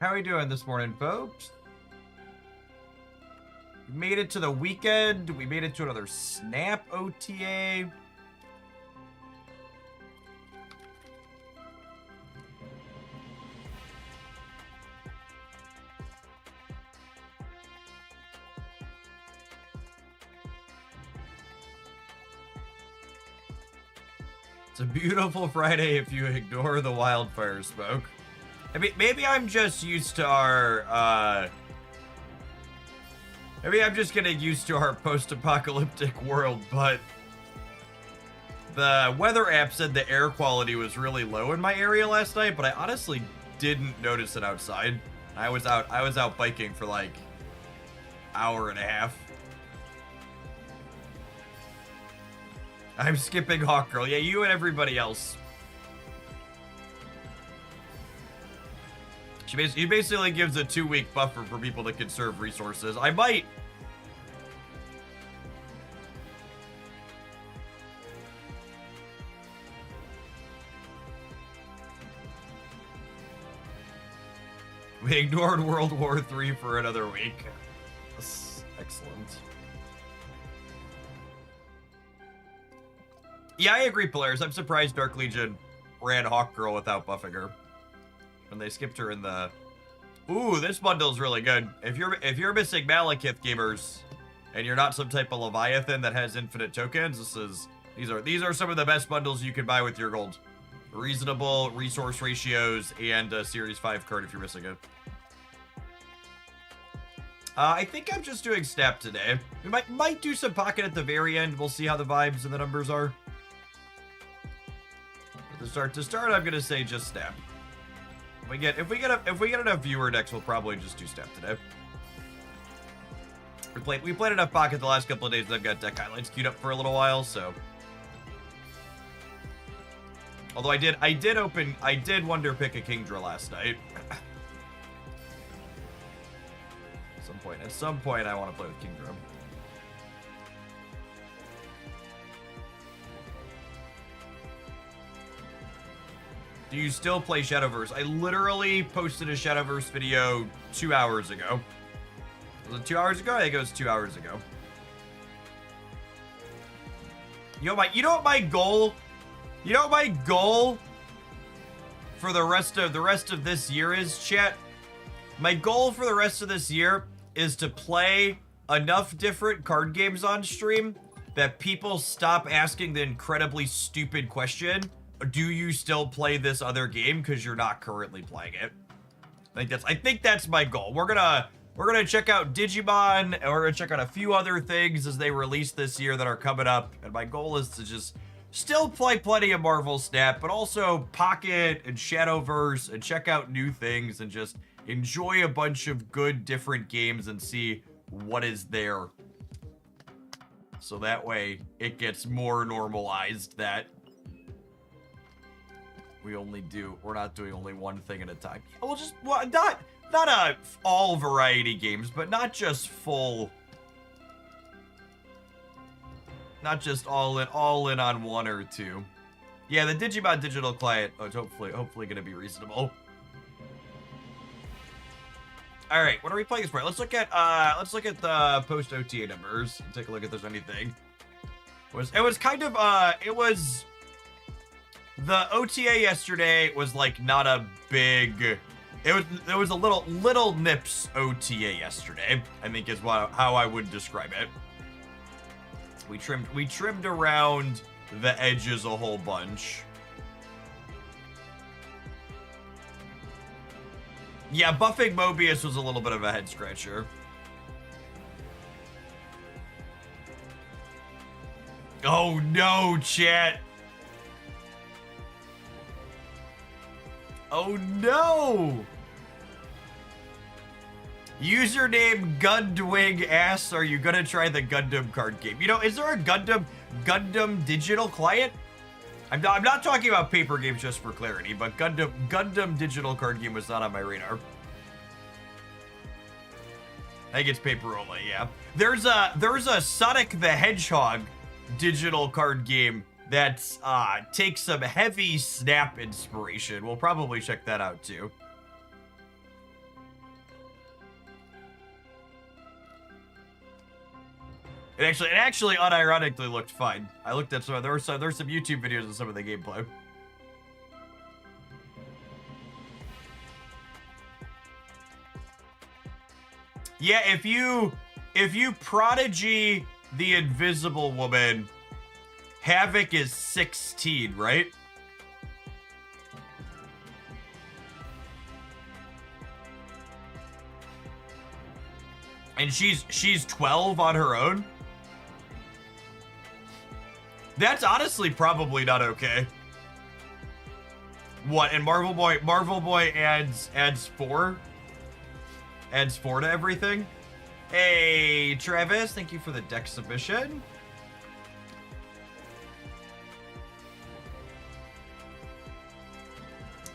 How are we doing this morning, folks? We made it to the weekend. We made it to another Snap OTA. It's a beautiful Friday if you ignore the wildfire smoke. I mean, maybe I'm just used to our, maybe I'm just getting used to our post-apocalyptic world, but the weather app said the air quality was really low in my area last night, but I honestly didn't notice it outside. I was out biking for like hour and a half. I'm skipping Hawk Girl. Yeah, you and everybody else. He basically gives a 2-week buffer for people to conserve resources. I might. We ignored World War III for another week. That's excellent. Yeah, I agree, Polaris. I'm surprised Dark Legion ran Hawk Girl without buffing her. When they skipped her in the... Ooh, this bundle's really good. If you're missing Malekith gamers, and you're not some type of Leviathan that has infinite tokens, these are some of the best bundles you can buy with your gold. Reasonable resource ratios and a Series 5 card if you're missing it. I think I'm just doing Snap today. We might do some Pocket at the very end. We'll see how the vibes and the numbers are. But to start, I'm gonna say just Snap. If we get enough viewer decks, we'll probably just do Snap today. We played enough Pocket the last couple of days that I've got deck highlights queued up for a little while, so. Although I did wonder pick a Kingdra last night. At some point I want to play with Kingdra. Do you still play Shadowverse? I literally posted a Shadowverse video 2 hours ago. Was it 2 hours ago? I think it was 2 hours ago. You know what my goal for the rest of this year is, chat? My goal for the rest of this year is to play enough different card games on stream that people stop asking the incredibly stupid question, do you still play this other game because you're not currently playing it? I think that's my goal. We're gonna check out Digimon, and we're gonna check out a few other things as they release this year that are coming up, and my goal is to just still play plenty of Marvel Snap, but also Pocket and Shadowverse, and check out new things and just enjoy a bunch of good different games and see what is there. So that way it gets more normalized that we're not doing only one thing at a time. We'll just, well, not all variety games, but not just full, not just all in on one or two. Yeah, the Digimon digital client, oh, it's hopefully gonna be reasonable. All right, what are we playing this for? Let's look at the post OTA numbers and take a look if there's anything. It was kind of the OTA yesterday was like not a big. There was a little nips OTA yesterday, I think is how I would describe it. We trimmed around the edges a whole bunch. Yeah, buffing Mobius was a little bit of a head scratcher. Oh no, chat. Oh no. Username Gundwing asks, are you gonna try the Gundam card game? You know, is there a Gundam digital client? I'm not talking about paper games just for clarity, but Gundam digital card game was not on my radar. I think it's paper only, yeah. There's a Sonic the Hedgehog digital card game that takes some heavy Snap inspiration. We'll probably check that out too. It actually unironically looked fine. I looked at some, there were some YouTube videos of some of the gameplay. Yeah, if you Prodigy the Invisible Woman, Havoc is 16, right? And she's 12 on her own? That's honestly probably not okay. What, and Marvel Boy adds 4? Adds 4 to everything? Hey, Travis, thank you for the deck submission.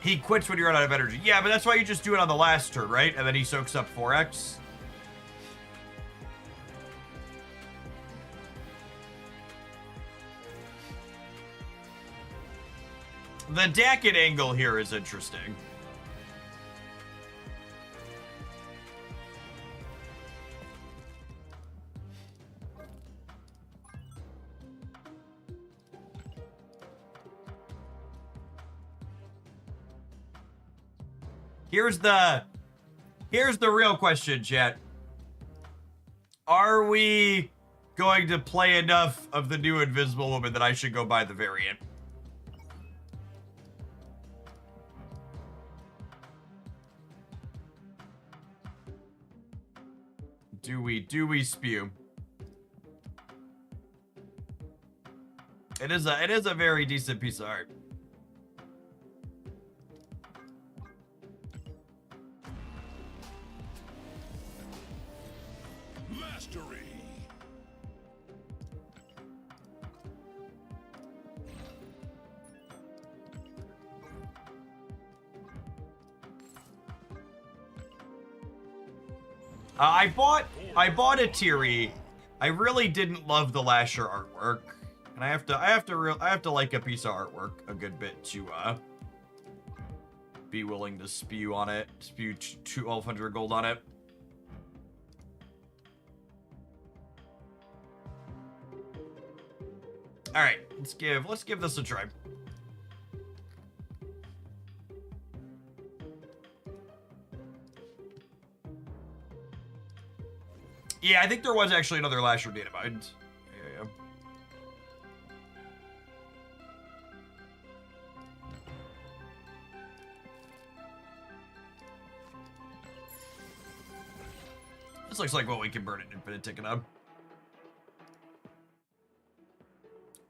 He quits when you run out of energy. Yeah, but that's why you just do it on the last turn, right? And then he soaks up 4x. The Dackett angle here is interesting. Here's the real question, chat. Are we going to play enough of the new Invisible Woman that I should go buy the variant? Do we spew? It is a very decent piece of art. Mastery. I bought a Tiri. I really didn't love the Lasher artwork, and I have to like a piece of artwork a good bit to be willing to spew on it, spew 1,200 gold on it. All right, let's give this a try. Yeah, I think there was actually another Lasher data mine. Yeah. This looks like what we can burn an infinite ticket on.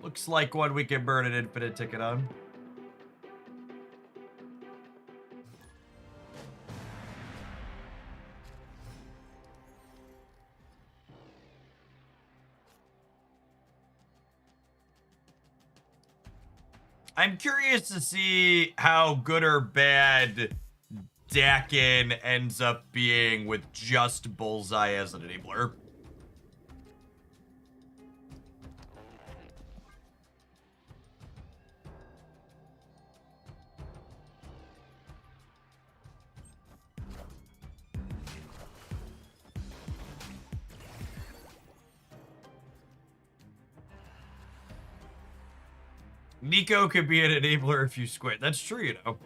Looks like one we can burn an infinite ticket on. I'm curious to see how good or bad Dakin ends up being with just Bullseye as an enabler. Nico could be an enabler if you squint. That's true, you know.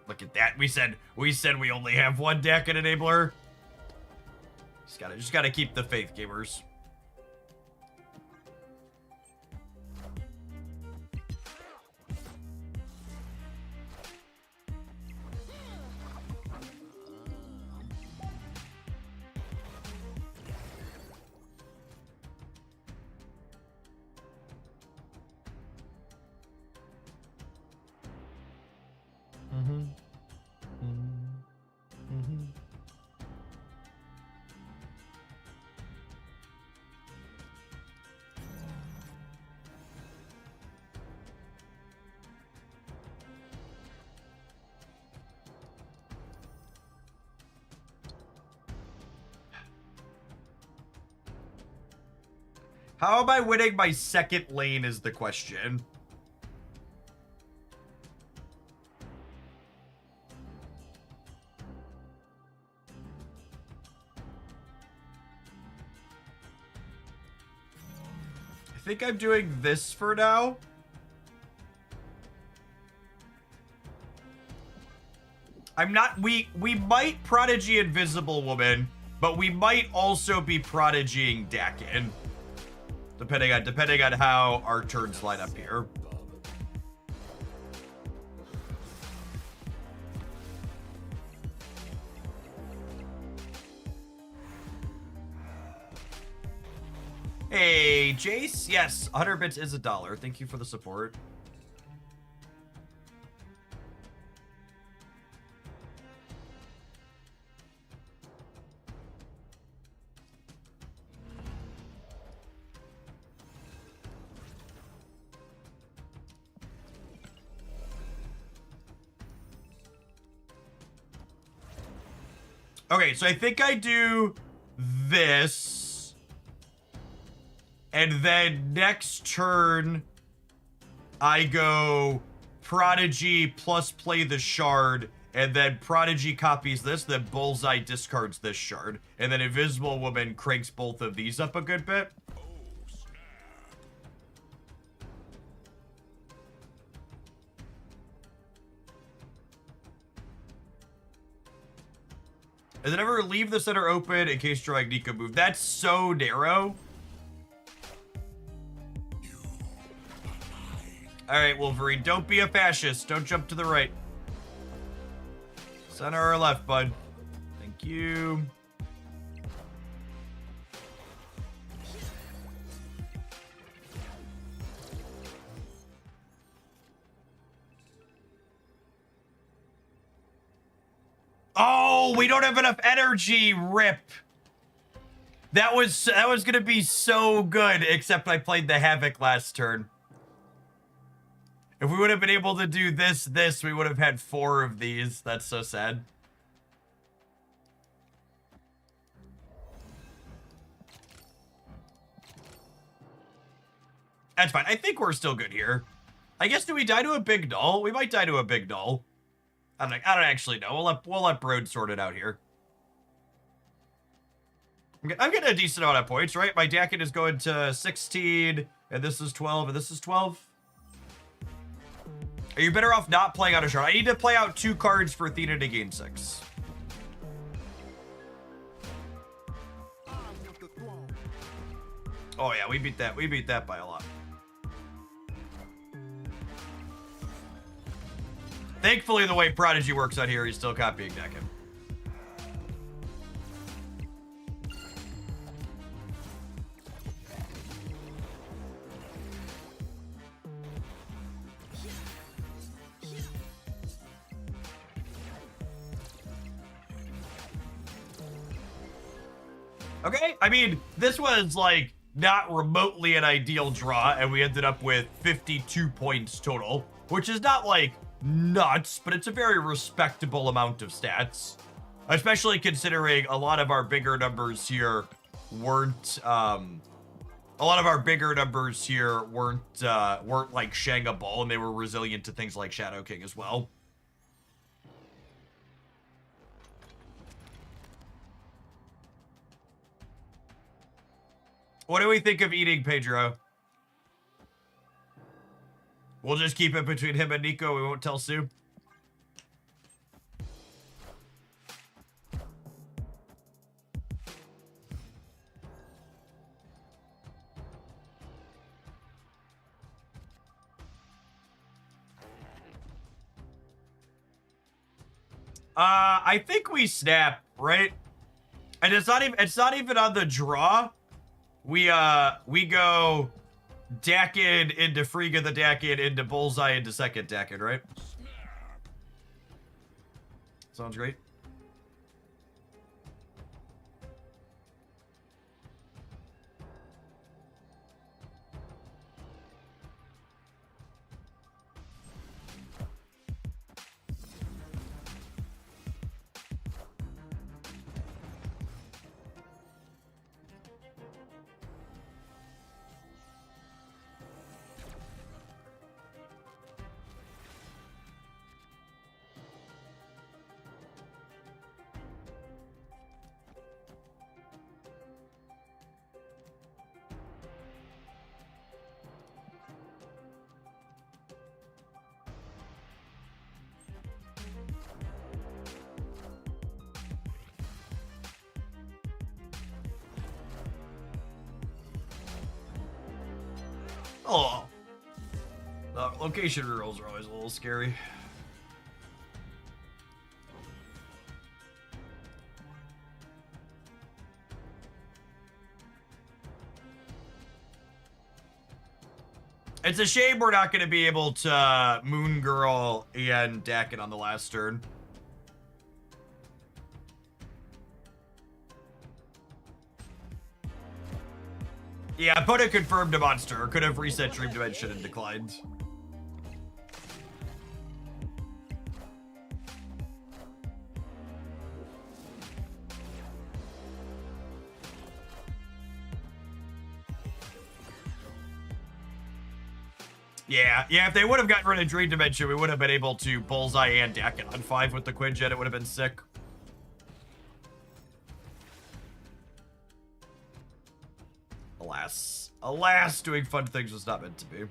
Look at that. We said we only have one deck and enabler. Just gotta keep the faith, gamers. How am I winning my second lane is the question. think I'm doing this for now. I'm not, we might Prodigy Invisible Woman, but we might also be Prodigying Dakin. Depending on how our turns line up here. Hey, Jace. Yes, 100 bits is $1. Thank you for the support. Okay, so I think I do this. And then next turn, I go Prodigy plus play the shard. And then Prodigy copies this, then Bullseye discards this shard. And then Invisible Woman cranks both of these up a good bit. And then ever leave the center open in case drawing Nico move. That's so narrow. All right, Wolverine, don't be a fascist. Don't jump to the right. Center or left, bud. Thank you. Oh, we don't have enough energy, rip. That was gonna be so good, except I played the Havoc last turn. If we would have been able to do this, we would have had 4 of these. That's so sad. That's fine. I think we're still good here. I guess, do we die to a big null? We might die to a big null. I don't actually know. We'll let Broad sort it out here. I'm getting a decent amount of points, right? My Dakin is going to 16, and this is 12, and this is 12. Are you better off not playing out a shard? I need to play out 2 cards for Athena to gain 6. Oh yeah, we beat that. We beat that by a lot. Thankfully, the way Prodigy works out here, he's still copying Dakin. Okay, I mean, this was like not remotely an ideal draw, and we ended up with 52 points total, which is not like nuts, but it's a very respectable amount of stats, especially considering a lot of our bigger numbers here weren't like Shanga Ball, and they were resilient to things like Shadow King as well. What do we think of eating, Pedro? We'll just keep it between him and Nico. We won't tell Sue. I think we snap, right? And it's not even on the draw. We go Dakin into Frigga the Dakin into Bullseye into second Dakin, right? Sounds great. Oh. Location rerolls are always a little scary. It's a shame we're not going to be able to Moon Girl and Dakin on the last turn. Yeah, opponent confirmed a monster. Could have reset Dream Dimension and declined. Yeah, if they would have gotten rid of Dream Dimension, we would have been able to Bullseye and Dakin on 5 with the Quinjet. It would have been sick. Alas, doing fun things was not meant to be.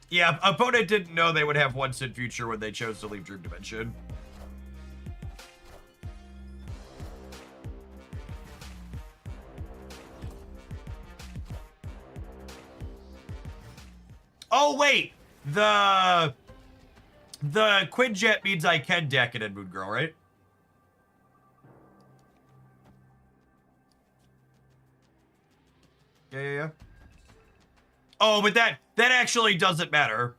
Yeah, opponent didn't know they would have once in future when they chose to leave Dream Dimension. Oh, wait! The Quinjet means I can deck it in Moon Girl, right? Yeah. Oh, but that actually doesn't matter.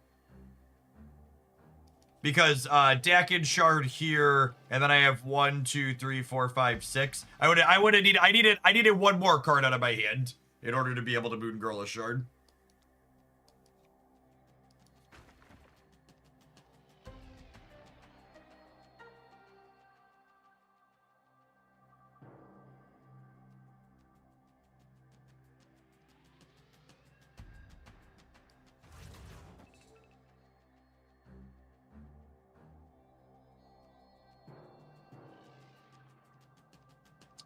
Because Dakin Shard here, and then I have 1, 2, 3, 4, 5, 6. I needed one more card out of my hand in order to be able to Moon Girl a Shard.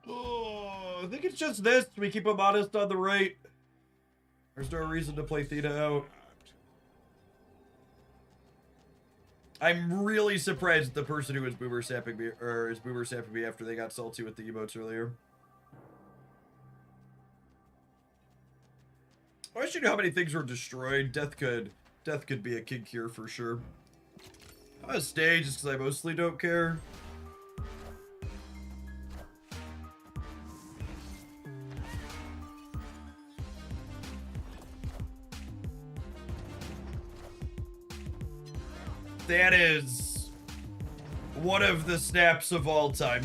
Oh, I think it's just this. We keep him honest on the right. There's no reason to play Theta out. I'm really surprised at the person who was boomer sapping me, or is boomer sapping me after they got salty with the emotes earlier. I wish you knew how many things were destroyed. Death could be a kink here for sure. I'm gonna stay just because I mostly don't care. That is one of the snaps of all time.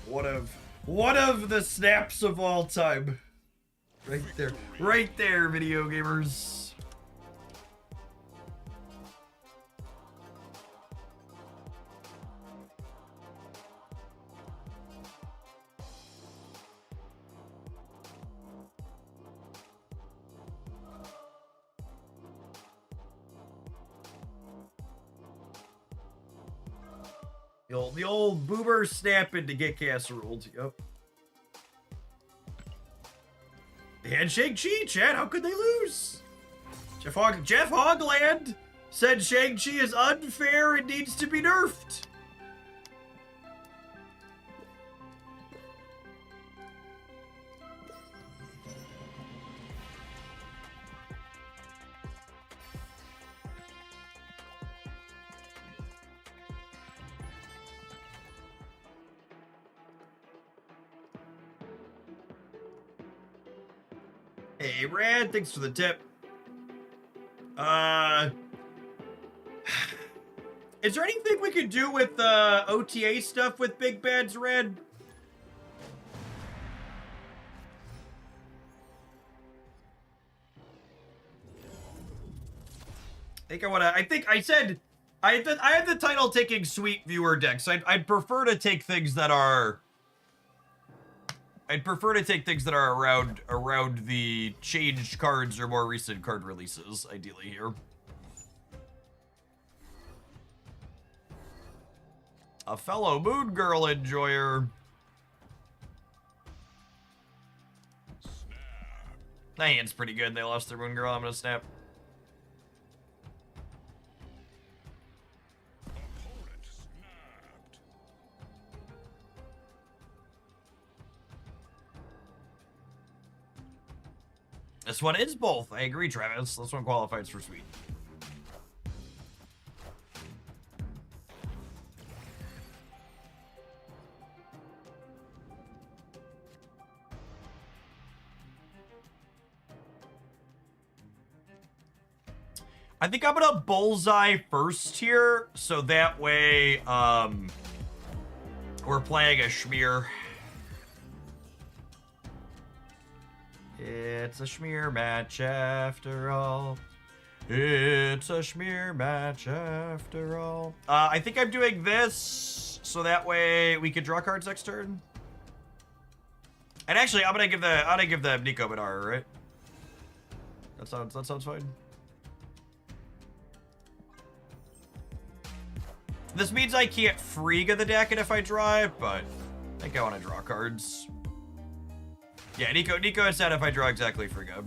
One of the snaps of all time. Right there, video gamers. The old boomer snapping to get casseroled. Yep. And Shang-Chi, Chad, how could they lose? Jeff Hogland said Shang-Chi is unfair and needs to be nerfed. Hey, Rad, thanks for the tip. Is there anything we could do with OTA stuff with Big Bad's Rad? I had the title taking sweet viewer decks. I'd prefer to take things that are around the changed cards or more recent card releases, ideally here. A fellow Moon Girl enjoyer. That hand's pretty good. They lost their Moon Girl. I'm gonna snap. This one is both. I agree, Travis. This one qualifies for sweet. I think I'm gonna bullseye first here, so that way, we're playing a schmear. It's a schmear match after all. It's a schmear match after all. I think I'm doing this, so that way we can draw cards next turn. And actually, I'm gonna give the Nico Bedar, right? That sounds fine. This means I can't Frigga the deck if I draw it, but I think I want to draw cards. Yeah, Nico is sad if I draw exactly Frigga.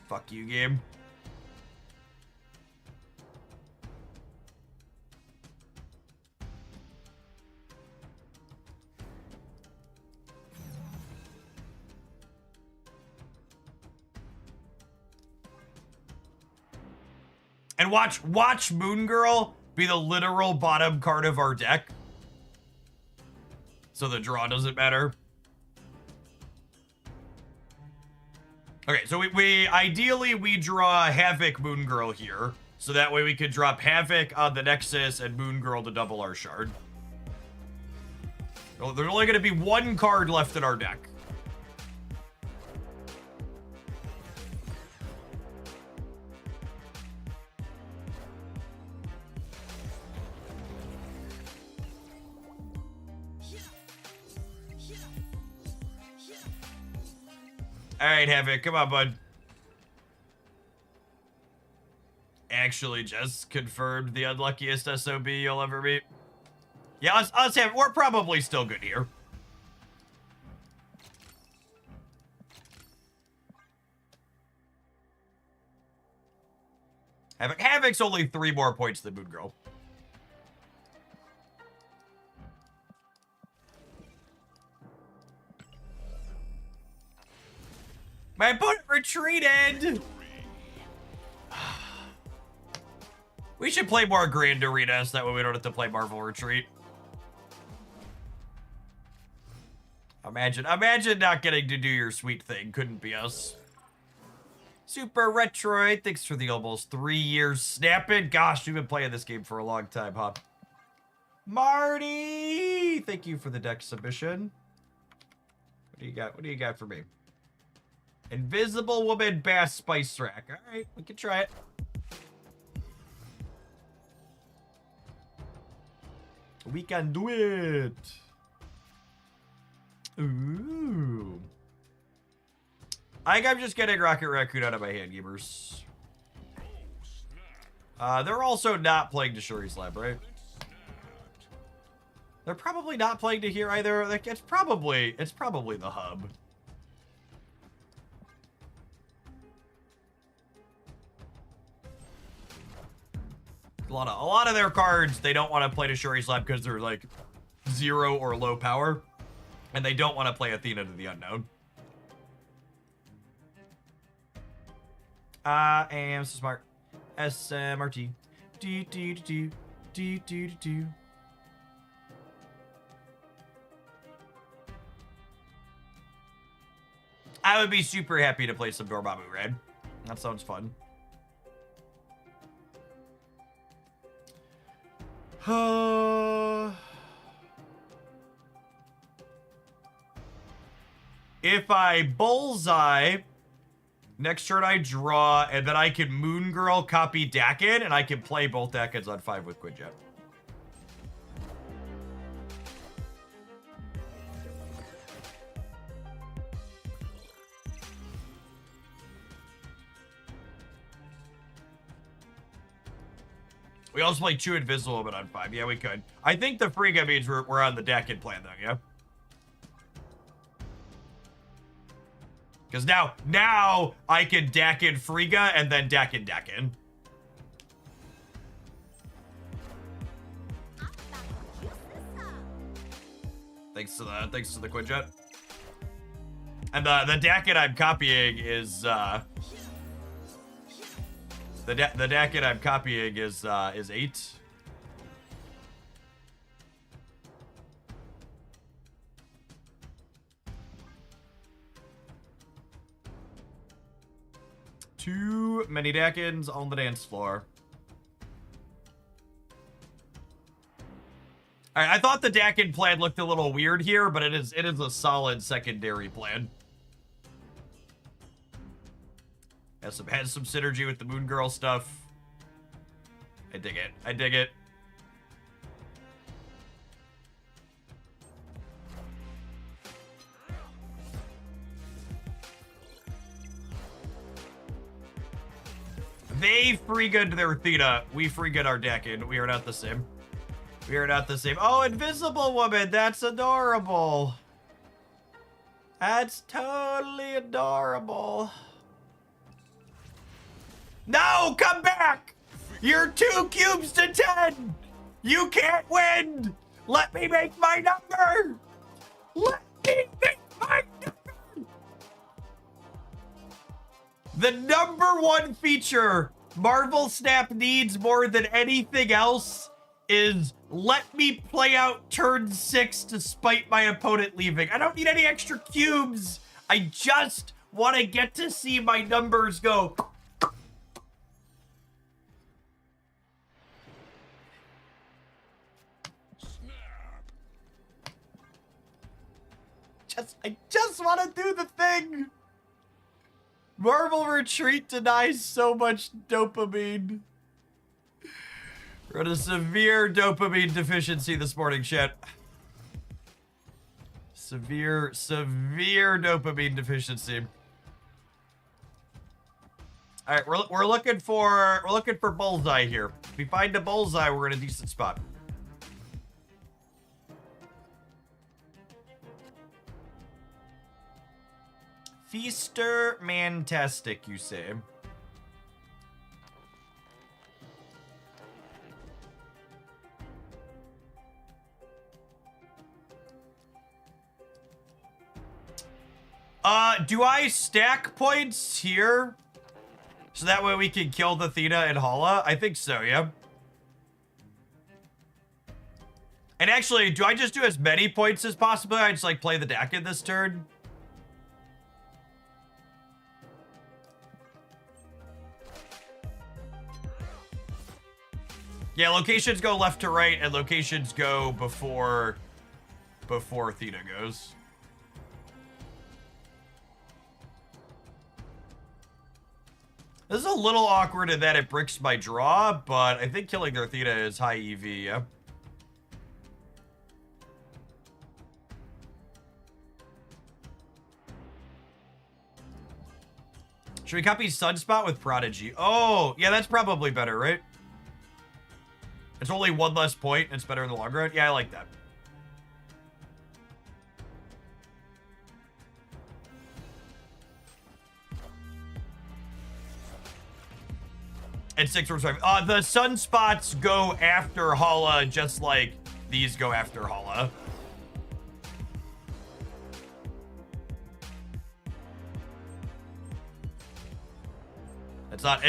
Fuck you, game. And watch Moon Girl be the literal bottom card of our deck. So the draw doesn't matter. Okay, so we ideally we draw Havoc Moon Girl here. So that way we could drop Havoc on the Nexus and Moon Girl to double our shard. Well, there's only going to be one card left in our deck. All right, Havoc, come on, bud. Actually, just confirmed the unluckiest SOB you'll ever meet. Yeah, us have. We're probably still good here. Havoc's only 3 more points than Moon Girl. My opponent retreated! We should play more Grand Arena so that way we don't have to play Marvel Retreat. Imagine not getting to do your sweet thing. Couldn't be us. Super Retroid, thanks for the almost 3 years snapping. Gosh, we've been playing this game for a long time, huh? Marty! Thank you for the deck submission. What do you got? What do you got for me? Invisible Woman Bass Spice Rack. Alright, we can try it. We can do it. Ooh. I think I'm just getting Rocket Raccoon out of my hand, gamers. They're also not playing to Shuri's Lab, right? They're probably not playing to here either. Like, it's probably the hub. A lot of their cards, they don't want to play to Shuri's Lab because they're like 0 or low power. And they don't want to play Athena to the Unknown. I am so smart. SMRT. Do do do do do do do. I would be super happy to play some Dormammu Red. That sounds fun. If I bullseye, next turn I draw, and then I can Moon Girl copy Dakin, and I can play both Dakins on 5 with Quinjet. We also play 2 Invisible Women on 5. Yeah, we could. I think the Frigga means we're on the Dakin plan, though, yeah? Because now I can Dakin Frigga and then Dakin. Thanks to the Quinjet. And the Dakin I'm copying is the Dakin I'm copying is 8. Too many Dakins on the dance floor. All right, I thought the Dakin plan looked a little weird here, but it is a solid secondary plan. Has some synergy with the Moon Girl stuff. I dig it. I dig it. They Friga'd their Theta. We Friga'd our Dakin. We are not the same. We are not the same. Oh, Invisible Woman. That's adorable. That's totally adorable. No, come back. You're 2 cubes to 10. You can't win. Let me make my number. Let me make my number. The #1 feature Marvel Snap needs more than anything else is let me play out turn 6 to spite my opponent leaving. I don't need any extra cubes. I just want to get to see my numbers go. I just want to do the thing. Marvel Retreat denies so much dopamine. We're at a severe dopamine deficiency this morning, chat. Severe dopamine deficiency. All right, we're looking for bullseye here. If we find a bullseye, we're in a decent spot. Feaster Mantastic, you say? Do I stack points here? So that way we can kill the Theta and Hala? I think so, yeah. And actually, do I just do as many points as possible? I just, like, play the Dakin this turn? Yeah, locations go left to right, and locations go before Theta goes. This is a little awkward in that it bricks my draw, but I think killing their Theta is high EV, yeah. Should we copy Sunspot with Prodigy? Oh, yeah, that's probably better, right? It's only 1 less point. It's better in the long run. Yeah, I like that. And 6 or 5. The sunspots go after Hala, just like these go after Hala.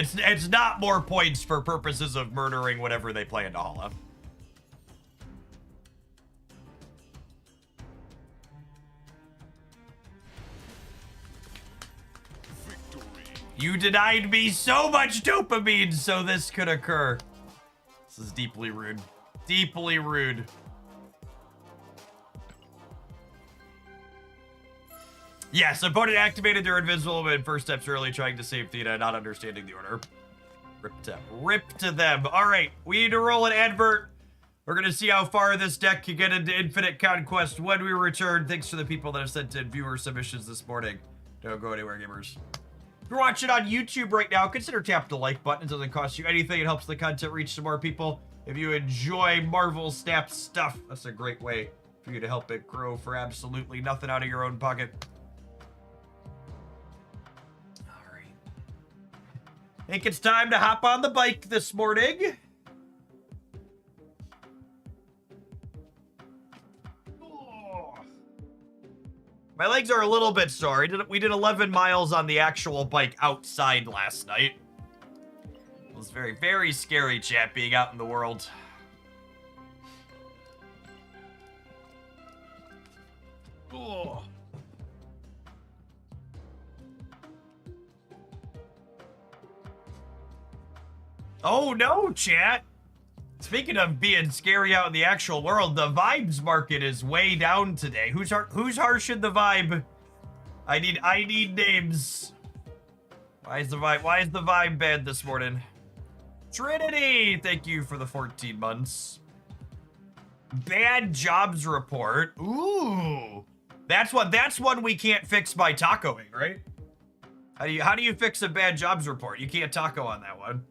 It's not more points for purposes of murdering whatever they play into Hala. You denied me so much dopamine so this could occur. This is deeply rude. Deeply rude. Yes, opponent activated their invisible and first steps early, trying to save Theta, not understanding the order. Rip to them. All right, we need to roll an advert. We're going to see how far this deck can get into Infinite Conquest when we return. Thanks to the people that have sent in viewer submissions this morning. Don't go anywhere, gamers. If you're watching on YouTube right now, consider tapping the like button. It doesn't cost you anything. It helps the content reach some more people. If you enjoy Marvel Snap stuff, that's a great way for you to help it grow for absolutely nothing out of your own pocket. All right. I think it's time to hop on the bike this morning. My legs are a little bit sore. We did 11 miles on the actual bike outside last night. It was very, very scary, chat, being out in the world. Oh. Oh no, chat. Speaking of being scary out in the actual world, the vibes market is way down today. Who's harshing the vibe? I need names. Why is the vibe bad this morning? Trinity, thank you for the 14 months. Bad jobs report. Ooh. That's one we can't fix by tacoing, right? How do you fix a bad jobs report? You can't taco on that one.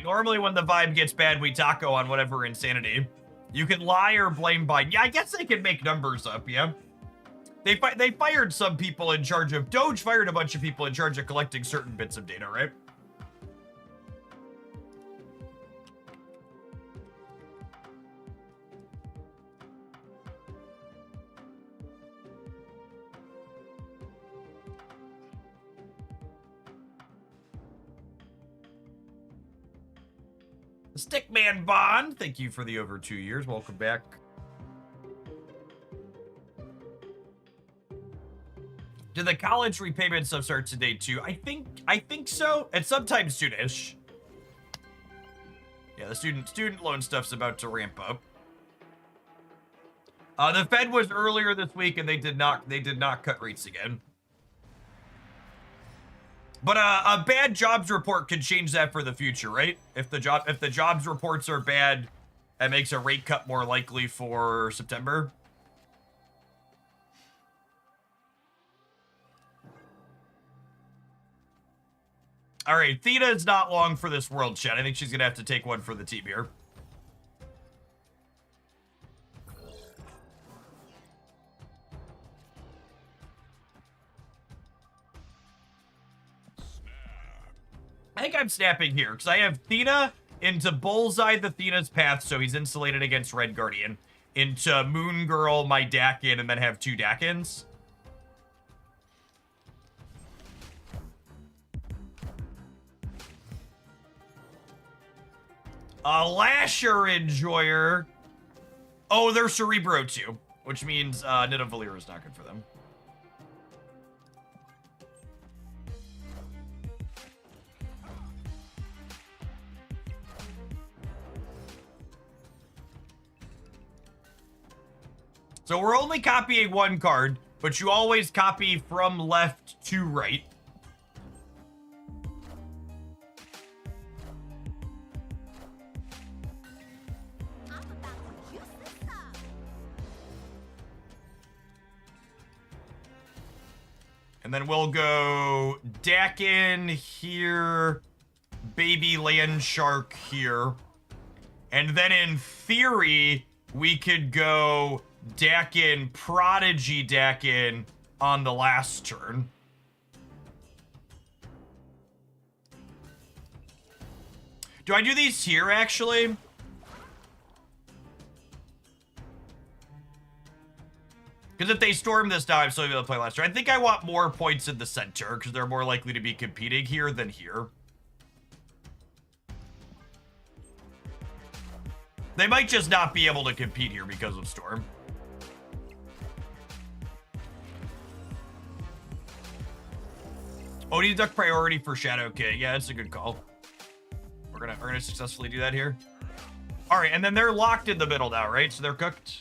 Normally when the vibe gets bad, we taco on whatever insanity. You can lie or blame Biden. Yeah, I guess they can make numbers up, yeah. They fired some people in charge of... Doge fired a bunch of people in charge of collecting certain bits of data, right? Stickman Bond, thank you for the over 2 years. Welcome back. Did the college repayment stuff start today too? I think so. And sometime soonish. Yeah, the student loan stuff's about to ramp up. The Fed was earlier this week, and they did not cut rates again. But a bad jobs report could change that for the future, right? If the jobs reports are bad, that makes a rate cut more likely for September. All right, Theta is not long for this world, chat. I think she's gonna have to take one for the team here. I think I'm snapping here, because I have Thena into Bullseye the Thena's path, so he's insulated against Red Guardian. Into Moon Girl, my Dakin, and then have 2 Dakins. A Lasher Enjoyer. Oh, they're Cerebro too, which means Nidavellir is not good for them. So we're only copying one card, but you always copy from left to right. And then we'll go Dakin here, Baby Land Shark here. And then in theory, we could go Dakin, Prodigy Dakin on the last turn. Do I do these here, actually? Because if they storm this now, I'm still able to play last turn. I think I want more points in the center, because they're more likely to be competing here than here. They might just not be able to compete here because of Storm. Odie Duck priority for Shadow King. Yeah, that's a good call. We're gonna successfully do that here. All right, and then they're locked in the middle now, right? So they're cooked.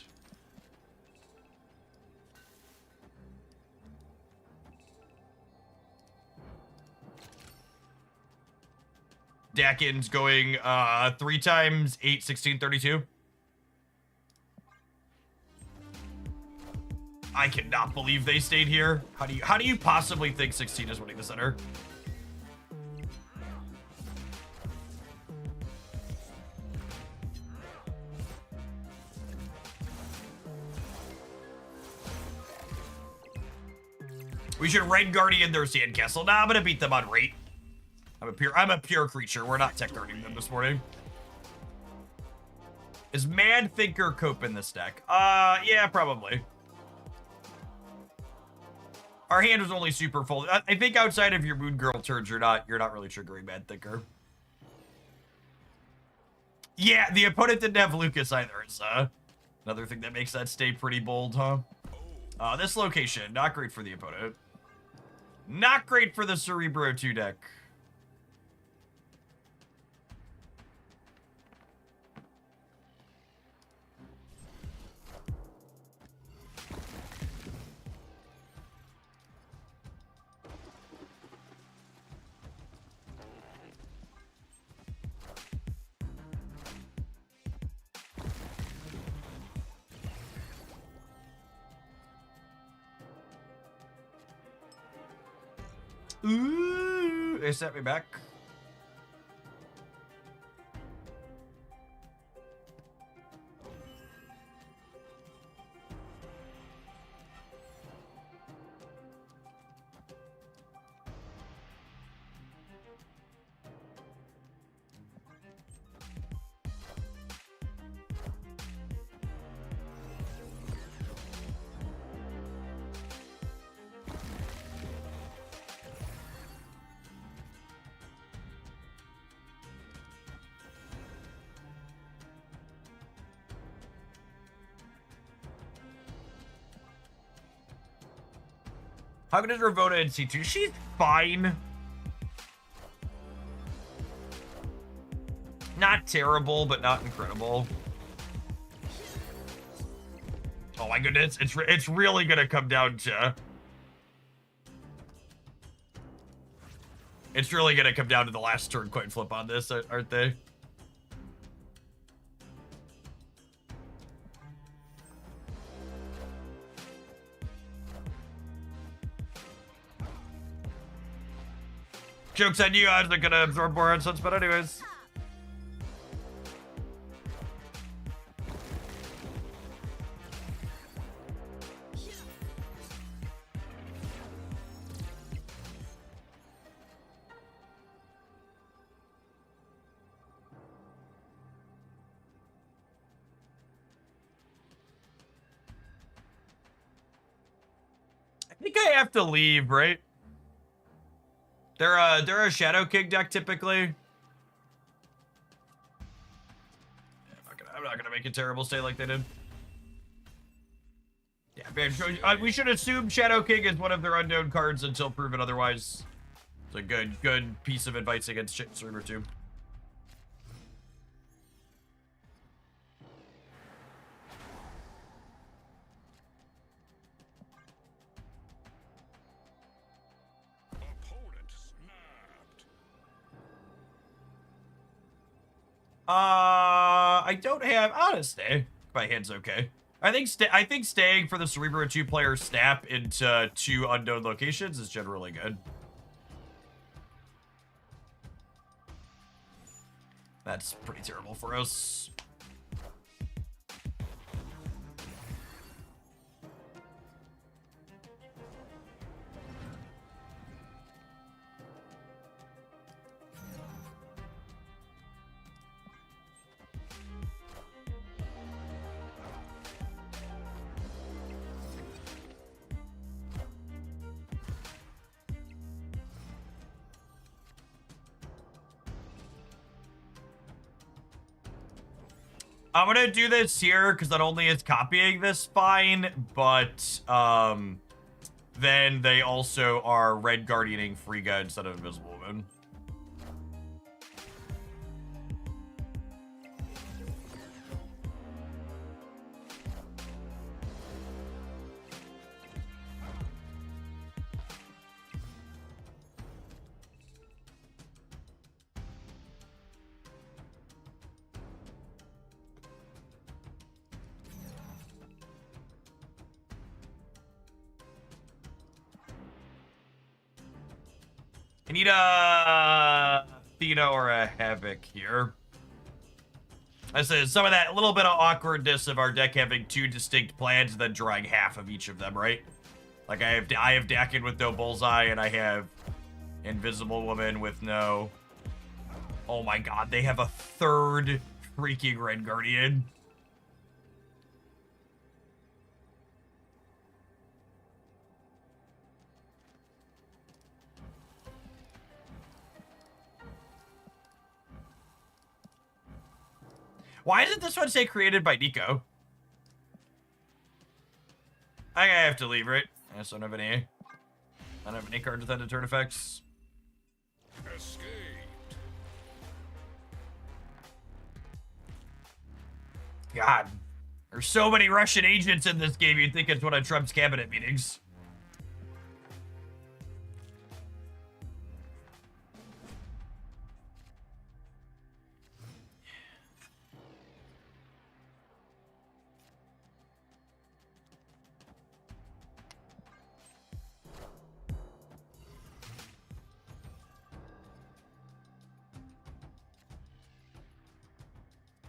Dakin's going 3 times 8, 16, 32. I cannot believe they stayed here. How do you possibly think 16 is winning the center? We should Red Guardian their Sandcastle. Nah, I'm gonna beat them on rate. I'm a pure creature. We're not tech guarding them this morning. Is Mad Thinker Cope in this deck? Yeah, probably. Our hand was only super full. I think outside of your Moon Girl turns, you're not really triggering Mad Thinker. Yeah, the opponent didn't have Lucas either. It's another thing that makes that stay pretty bold, huh? This location, not great for the opponent. Not great for the Cerebro 2 deck. Ooh, they set me back. How good is Ravona in C2? She's fine. Not terrible, but not incredible. Oh my goodness, it's really gonna come down to... It's really gonna come down to the last turn coin flip on this, aren't they? Joke's on you, I was gonna absorb more on Sunspot anyways. I think I have to leave, right? They're a Shadow King deck typically. I'm not gonna make a terrible stay like they did. Yeah, man, we should assume Shadow King is one of their unknown cards until proven otherwise. It's a good piece of advice against Cerebro 2. I don't have honestly. My hand's okay. I think staying for the Cerebro 2 player snap into 2 unknown locations is generally good. That's pretty terrible for us. I'm gonna do this here because not only is copying this fine, but then they also are Red Guardianing Frigga instead of Invisible Woman. I need a Athena or a Havoc here. I said some of that little bit of awkwardness of our deck having two distinct plans and then drawing half of each of them, right? Like I have Dakin with no bullseye, and I have Invisible Woman with no. Oh my god, they have a third freaking Red Guardian. Why doesn't this one say created by Nico? I have to leave, right? I just don't have any. I don't have any cards with end of turn effects. Escaped. God, there's so many Russian agents in this game. You'd think it's one of Trump's cabinet meetings.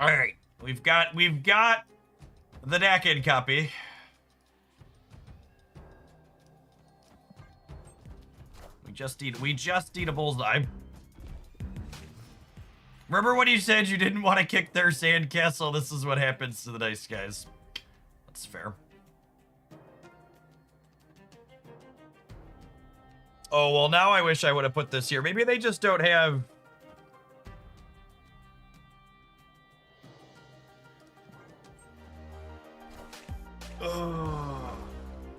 All right, we've got the Dakin copy. We just need a bullseye. Remember when you said you didn't want to kick their sandcastle? This is what happens to the dice guys. That's fair. Oh, well, now I wish I would have put this here. Maybe they just don't have... Oh.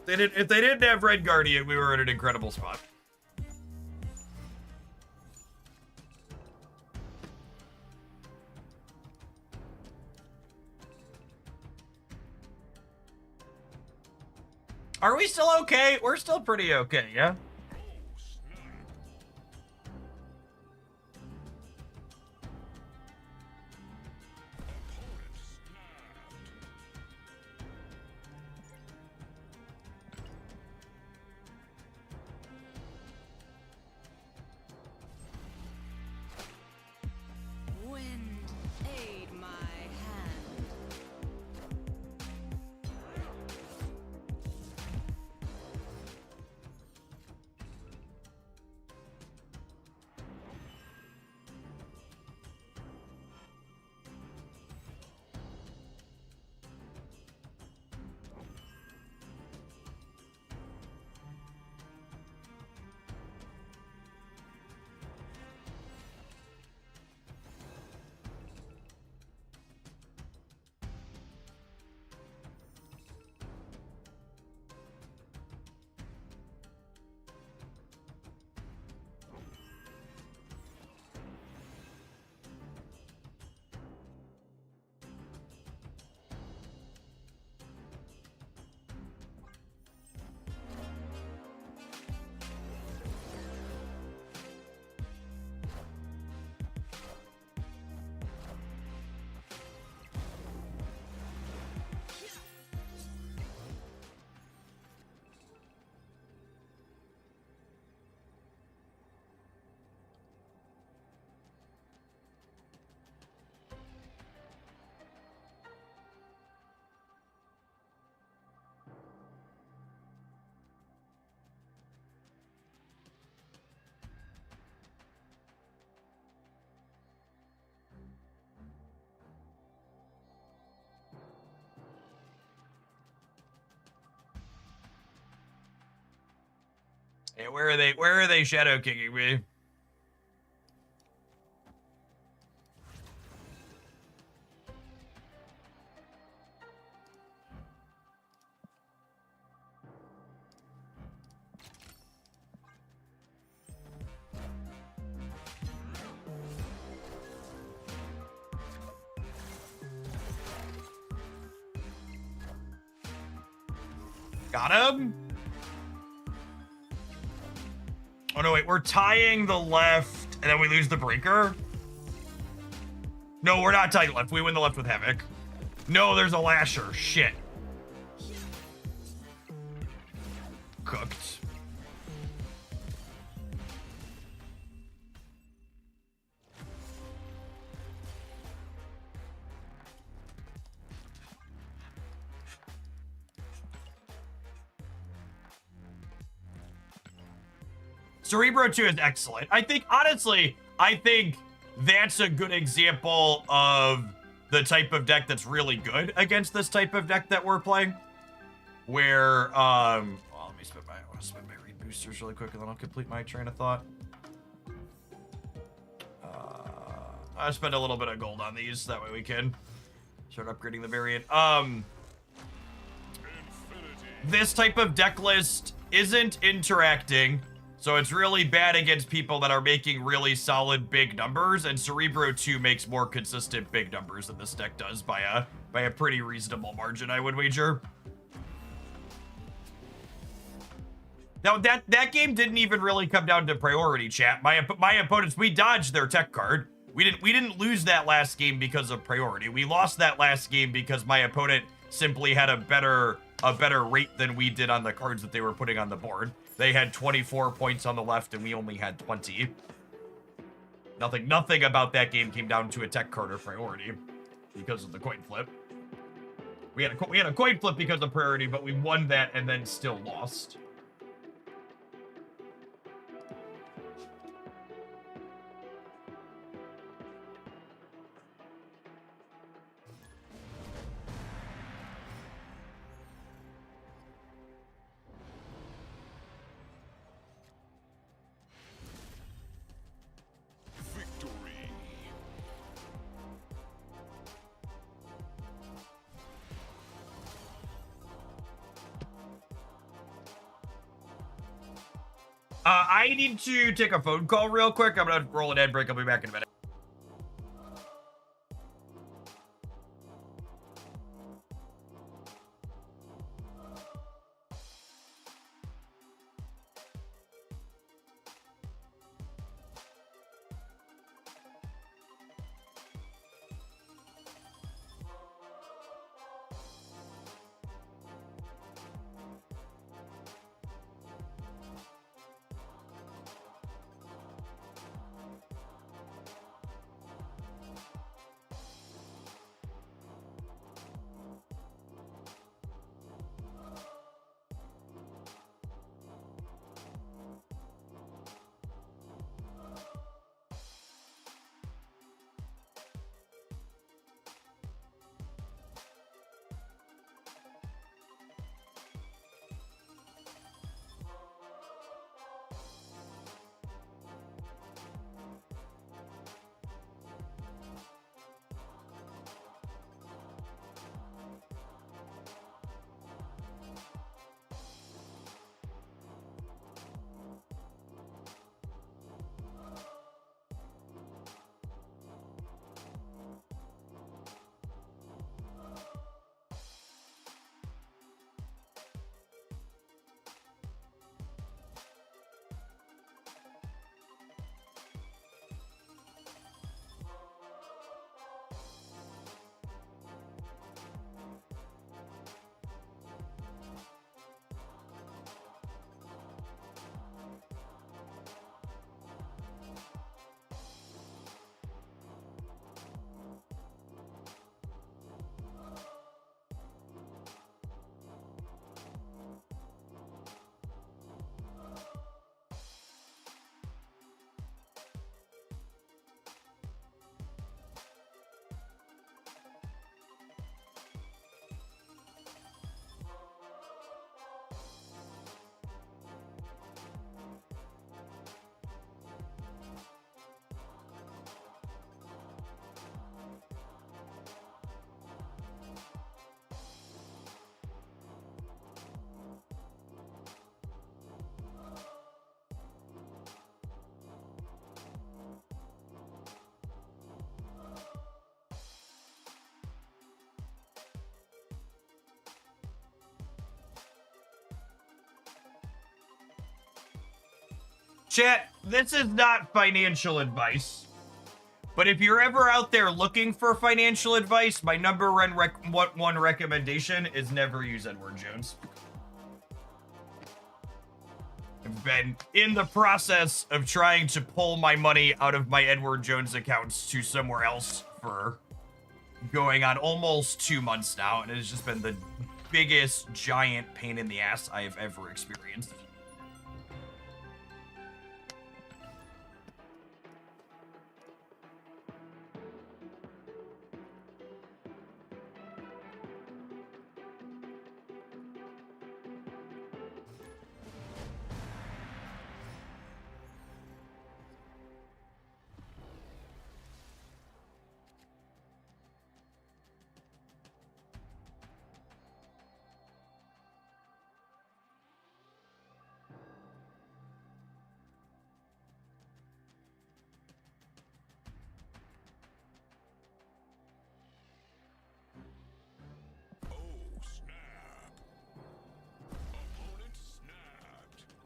If they didn't have Red Guardian, we were in an incredible spot. Are we still okay? We're still pretty okay, yeah? Yeah, where are they shadow kicking me? Got him? Oh no, wait, we're tying the left and then we lose the breaker? No, we're not tying left. We win the left with Havoc. No, there's a lasher. Shit. Cooked. Cerebro 2 is excellent. I think, honestly, that's a good example of the type of deck that's really good against this type of deck that we're playing. Where, well, let me spend I want to spend my read boosters really quick and then I'll complete my train of thought. I'll spend a little bit of gold on these, that way we can start upgrading the variant. This type of deck list isn't interacting, so it's really bad against people that are making really solid big numbers, and Cerebro 2 makes more consistent big numbers than this deck does by a pretty reasonable margin, I would wager. Now, that game didn't even really come down to priority, chat. My opponents, we dodged their tech card. We didn't lose that last game because of priority. We lost that last game because my opponent simply had a better rate than we did on the cards that they were putting on the board. They had 24 points on the left and we only had 20. Nothing about that game came down to a tech card or priority because of the coin flip. We had a coin flip because of priority, but we won that and then still lost. I need to take a phone call real quick. I'm gonna roll an ad break. I'll be back in a minute. Chat, this is not financial advice, but if you're ever out there looking for financial advice, my number one recommendation is never use Edward Jones. I've been in the process of trying to pull my money out of my Edward Jones accounts to somewhere else for going on almost 2 months now, and it has just been the biggest giant pain in the ass I have ever experienced.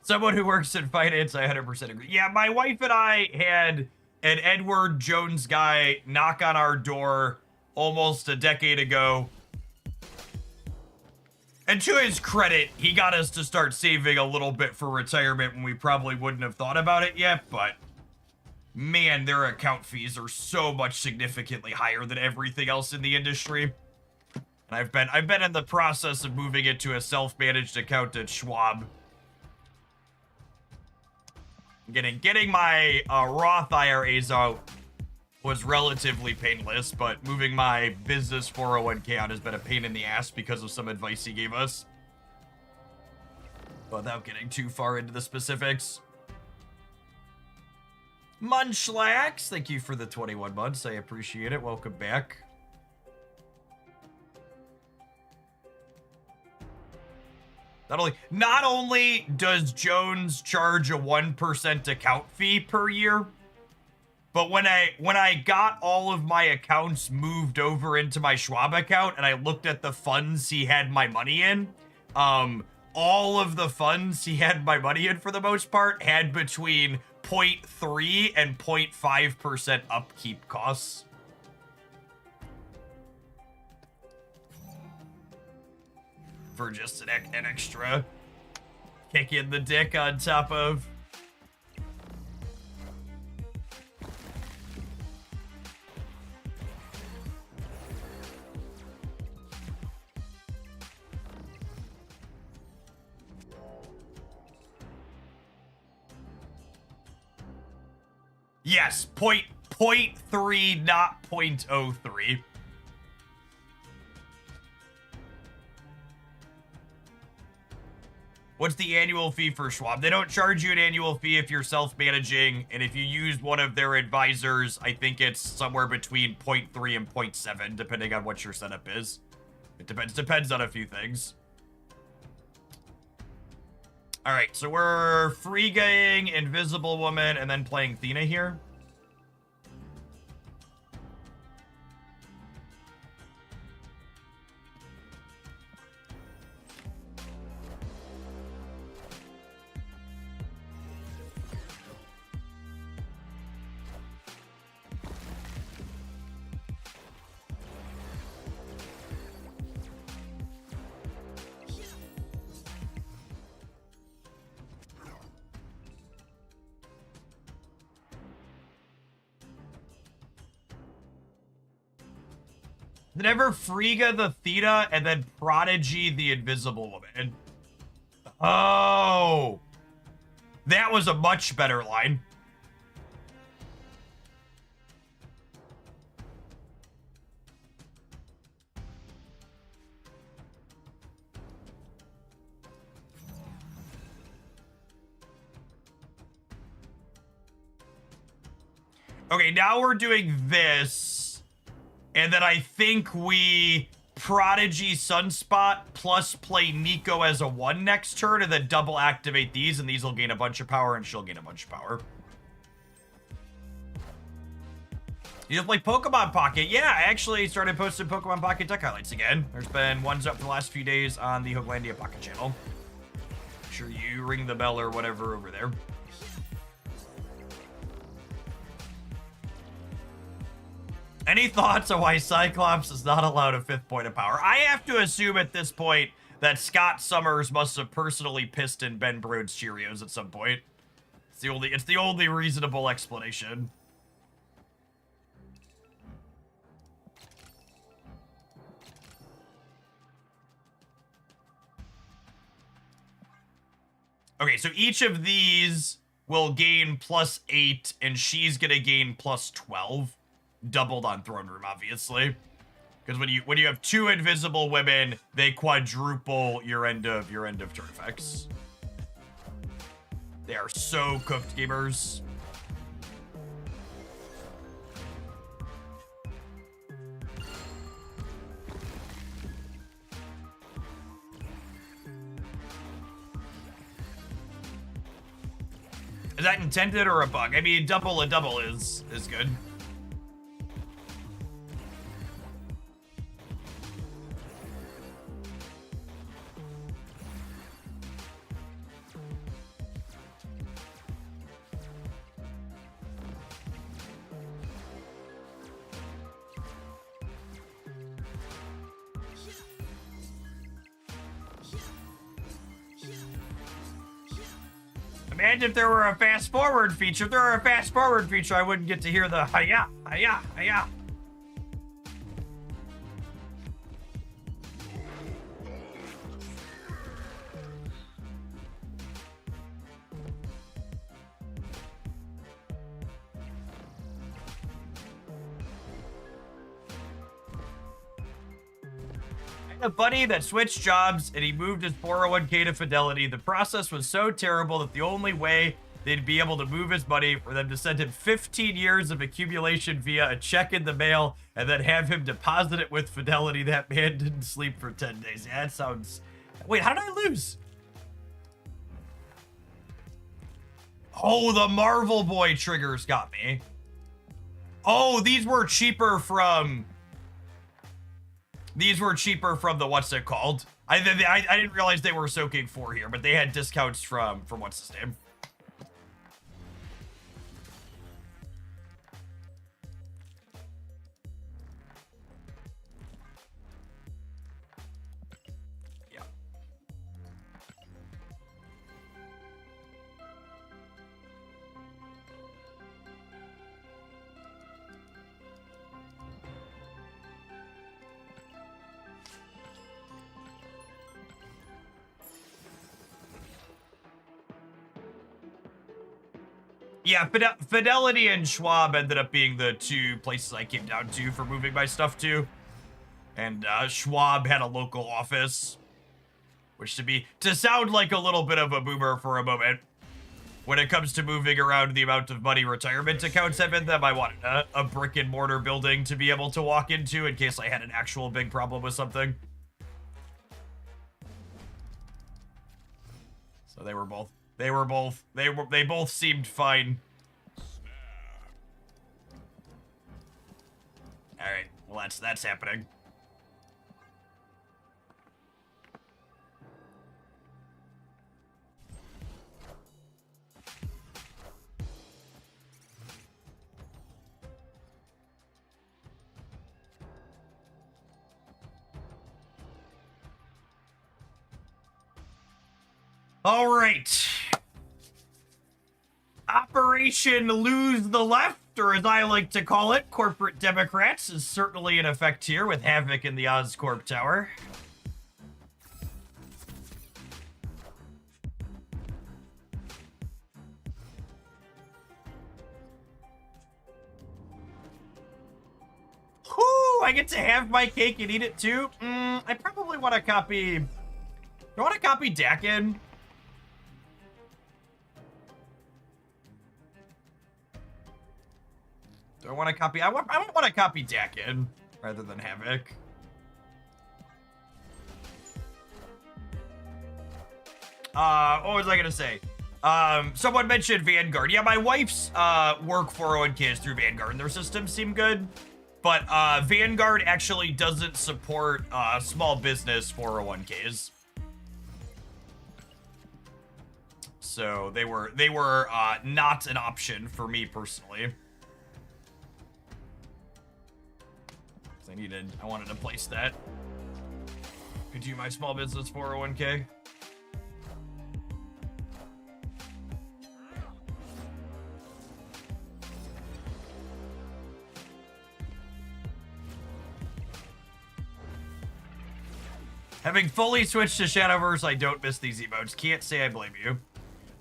Someone who works in finance, I 100% agree. Yeah, my wife and I had an Edward Jones guy knock on our door almost a decade ago. And to his credit, he got us to start saving a little bit for retirement when we probably wouldn't have thought about it yet, but man, their account fees are so much significantly higher than everything else in the industry. And I've been in the process of moving it to a self-managed account at Schwab. Getting my Roth IRAs out was relatively painless, but moving my business 401k out has been a pain in the ass because of some advice he gave us. Without getting too far into the specifics. Munchlax, thank you for the 21 months. I appreciate it. Welcome back. Not only does Jones charge a 1% account fee per year, but when I got all of my accounts moved over into my Schwab account and I looked at the funds he had my money in, all of the funds he had my money in for the most part had between 0.3 and 0.5% upkeep costs. For just an extra kick in the dick on top of. Yes, 0.3, not 0.03. What's the annual fee for Schwab? They don't charge you an annual fee if you're self-managing, and if you use one of their advisors, I think it's somewhere between 0.3 and 0.7, depending on what your setup is. It depends on a few things. All right, so we're free-gaying Invisible Woman and then playing Thena here. Never Frigga the Theta and then Prodigy the Invisible Woman. Oh, that was a much better line. Okay, now we're doing this. And then I think we Prodigy Sunspot plus play Nico as a 1 next turn and then double activate these, and these will gain a bunch of power and she'll gain a bunch of power. You play Pokemon Pocket? Yeah, I actually started posting Pokemon Pocket deck highlights again. There's been ones up for the last few days on the Hooglandia Pocket channel. Make sure you ring the bell or whatever over there. Any thoughts on why Cyclops is not allowed a 5th point of power? I have to assume at this point that Scott Summers must have personally pissed in Ben Brode's Cheerios at some point. It's the only reasonable explanation. Okay, so each of these will gain +8, and she's gonna gain +12. Doubled on Throne Room, obviously, because when you have 2 invisible women, they quadruple your end of turn effects. They are so cooked, gamers. Is that intended or a bug? I mean, double a double is good. And if there were a fast forward feature, I wouldn't get to hear the hi-ya, hi-ya, hi-ya. A buddy that switched jobs and he moved his 401k to Fidelity. The process was so terrible that the only way they'd be able to move his money for them to send him 15 years of accumulation via a check in the mail and then have him deposit it with Fidelity. That man didn't sleep for 10 days. Yeah, that sounds... Wait, how did I lose? Oh, the Marvel Boy triggers got me. Oh, these were cheaper from... These were cheaper from the what's it called? I didn't realize they were soaking 4 here, but they had discounts from what's his name? Yeah. Yeah, Fidelity and Schwab ended up being the 2 places I came down to for moving my stuff to. And Schwab had a local office, which to sound like a little bit of a boomer for a moment, when it comes to moving around the amount of money retirement accounts have in them, I wanted a brick and mortar building to be able to walk into in case I had an actual big problem with something. So they both seemed fine. All right, well that's happening. All right. Operation Lose the Left, or as I like to call it, Corporate Democrats, is certainly in effect here with Havoc in the Oscorp Tower. Whoo! I get to have my cake and eat it too? I probably want to copy... Do I want to copy Dakin? Do I want to copy... I want to copy Dakin rather than Havoc. What was I going to say? Someone mentioned Vanguard. Yeah, my wife's work 401k is through Vanguard, and their systems seem good. But Vanguard actually doesn't support small business 401ks. So they were not an option for me personally. I wanted to place that. Could do my small business 401k. Having fully switched to Shadowverse, I don't miss these emotes. Can't say I blame you.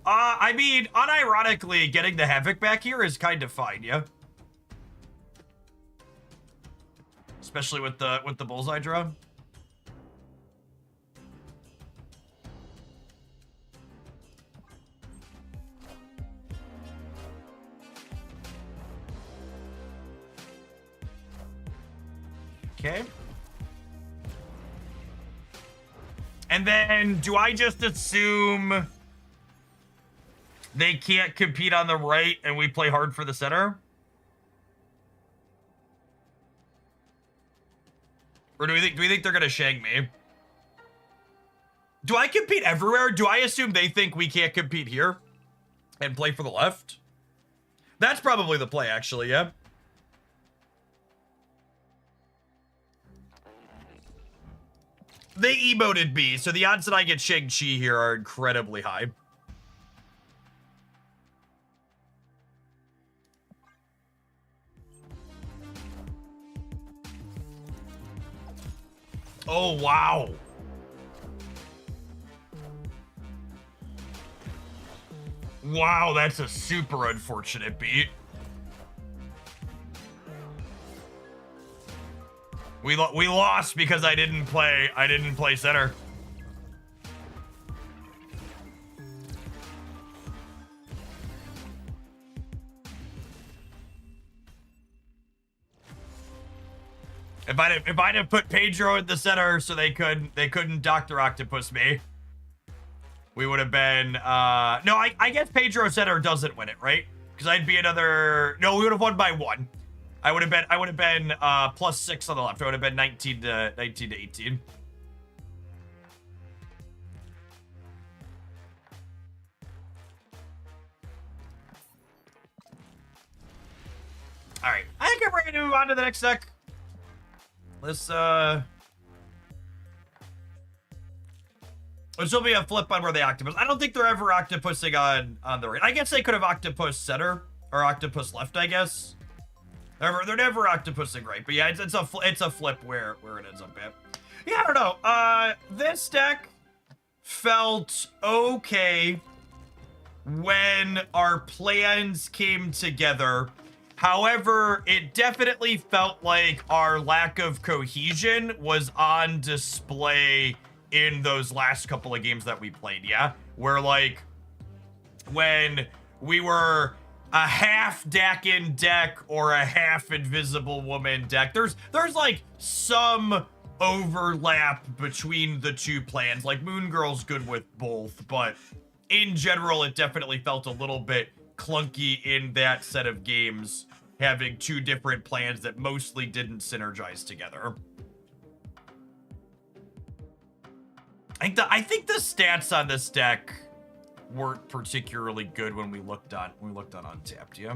I mean, unironically, getting the Havoc back here is kind of fine, yeah? Especially with the bullseye draw. Okay. And then, do I just assume they can't compete on the right and we play hard for the center? Or do we think they're gonna shag me? Do I compete everywhere? Do I assume they think we can't compete here and play for the left? That's probably the play, actually, yeah. They emoted me, so the odds that I get Shang-Chi here are incredibly high. Oh, wow. Wow, that's a super unfortunate beat. We lost because I didn't play center. If I'd have put Pedro at the center so they couldn't Dr. Octopus me, we would have been no, I guess Pedro center doesn't win it, right? Because I'd be another, no, we would have won by 1. I would have been plus 6 on the left. I would have been 19 to 18. All right, I think we're ready to move on to the next deck. This will be a flip on where they octopus. I don't think they're ever octopusing on the right. I guess they could have octopus center or octopus left, I guess. They're never octopusing right, but yeah, it's a flip where it ends up at. Yeah, I don't know. This deck felt okay when our plans came together. However, it definitely felt like our lack of cohesion was on display in those last couple of games that we played, yeah? Where, like, when we were a half Dakin deck or a half Invisible Woman deck, there's like, some overlap between the two plans. Like, Moon Girl's good with both, but in general, it definitely felt a little bit clunky in that set of games, having two different plans that mostly didn't synergize together. I think the stats on this deck weren't particularly good when we looked on Untapped, yeah.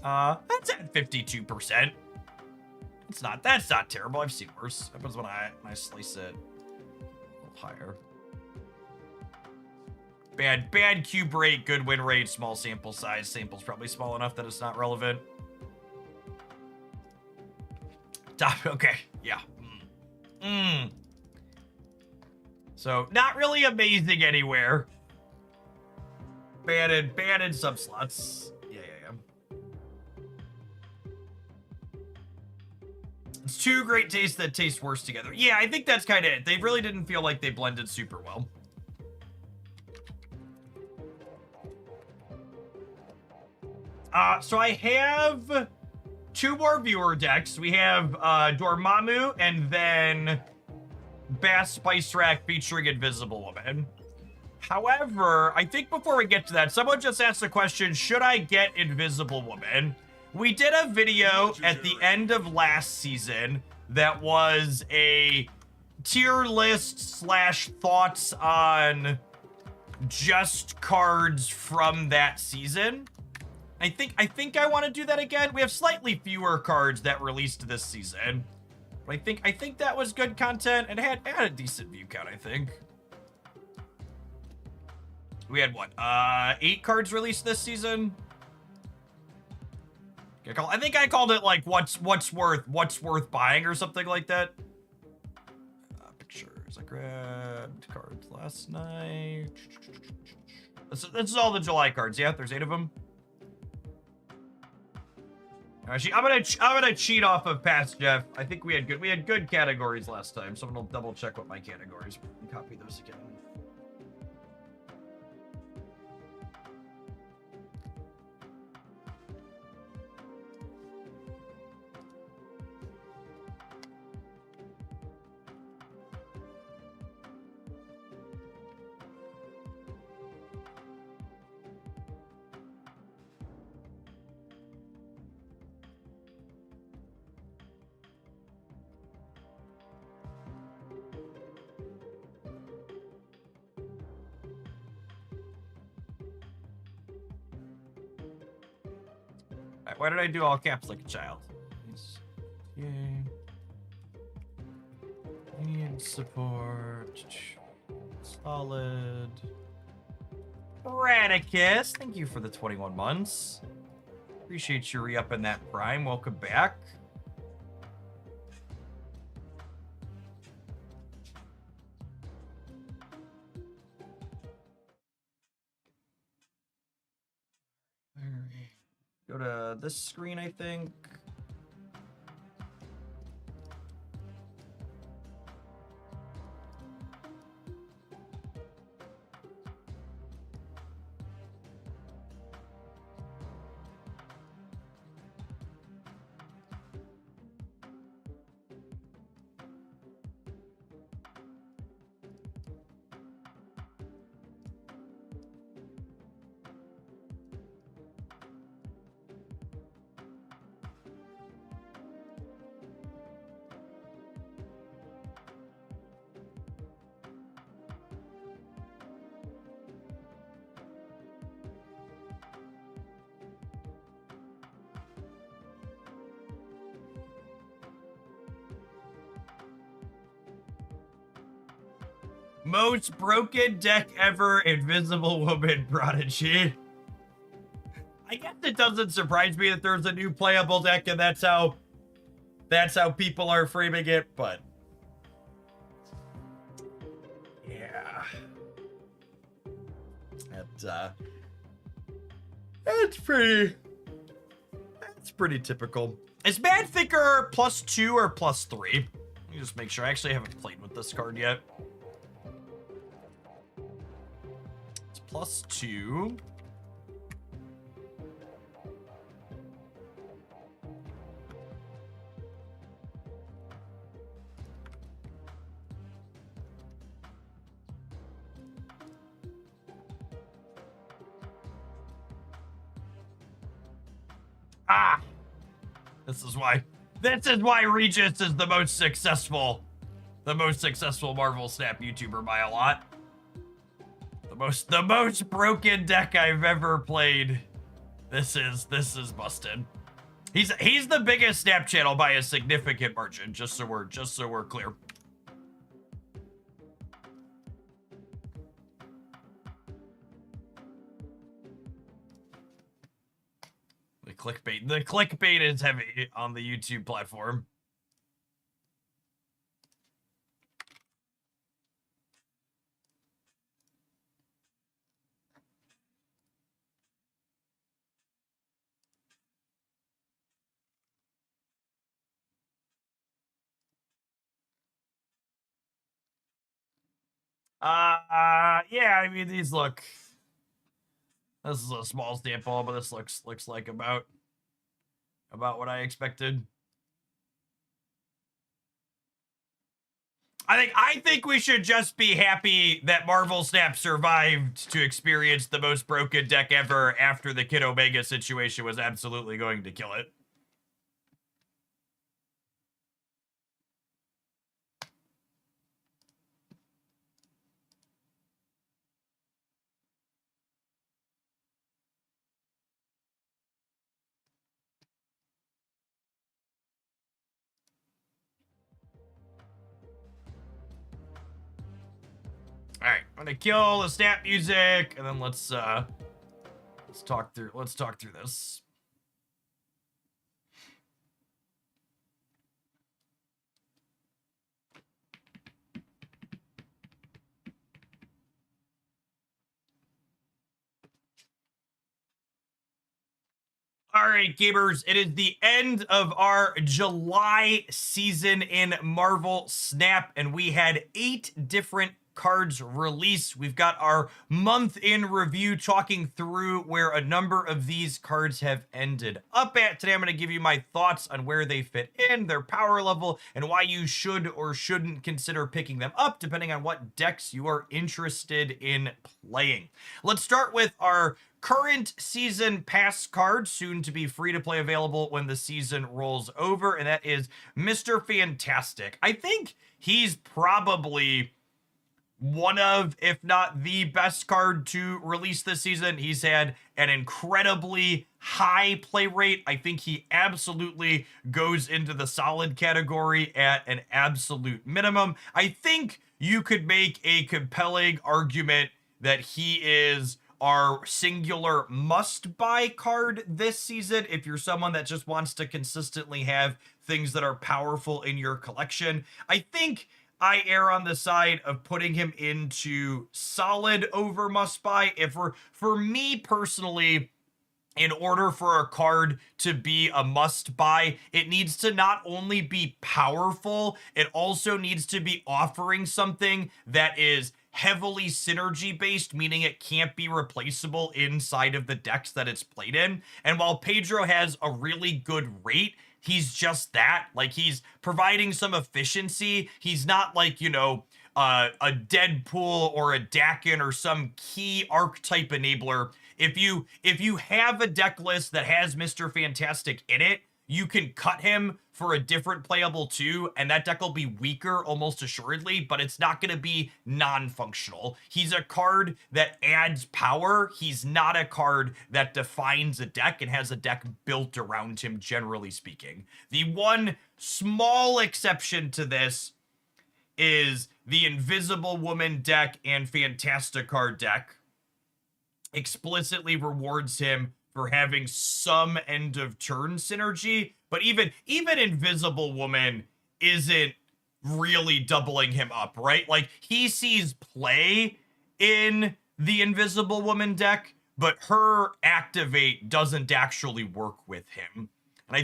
That's at 52%. That's not terrible. I've seen worse. Happens when I slice it a little higher. Bad cube rate, good win rate, small sample size. Sample's probably small enough that it's not relevant. Okay, yeah. So, not really amazing anywhere. Banned subslots. Yeah. It's two great tastes that taste worse together. Yeah, I think that's kind of it. They really didn't feel like they blended super well. So I have 2 more viewer decks. We have Dormammu and then Bass Spice Rack featuring Invisible Woman. However, I think before we get to that, someone just asked the question, should I get Invisible Woman? We did a video at the end of last season that was a tier list / thoughts on just cards from that season. I think I want to do that again. We have slightly fewer cards that released this season. But I think that was good content and had a decent view count, I think. We had what? 8 cards released this season. I think I called it like what's worth buying or something like that. Pictures. I grabbed cards last night. This is all the July cards. Yeah, there's 8 of them. Actually, I'm gonna cheat off of past Jeff. I think we had good categories last time, so I'm gonna double check what my categories were and copy those again. Why did I do all caps like a child? Yay. Need support. Solid. Radicus, thank you for the 21 months. Appreciate you re-upping that prime. Welcome back. Go to this screen, I think. Most broken deck ever, Invisible Woman Prodigy. I guess it doesn't surprise me that there's a new playable deck and that's how people are framing it, but yeah. That's pretty typical. Is Mad Thinker +2 or +3? Let me just make sure. I actually haven't played with this card yet. +2. Ah! This is why Regis is the most successful Marvel Snap YouTuber by a lot. The most broken deck I've ever played. This is busted. He's the biggest Snap channel by a significant margin, just so we're clear. The clickbait is heavy on the YouTube platform. Yeah, I mean, these look... This is a small sample, but this looks like about what I expected. I think we should just be happy that Marvel Snap survived to experience the most broken deck ever after the Kid Omega situation was absolutely going to kill it. All right, I'm gonna kill the Snap music, and then let's talk through this. All right, gamers, it is the end of our July season in Marvel Snap, and we had 8 different cards released. We've got our month in review talking through where a number of these cards have ended up at. Today, I'm going to give you my thoughts on where they fit in, their power level, and why you should or shouldn't consider picking them up, depending on what decks you are interested in playing. Let's start with our current season pass card, soon to be free to play, available when the season rolls over, and that is Mr. Fantastic. I think he's probably one of, if not the best card to release this season. He's had an incredibly high play rate. I think he absolutely goes into the solid category at an absolute minimum. I think you could make a compelling argument that he is our singular must-buy card this season if you're someone that just wants to consistently have things that are powerful in your collection. I think I err on the side of putting him into solid over must-buy. For me personally, in order for a card to be a must buy, it needs to not only be powerful, it also needs to be offering something that is heavily synergy based, meaning it can't be replaceable inside of the decks that it's played in. And while Pedro has a really good rate, he's just that. Like, he's providing some efficiency. He's not like, you know, a Deadpool or a Dakin or some key archetype enabler. If you have a deck list that has Mr. Fantastic in it, you can cut him for a different playable 2, and that deck will be weaker almost assuredly, but it's not going to be non-functional. He's a card that adds power. He's not a card that defines a deck and has a deck built around him, generally speaking. The one small exception to this is the Invisible Woman deck and Fantasticar deck explicitly rewards him for having some end of turn synergy, but even Invisible Woman isn't really doubling him up, right? Like, he sees play in the Invisible Woman deck, but her activate doesn't actually work with him. And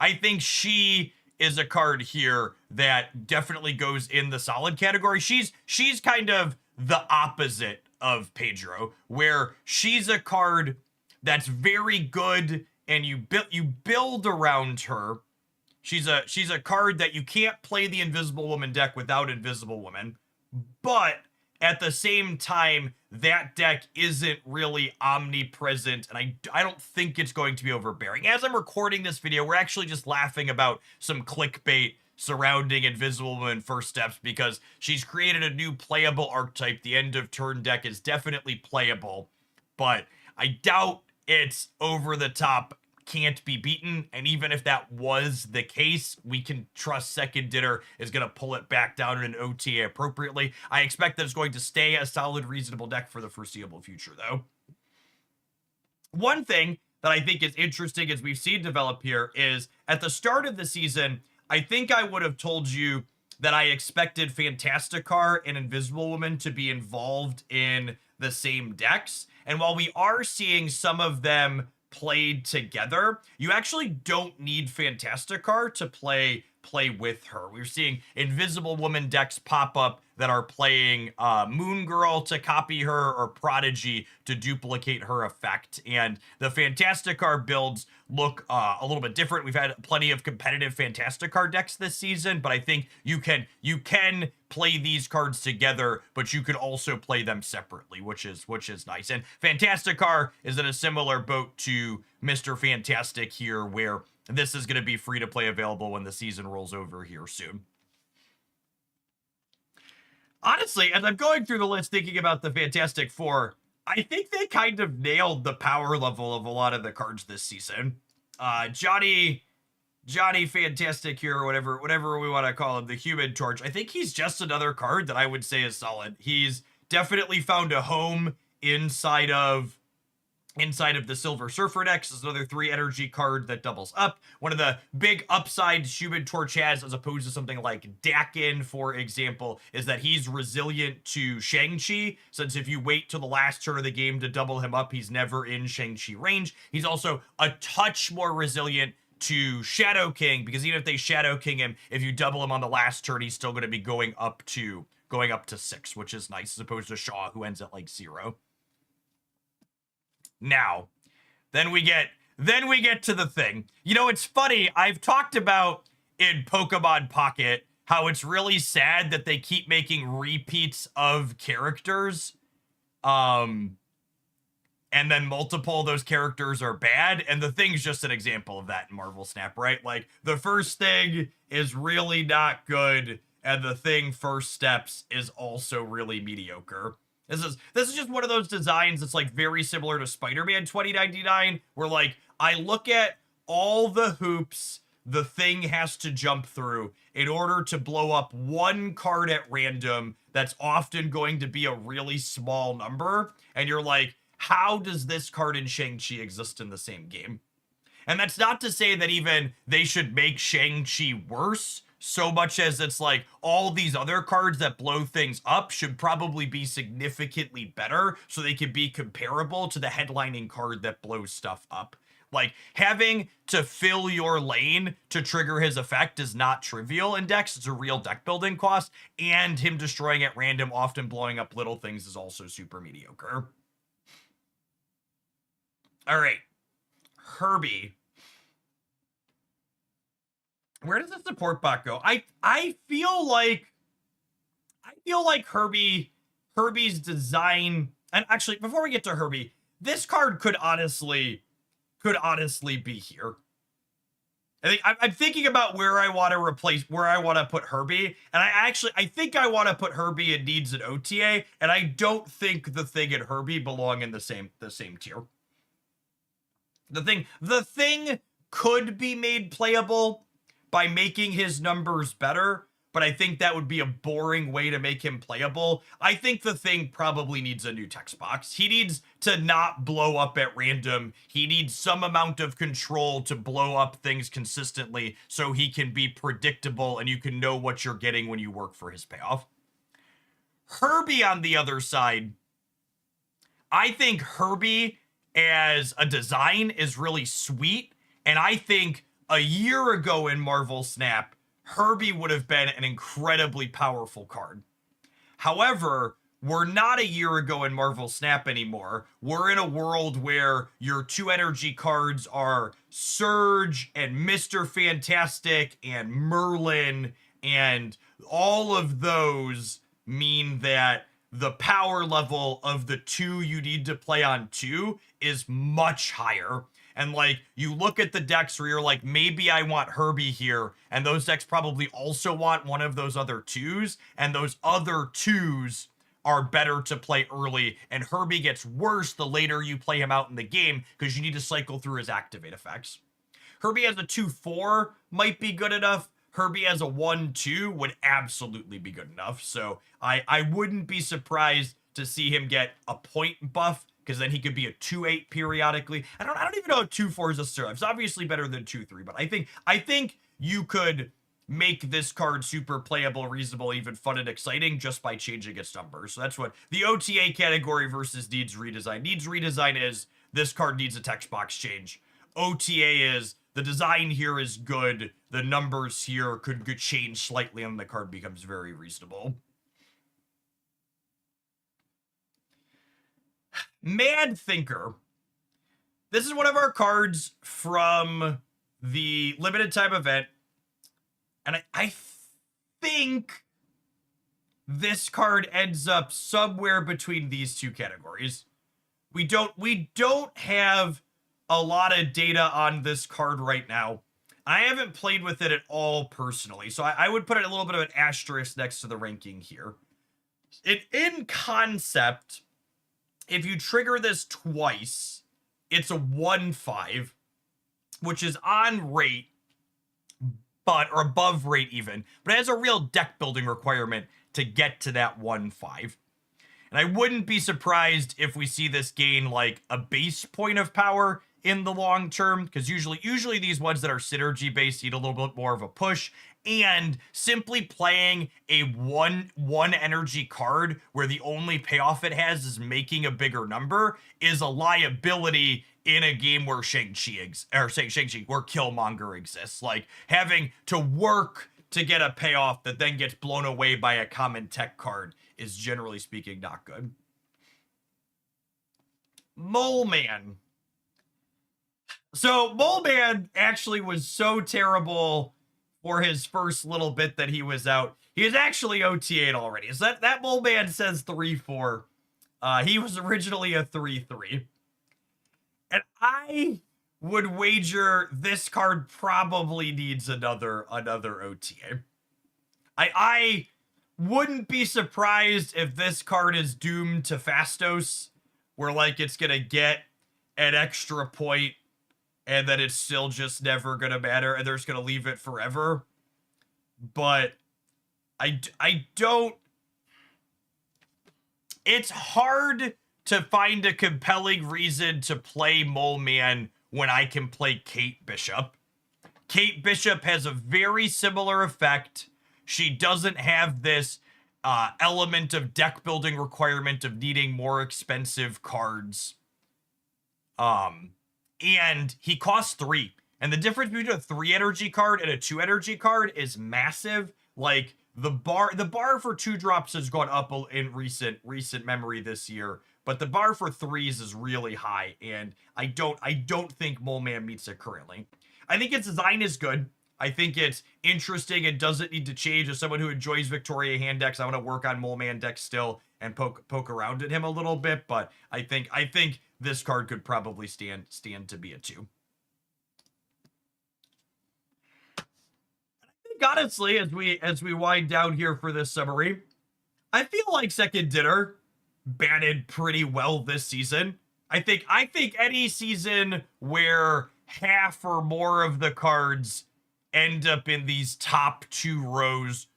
I think she is a card here that definitely goes in the solid category. She's kind of the opposite of Pedro, where she's a card that's very good and you build around her. She's a card that you can't play the Invisible Woman deck without Invisible Woman, but at the same time, that deck isn't really omnipresent, and I don't think it's going to be overbearing. As I'm recording this video, we're actually just laughing about some clickbait surrounding Invisible Woman First Steps because she's created a new playable archetype. The end of turn deck is definitely playable, but I doubt it's over the top, can't be beaten. And even if that was the case, we can trust Second Dinner is going to pull it back down in an OTA appropriately. I expect that it's going to stay a solid, reasonable deck for the foreseeable future, though. One thing that I think is interesting as we've seen develop here is at the start of the season, I think I would have told you that I expected Fantasticar and Invisible Woman to be involved in the same decks. And while we are seeing some of them played together, you actually don't need Fantasticar to play with her. We're seeing Invisible Woman decks pop up that are playing Moon Girl to copy her or Prodigy to duplicate her effect. And the Fantasticar builds look a little bit different. We've had plenty of competitive Fantasticar decks this season, but I think you can play these cards together, but you could also play them separately, which is nice. And Fantasticar is in a similar boat to Mr. Fantastic here, where this is going to be free to play available when the season rolls over here soon. Honestly, as I'm going through the list thinking about the Fantastic Four, I think they kind of nailed the power level of a lot of the cards this season. Johnny Fantastic here, or whatever we want to call him, the Human Torch. I think he's just another card that I would say is solid. He's definitely found a home inside of the Silver Surfer decks. Is another 3 energy card that doubles up. One of the big upsides Human Torch has, as opposed to something like Dakin, for example, is that he's resilient to Shang-Chi, since if you wait till the last turn of the game to double him up, he's never in Shang-Chi range. He's also a touch more resilient to Shadow King, because even if they Shadow King him, if you double him on the last turn, he's still going to be going up to 6, which is nice, as opposed to Shaw, who ends at like 0. Now, then we get to the thing. You know, it's funny. I've talked about in Pokemon Pocket how it's really sad that they keep making repeats of characters. And then multiple of those characters are bad. And the Thing's just an example of that in Marvel Snap, right? Like, the first Thing is really not good, and the Thing First Steps is also really mediocre. This is just one of those designs that's like very similar to Spider-Man 2099, where like I look at all the hoops the Thing has to jump through in order to blow up one card at random that's often going to be a really small number, and you're like, how does this card in Shang-Chi exist in the same game? And that's not to say that even they should make Shang-Chi worse, so much as it's like all these other cards that blow things up should probably be significantly better so they can be comparable to the headlining card that blows stuff up. Like, having to fill your lane to trigger his effect is not trivial in decks. It's a real deck building cost, and him destroying at random, often blowing up little things, is also super mediocre. All right, Herbie. Where does the support bot go? I feel like Herbie's design, and actually before we get to Herbie, this card could honestly be here. I'm thinking about where I want to put Herbie, and I think I want to put Herbie in needs an OTA, and I don't think the thing and Herbie belong in the same tier. The thing could be made playable by making his numbers better, but I think that would be a boring way to make him playable. I think the thing probably needs a new text box. He needs to not blow up at random. He needs some amount of control to blow up things consistently so he can be predictable and you can know what you're getting when you work for his payoff. Herbie, on the other side, I think Herbie as a design is really sweet, and I think a year ago in Marvel Snap, Herbie would have been an incredibly powerful card. However, we're not a year ago in Marvel Snap anymore. We're in a world where your 2 energy cards are Surge and Mr. Fantastic and Merlin, and all of those mean that the power level of the 2 you need to play on 2 is much higher. And like, you look at the decks where you're like, maybe I want Herbie here, and those decks probably also want one of those other 2s, and those other 2s are better to play early, and Herbie gets worse the later you play him out in the game because you need to cycle through his activate effects. Herbie as a 2/4 might be good enough. Herbie as a 1/2 would absolutely be good enough. So I wouldn't be surprised to see him get a point buff, because then he could be a 2/8 periodically. I don't even know if 2/4 is a steroid. It's obviously better than 2/3, but I think you could make this card super playable, reasonable, even fun and exciting just by changing its numbers. So that's what the OTA category versus needs redesign. Needs redesign is this card needs a text box change. OTA is the design here is good. The numbers here could change slightly and the card becomes very reasonable. Mad Thinker. This is one of our cards from the limited time event. And I think this card ends up somewhere between these 2 categories. We don't have a lot of data on this card right now. I haven't played with it at all personally, so I would put it a little bit of an asterisk next to the ranking here. In concept, if you trigger this twice, it's a 1/5, which is on rate, or above rate even, but it has a real deck building requirement to get to that 1/5. And I wouldn't be surprised if we see this gain like a base point of power in the long term, because usually these ones that are synergy based need a little bit more of a push. And simply playing a one energy card where the only payoff it has is making a bigger number is a liability in a game where Shang-Chi where Killmonger exists. Like, having to work to get a payoff that then gets blown away by a common tech card is, generally speaking, not good. Mole Man. So Mole Man actually was so terrible for his first little bit that he was out. He was actually OTA'd already. So that Mole Man says 3/4. He was originally a 3/3. And I would wager this card probably needs another OTA. I wouldn't be surprised if this card is doomed to Fastos, where like it's gonna get an extra point and then it's still just never gonna matter and they're just gonna leave it forever. But I don't. It's hard to find a compelling reason to play Mole Man when I can play Kate Bishop. Kate Bishop has a very similar effect. She doesn't have this element of deck building requirement of needing more expensive cards. And he costs 3. And the difference between a 3 energy card and a 2 energy card is massive. Like the bar for 2 drops has gone up in recent memory this year, but the bar for 3s is really high, and I don't think Mole Man meets it currently. I think its design is good. I think it's interesting. It doesn't need to change. As someone who enjoys Victoria hand decks, I want to work on Mole Man decks still and poke around at him a little bit. But I think this card could probably stand to be a 2. I think honestly, as we wind down here for this summary, I feel like Second Dinner batted pretty well this season. I think any season where half or more of the cards end up in these top 2 rows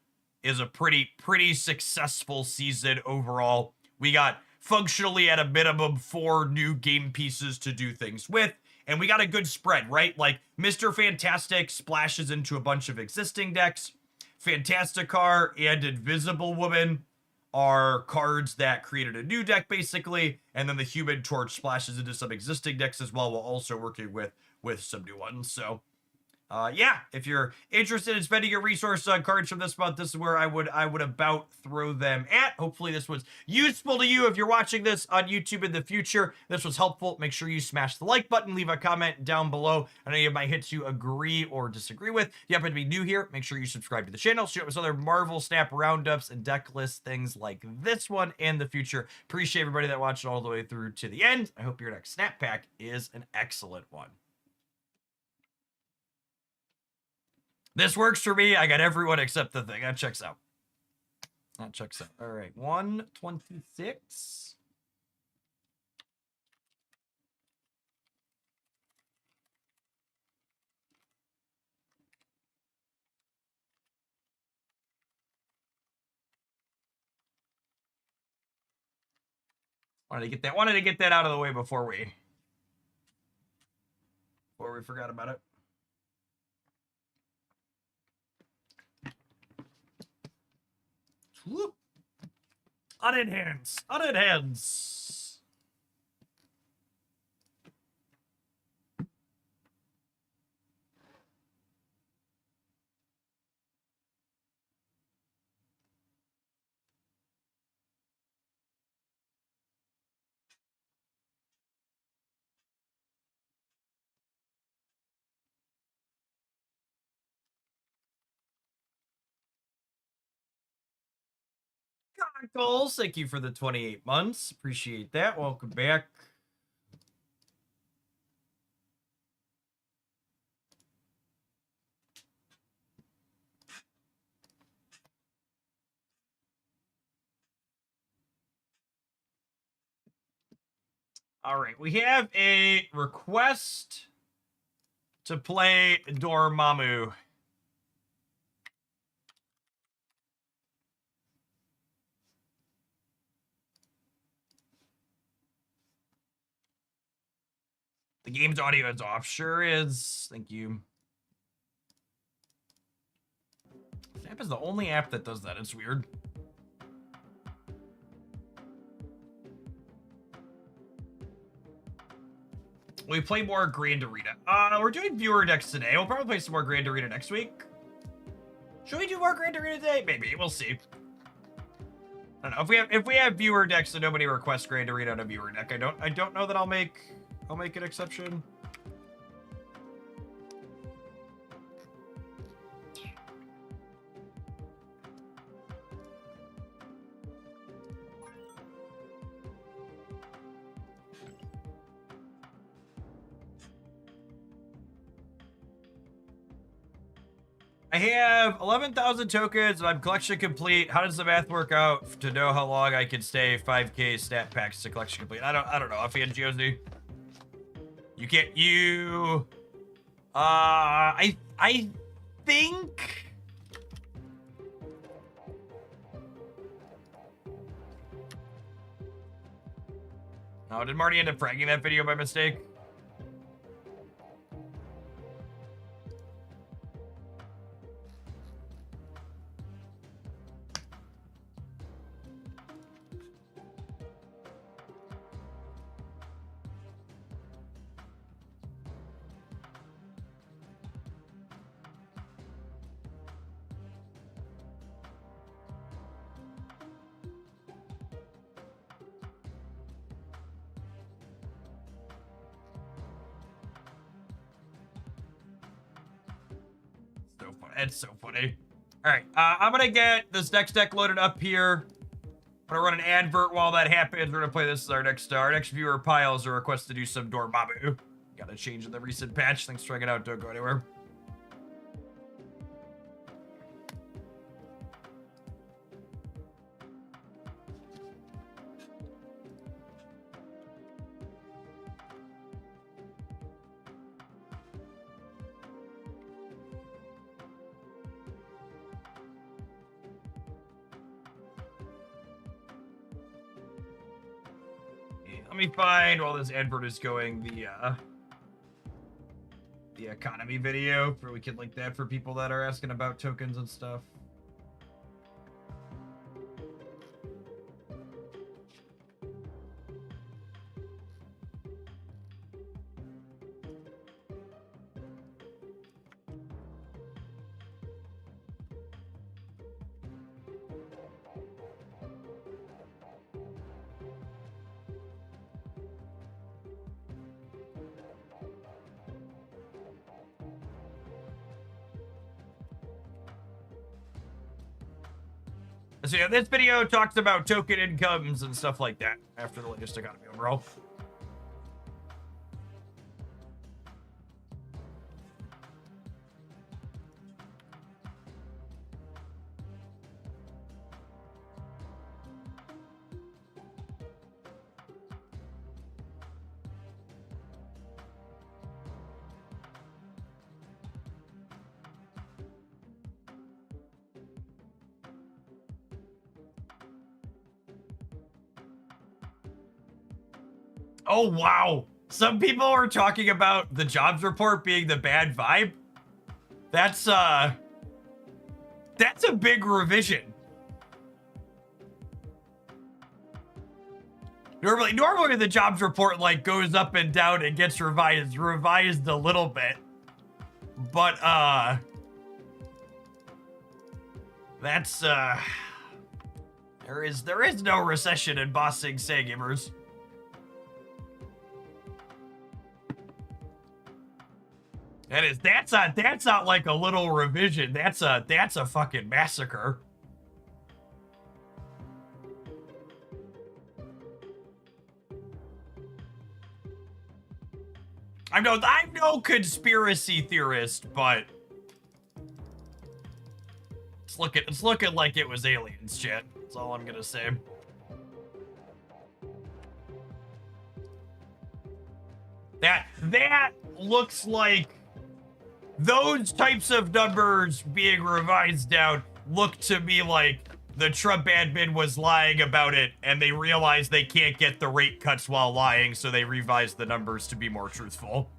is a pretty successful season overall. We got functionally at a minimum 4 new game pieces to do things with, and we got a good spread, right? Like Mr. Fantastic splashes into a bunch of existing decks. Fantasticar and Invisible Woman are cards that created a new deck basically, and then the Human Torch splashes into some existing decks as well, while also working with some new ones. So yeah, if you're interested in spending your resources on cards from this month, this is where I would about throw them at. Hopefully this was useful to you. If you're watching this on YouTube in the future, this was helpful, make sure you smash the like button, leave a comment down below on any of my hits you agree or disagree with. If you happen to be new here, make sure you subscribe to the channel. Show us other Marvel Snap roundups and deck list things like this one in the future. Appreciate everybody that watched all the way through to the end. I hope your next snap pack is an excellent one. This works for me. I got everyone except the thing. That checks out. That checks out. All right. 126. Wanted to get that out of the way before we forgot about it. Whoop. Unenhance. Goals, thank you for the 28 months. Appreciate that. Welcome back. All right, we have a request to play Dormammu. The game's audio is off. Sure is. Thank you. This app is the only app that does that. It's weird. We play more Grand Arena. We're doing viewer decks today. We'll probably play some more Grand Arena next week. Should we do more Grand Arena today? Maybe. We'll see. I don't know. If we have viewer decks and nobody requests Grand Arena on a viewer deck, I don't know that I'll make an exception. I have 11,000 tokens. I'm collection complete. How does the math work out to know how long I can stay 5k stat packs to collection complete? I don't know. Offhand, Josie. You can't. I think. Oh, did Marty end up fragging that video by mistake? so funny. It's so funny. All right, I'm gonna get this next deck loaded up here. I'm gonna run an advert while that happens. We're gonna play this as our next viewer piles a request to do some Dormammu. Got a change in the recent patch. Thanks for checking it out. Don't go anywhere. Let me find, while this advert is going, the economy video, where we can link that for people that are asking about tokens and stuff. So yeah, this video talks about token incomes and stuff like that after the latest economy overall. Oh, wow. Some people are talking about the jobs report being the bad vibe. That's a big revision. Normally the jobs report like goes up and down and gets revised a little bit. But that's there is no recession in Boss Sing Say gamers. That's not like a little revision. That's a fucking massacre. I'm no conspiracy theorist, but it's looking like it was aliens, chat. That's all I'm gonna say. That looks like those types of numbers being revised down look to me like the Trump admin was lying about it and they realized they can't get the rate cuts while lying, so they revised the numbers to be more truthful.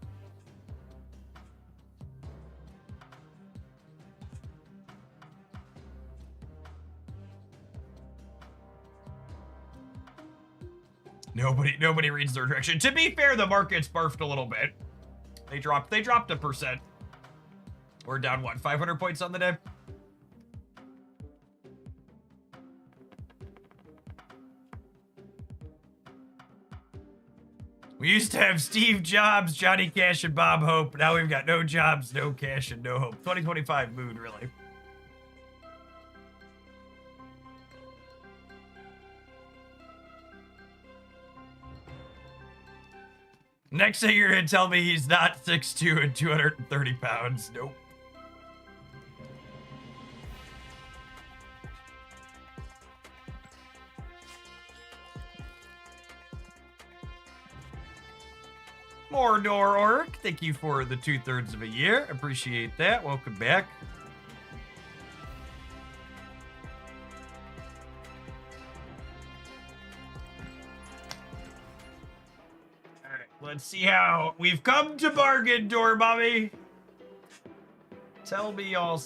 Nobody reads their direction. To be fair, the market's barfed a little bit. They dropped 1%. We're down, what, 500 points on the day? We used to have Steve Jobs, Johnny Cash, and Bob Hope. Now we've got no jobs, no cash, and no hope. 2025 mood, really. Next thing you're gonna tell me he's not 6'2" and 230 pounds. Nope. Mordor Orc, thank you for the 2/3 of a year. Appreciate that. Welcome back. Alright, let's see how we've come to bargain, Dormammu. Tell me y'all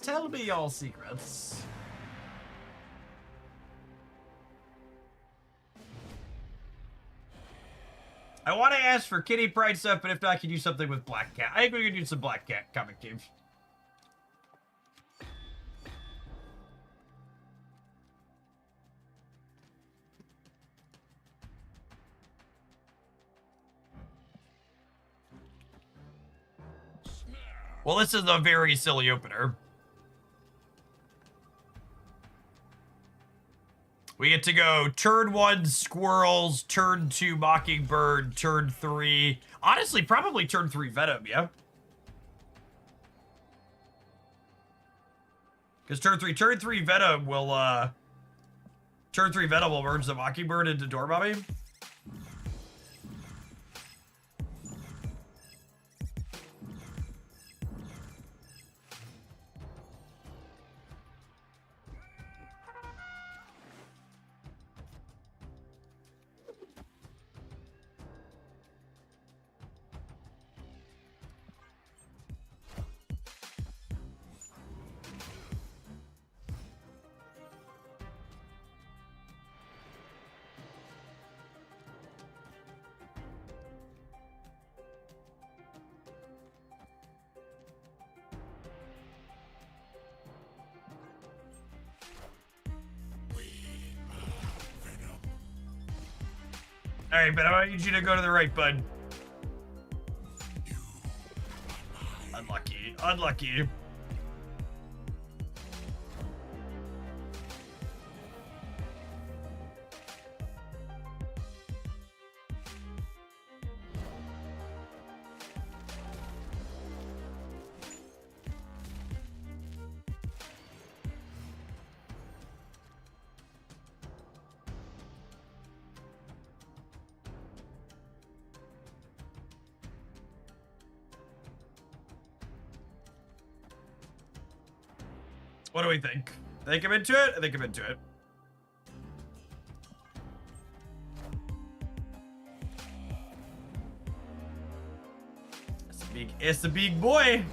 secrets. I want to ask for Kitty Pride stuff, but if not, I can do something with Black Cat. I think we can do some Black Cat comic games. Well, this is a very silly opener. We get to go turn 1 Squirrels, turn 2 Mockingbird, turn 3... Honestly, probably turn 3 Venom, yeah? Because turn 3 Venom will, Turn 3 Venom will merge the Mockingbird into Dormammu. Alright, but I need you to go to the right, bud. Unlucky. Unlucky. What do we think? Think I'm into it? I think I'm into it. It's a big boy.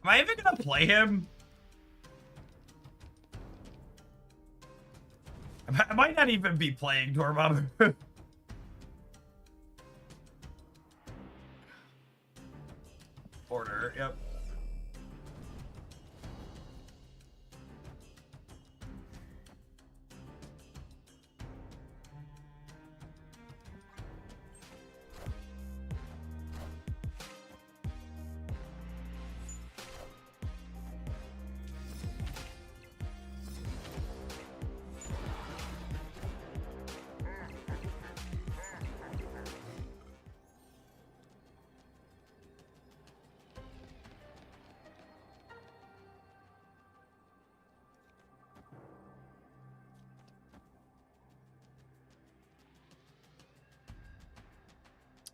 Am I even gonna play him? I might not even be playing Dormammu. Order, yep.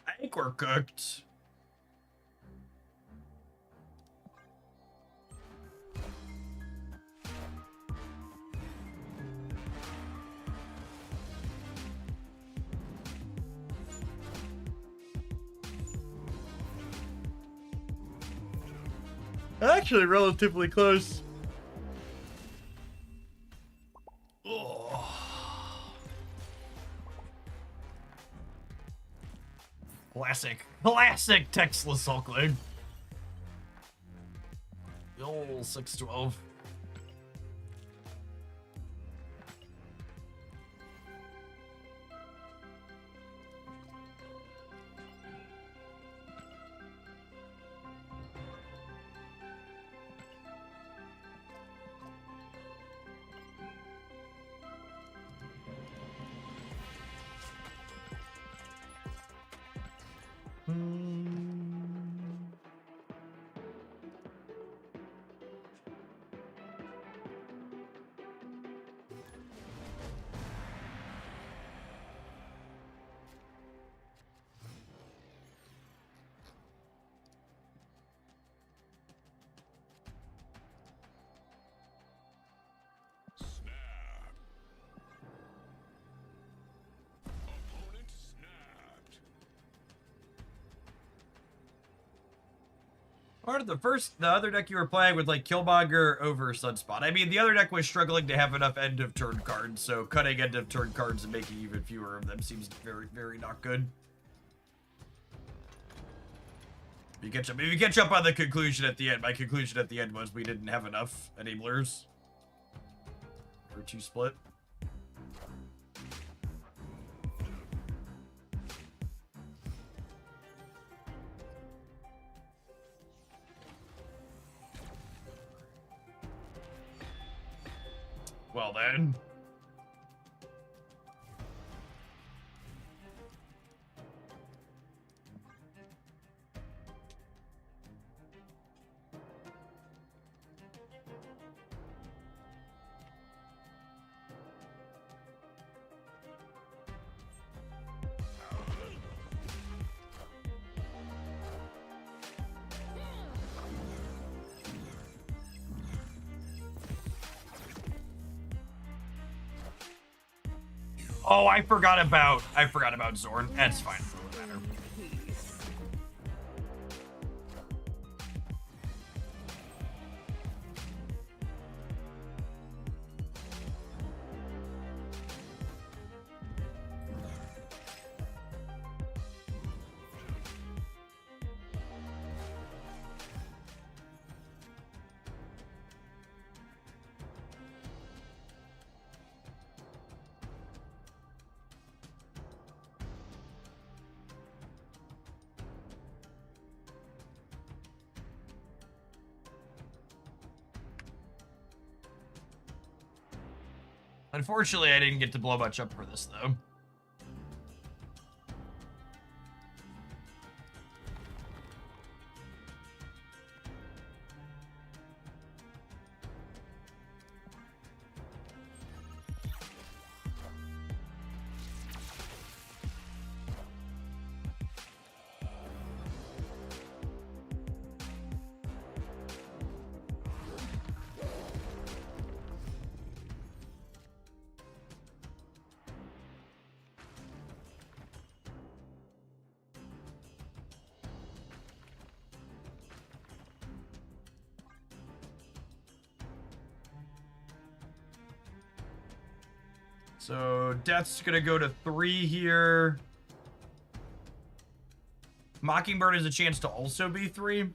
I think we're cooked. Actually, relatively close. Classic textless Hulkling. The old 612. Or the other deck you were playing with like Killmonger over Sunspot. I mean, the other deck was struggling to have enough end of turn cards, so cutting end of turn cards and making even fewer of them seems very, very not good. If you catch up on the conclusion at the end, my conclusion at the end was we didn't have enough enablers. Or 2 split. Well then. Oh, I forgot about Zorn. That's fine. Doesn't matter. Unfortunately, I didn't get to blow much up for this, though. So Death's gonna go to 3 here. Mockingbird has a chance to also be 3.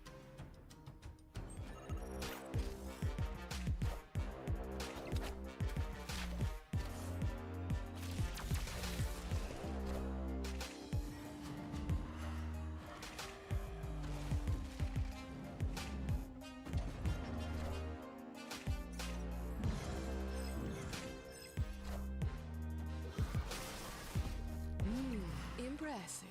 Impressive.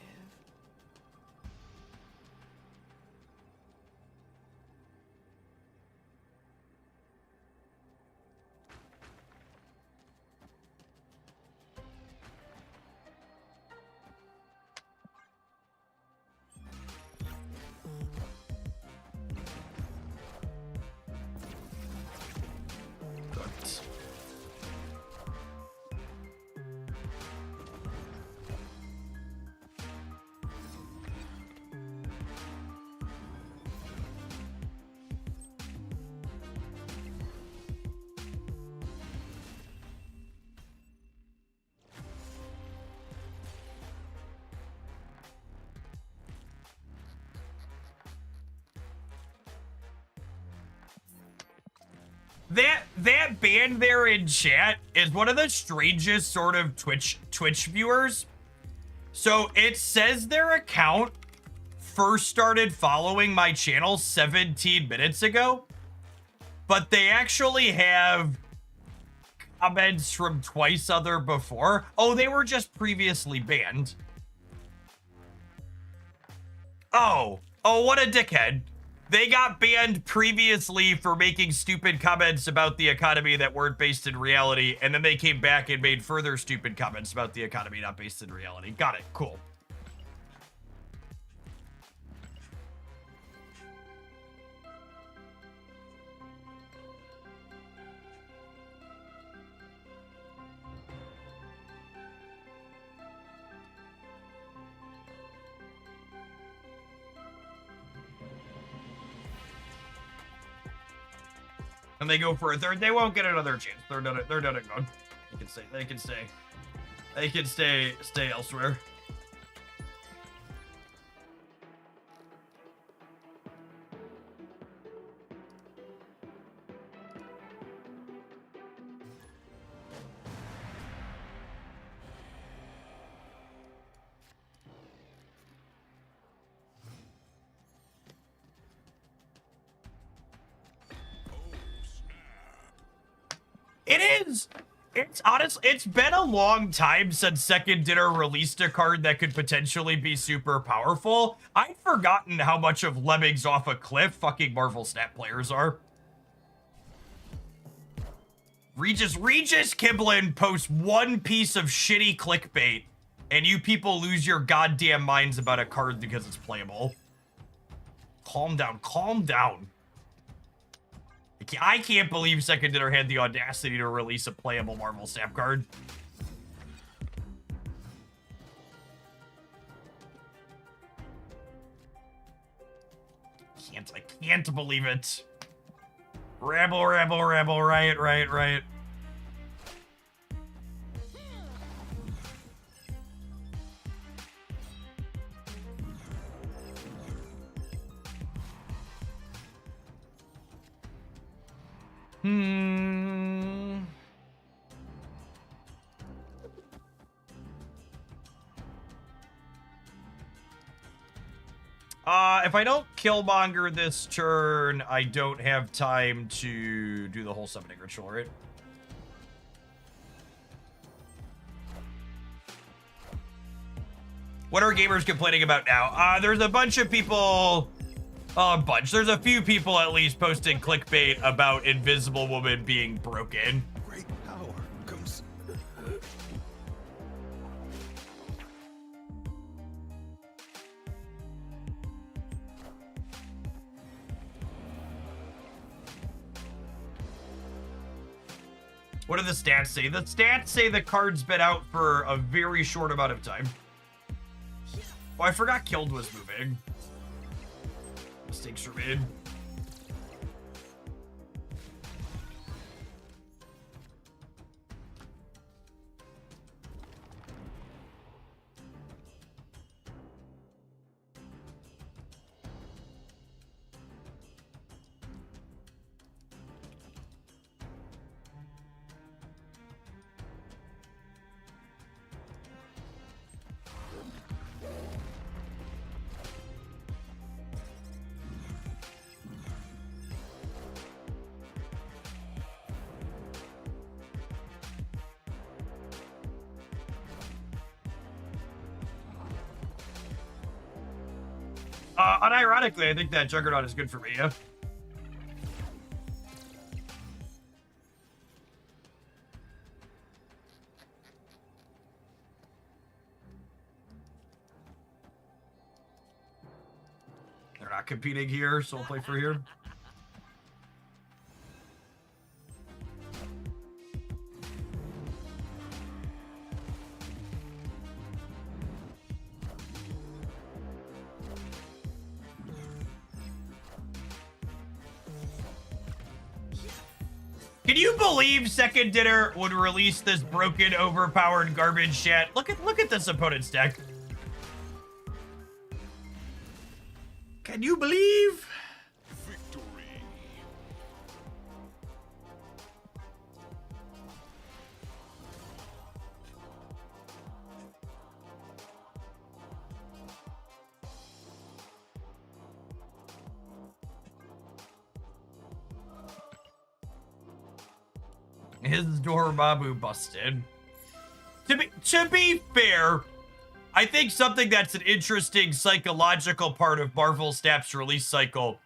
That band there in chat is one of the strangest sort of Twitch viewers. So it says their account first started following my channel 17 minutes ago, but they actually have comments from twice other before. Oh, they were just previously banned. Oh, what a dickhead. They got banned previously for making stupid comments about the economy that weren't based in reality, and then they came back and made further stupid comments about the economy not based in reality. Got it. Cool. and they go for a third, they won't get another chance. They're done and gone. They can stay elsewhere. It is. It's honestly, it's been a long time since Second Dinner released a card that could potentially be super powerful. I'd forgotten how much of Lemmings off a cliff fucking Marvel Snap players are. Regis Kiblin posts one piece of shitty clickbait, and you people lose your goddamn minds about a card because it's playable. Calm down, calm down. I can't believe Second Dinner had the audacity to release a playable Marvel Snap card. I can't believe it. Rabble, right. If I don't Killmonger this turn, I don't have time to do the whole summoning ritual, right? What are gamers complaining about now? There's a bunch of people... There's a few people at least posting clickbait about Invisible Woman being broken. Great power comes. What do the stats say? The stats say the card's been out for a very short amount of time. Oh, I forgot Killed was moving. Mistakes were made. Unironically, I think that Juggernaut is good for me, yeah? They're not competing here, so I'll play for here. Can you believe Second Dinner would release this broken, overpowered garbage shit? Look at this opponent's deck. Can you believe? Victory. His Dormammu busted. To be fair, I think something that's an interesting psychological part of Marvel Snap's release cycle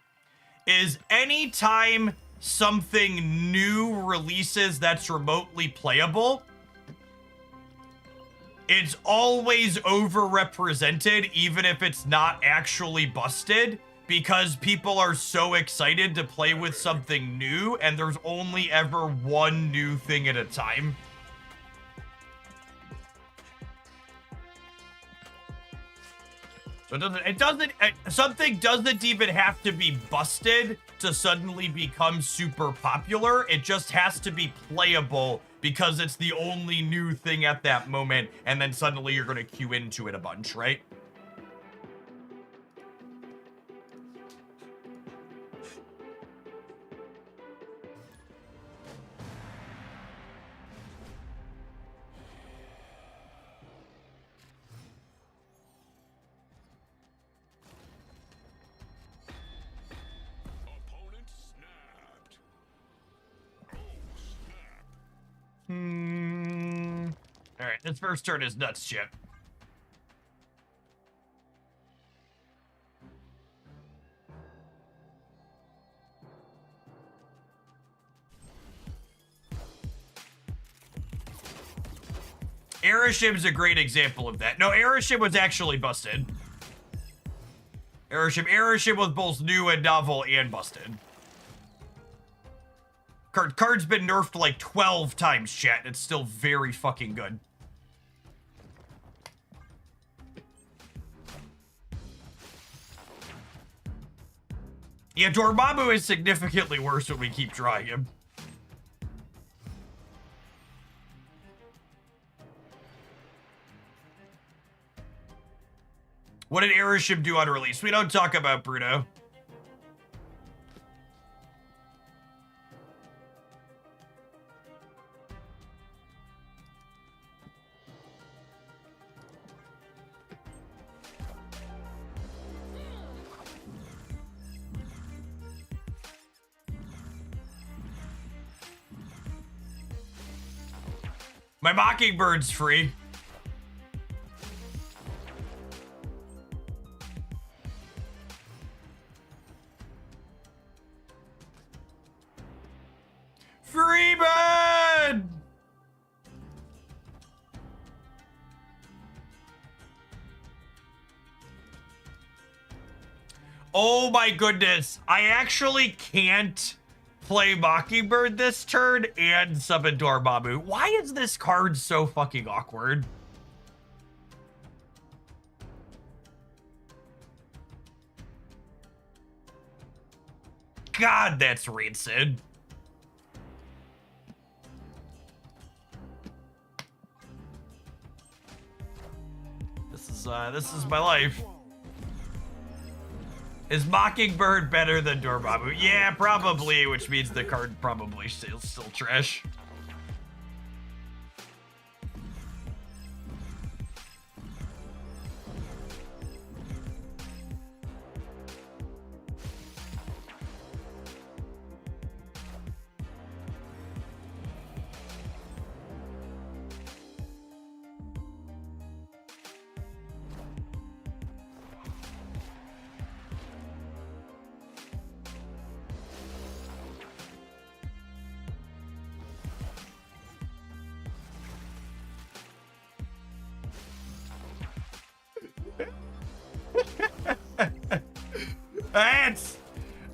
is anytime something new releases that's remotely playable, it's always overrepresented, even if it's not actually busted, because people are so excited to play with something new, and there's only ever one new thing at a time. So something doesn't even have to be busted to suddenly become super popular. It just has to be playable because it's the only new thing at that moment, and then suddenly you're gonna queue into it a bunch, right? Opponent snapped. Oh, snap. All right, this first turn is nuts shit. Aeroship's a great example of that. No, Aeroship was actually busted. Aeroship was both new and novel and busted. Card's been nerfed like 12 times, chat. It's still very fucking good. Yeah, Dormammu is significantly worse when we keep drawing him. What did Aeroship do on release? We don't talk about Bruno. My Mockingbird's free. Freeman! Oh my goodness. I actually can't play Mockingbird this turn and summon Dormammu. Why is this card so fucking awkward? God, that's rancid. This is my life. Is Mockingbird better than Dormammu? Yeah, probably, which means the card probably still trash.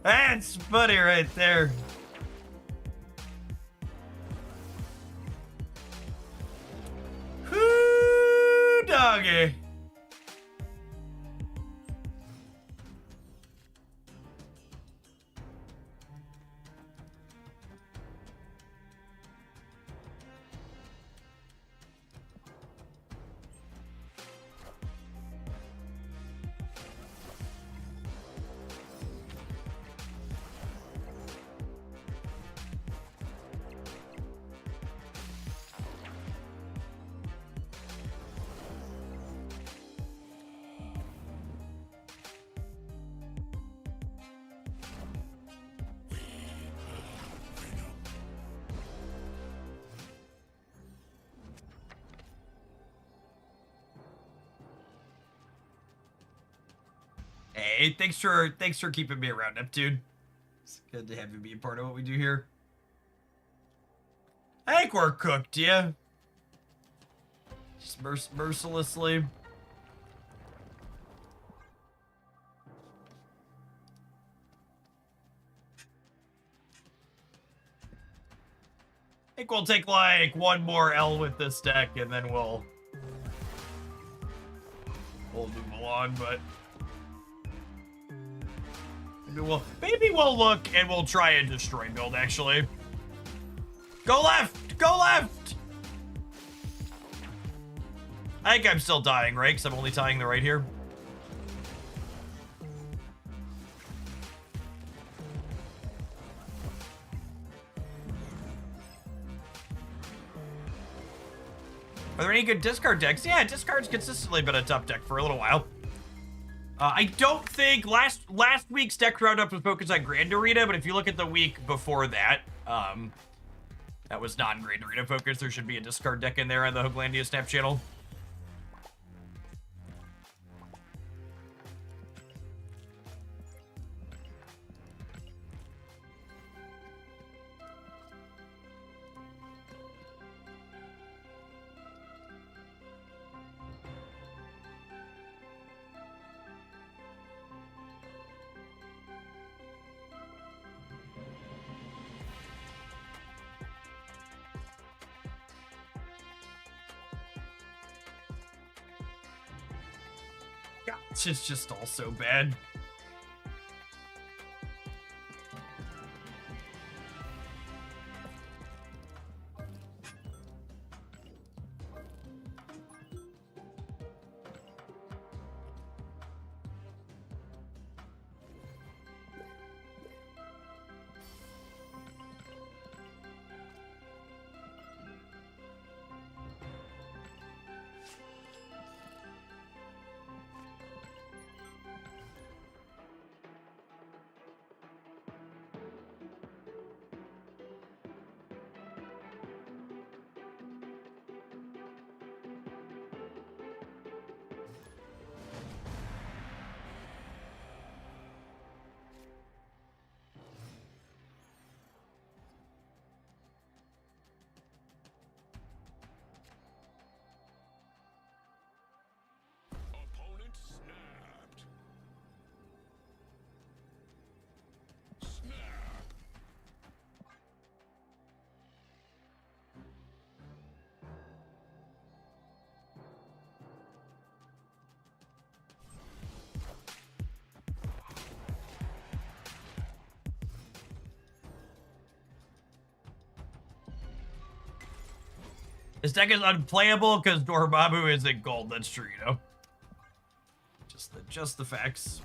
That's funny right there. Whoo, doggy. Hey, thanks for keeping me around, Neptune. It's good to have you be a part of what we do here. I think we're cooked, yeah. Just mercilessly. I think we'll take like one more L with this deck and then we'll move along, but maybe we'll look and we'll try a destroy build, actually. Go left! Go left! I think I'm still dying, right? Because I'm only tying the right here. Are there any good discard decks? Yeah, discard's consistently been a top deck for a little while. I don't think last week's deck roundup was focused on Grand Arena, but if you look at the week before that, that was non-Grand Arena focused. There should be a discard deck in there on the Hooglandia Snap channel. It's just all so bad. Opponent snapped. Snap. This deck is unplayable because Dormammu isn't gold. That's true, you know. Just the facts.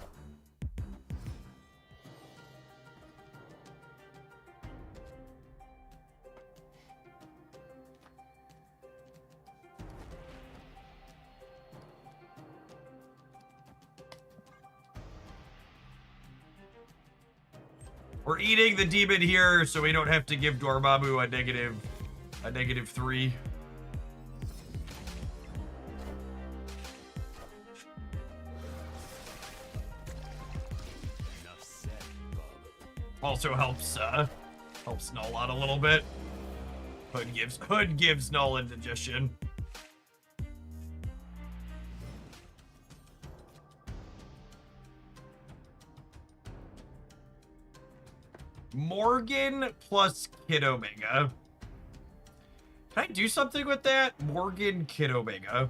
We're eating the demon here, so we don't have to give Dormammu a negative 3. Also helps Null out a little bit. Hood gives Null indigestion. Morgan plus Kid Omega. Can I do something with that? Morgan Kid Omega.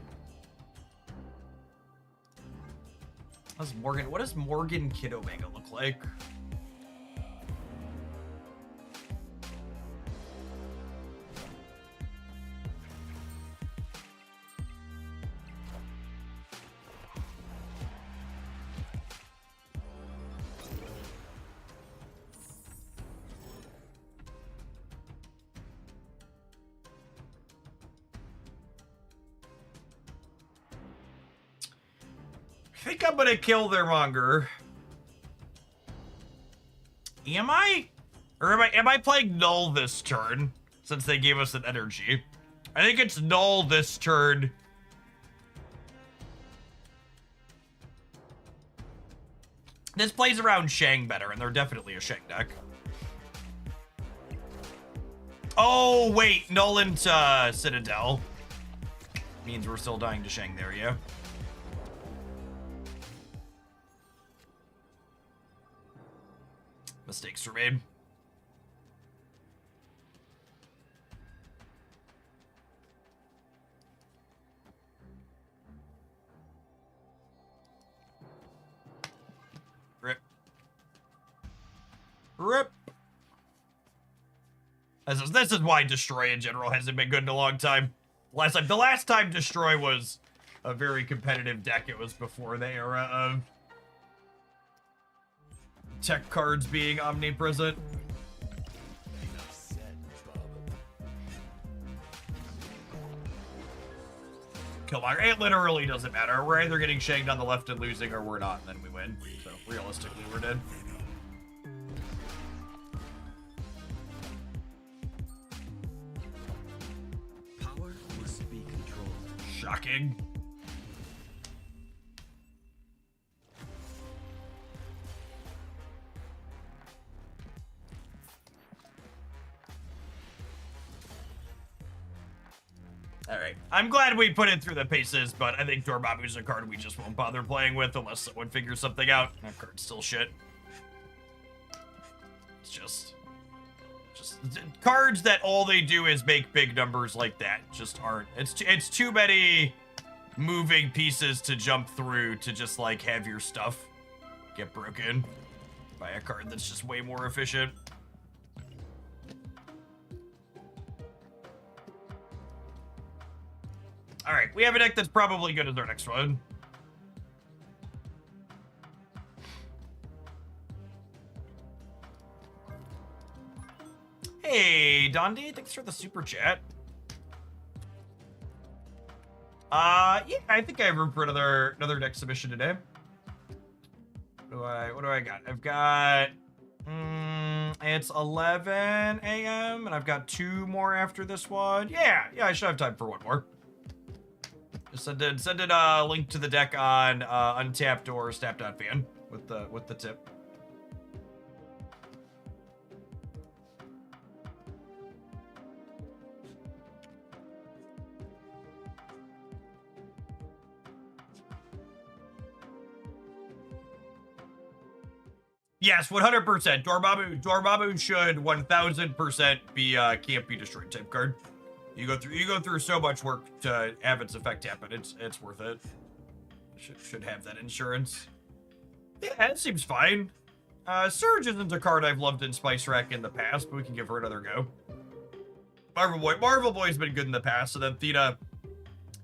What does Morgan Kid Omega look like? I think I'm gonna kill their Monger. Am I? Or am I playing Null this turn? Since they gave us an energy. I think it's Null this turn. This plays around Shang better, and they're definitely a Shang deck. Oh, wait. Null into Citadel. Means we're still dying to Shang there, yeah? Mistakes were made. Rip. Rip. This is why Destroy in general hasn't been good in a long time. The last time Destroy was a very competitive deck, it was before the era of tech cards being omnipresent. Killmonger. It literally doesn't matter. We're either getting shanked on the left and losing, or we're not, and then we win. So realistically, we're dead. Power must be controlled. Shocking. All right. I'm glad we put it through the paces, but I think Dormammu's a card we just won't bother playing with unless someone figures something out. That card's still shit. It's just cards that all they do is make big numbers like that just aren't. It's too many moving pieces to jump through to just like have your stuff get broken by a card that's just way more efficient. All right, we have a deck that's probably good as our next one. Hey, Dondi, thanks for the super chat. Yeah, I think I have room for another deck submission today. What do I got? I've got it's 11 a.m. and I've got 2 more after this one. Yeah, I should have time for one more. Just send it a link to the deck on Untapped or Snap.fan with the tip. Yes, 100%. Dormammu should 1000% be can't be destroyed type card. You go through so much work to have its effect happen. It's worth it. Should have that insurance. Yeah, that seems fine. Surge isn't a card I've loved in Spice Rack in the past, but we can give her another go. Marvel Boy's been good in the past, and then Theta,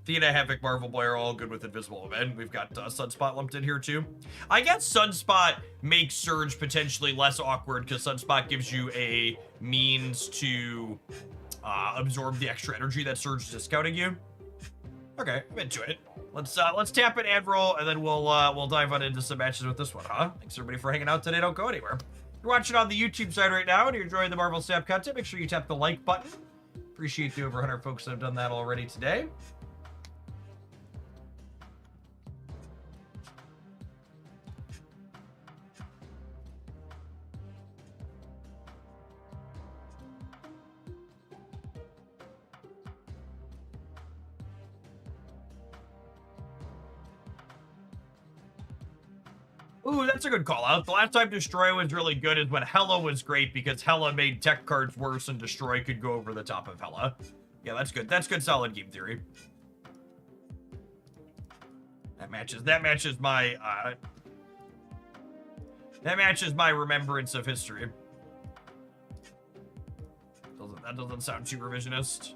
Havoc, Marvel Boy are all good with Invisible Event. We've got Sunspot lumped in here too. I guess Sunspot makes Surge potentially less awkward because Sunspot gives you a means to absorb the extra energy that Surge is discounting you. Okay, I'm into it. Let's tap it and roll, and then we'll dive on into some matches with this one, huh? Thanks everybody for hanging out today. Don't go anywhere. If you're watching on the YouTube side right now and you're enjoying the Marvel Snap content, make sure you tap the like button. Appreciate the over 100 folks that have done that already today. Ooh, that's a good call out. The last time Destroy was really good is when Hela was great because Hela made tech cards worse and Destroy could go over the top of Hela. Yeah, that's good. That's good solid game theory. That matches my remembrance of history. That doesn't sound too revisionist.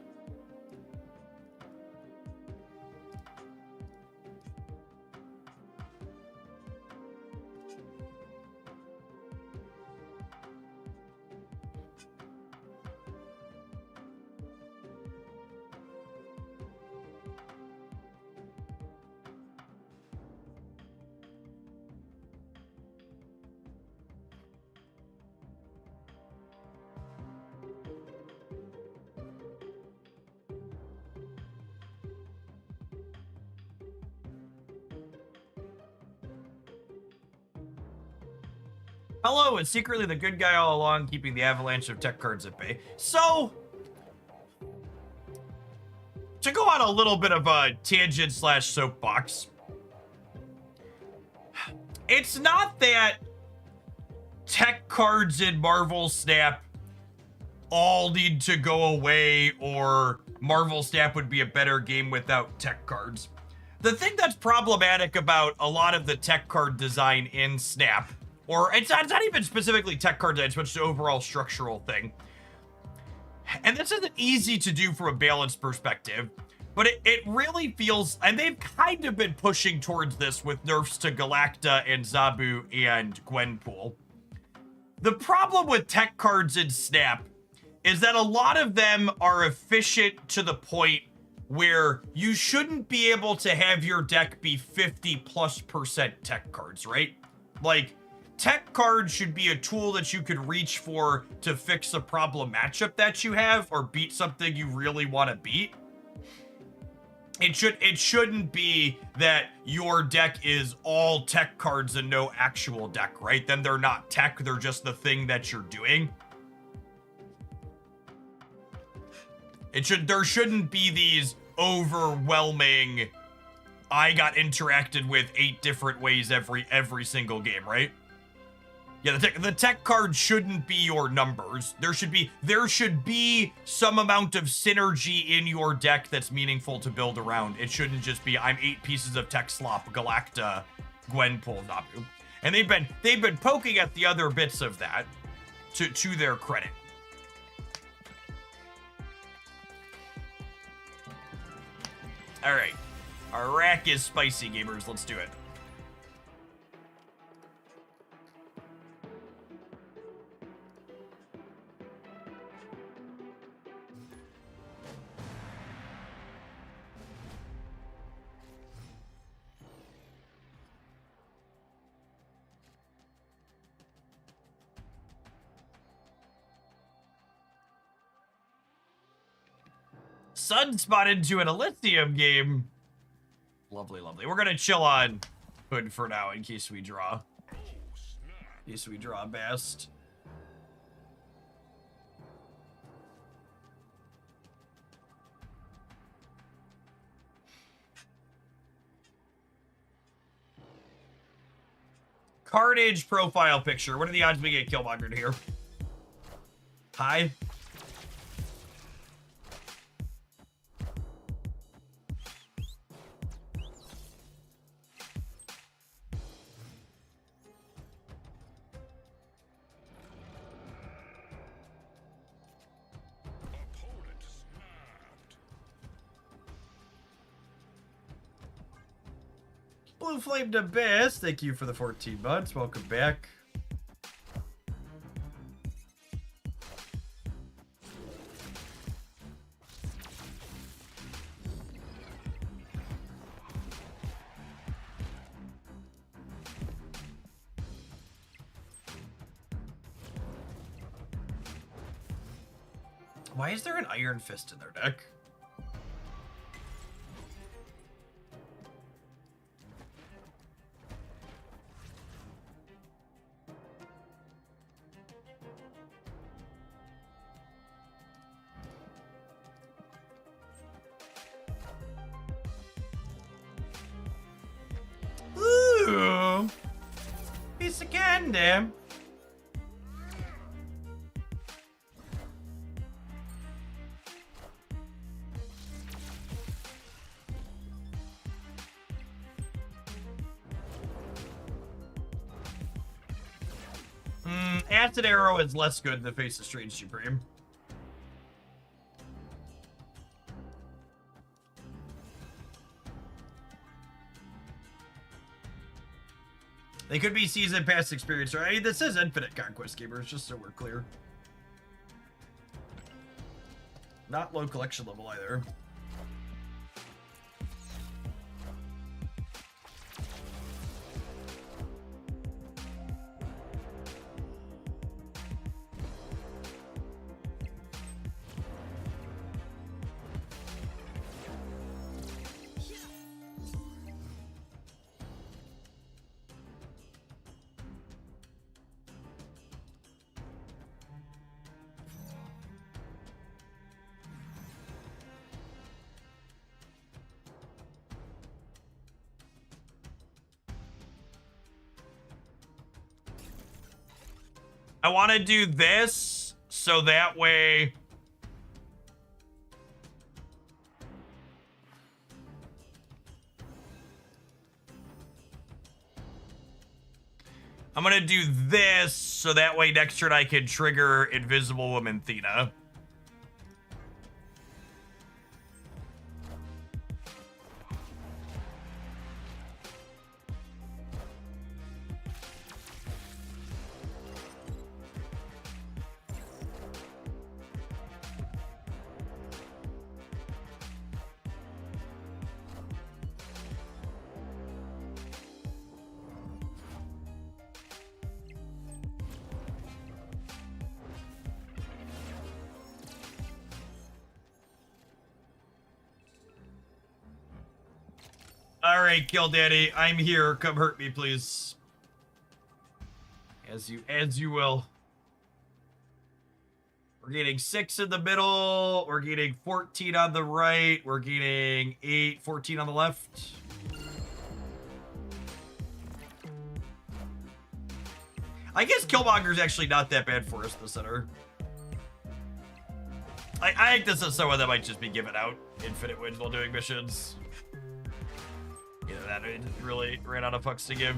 Hello is secretly the good guy all along, keeping the avalanche of tech cards at bay. So, to go on a little bit of a tangent / soapbox, it's not that tech cards in Marvel Snap all need to go away or Marvel Snap would be a better game without tech cards. The thing that's problematic about a lot of the tech card design in Snap, or it's not even specifically tech cards, it's just an overall structural thing. And this isn't easy to do from a balance perspective, but it really feels, and they've kind of been pushing towards this with nerfs to Galacta and Zabu and Gwenpool. The problem with tech cards in Snap is that a lot of them are efficient to the point where you shouldn't be able to have your deck be 50+% tech cards, right? Like, tech cards should be a tool that you could reach for to fix a problem matchup that you have or beat something you really want to beat. It shouldn't be that your deck is all tech cards and no actual deck, right? Then they're not tech, they're just the thing that you're doing. There shouldn't be these overwhelming, I got interacted with 8 different ways every single game, right? Yeah, the tech card shouldn't be your numbers. There should be some amount of synergy in your deck that's meaningful to build around. It shouldn't just be I'm 8 pieces of tech slop, Galacta, Gwenpool, Zabu. And they've been poking at the other bits of that to their credit. All right, our rack is spicy, gamers. Let's do it. Sunspot into an Elysium game. Lovely, lovely. We're gonna chill on Hood for now in case we draw. In case we draw best. Carnage profile picture. What are the odds we get Killmongered here? High. Blue Flamed Abyss, thank you for the 14 months. Welcome back. Why is there an Iron Fist in their deck? Ooh, piece of candy. Acid Arrow is less good in the face of Strange Supreme. They could be season pass experience, right? I mean, this is Infinite Conquest gamers, just so we're clear. Not low collection level either. I want to do this so that way I'm gonna do this so that way next turn I can trigger Invisible Woman Thena. All right, Kill Daddy, I'm here. Come hurt me, please. As you will. We're getting 6 in the middle. We're getting 14 on the right. We're getting 8, 14 on the left. I guess Killmonger's actually not that bad for us in the center. I think this is someone that might just be giving out infinite wins while doing missions. You know, that really ran out of fucks to give.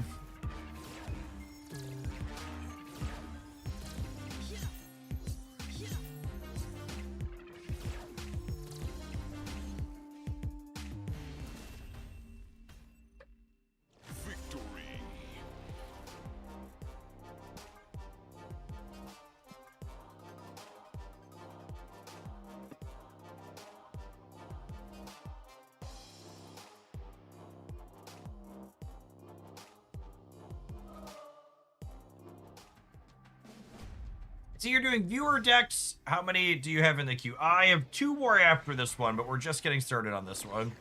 So you're doing viewer decks. How many do you have in the queue? I have 2 more after this one, but we're just getting started on this one.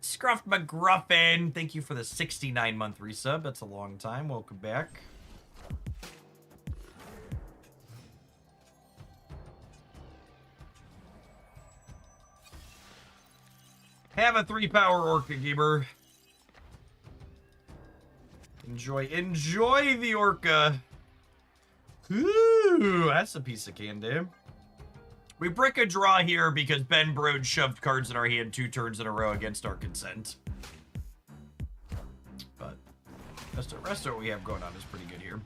Scruff McGruffin, thank you for the 69-month resub. That's a long time. Welcome back. Have a 3-power Orca Gamer. Enjoy the Orca. Ooh, that's a piece of candy. We brick a draw here because Ben Brode shoved cards in our hand 2 turns in a row against our consent. But rest of what we have going on is pretty good here.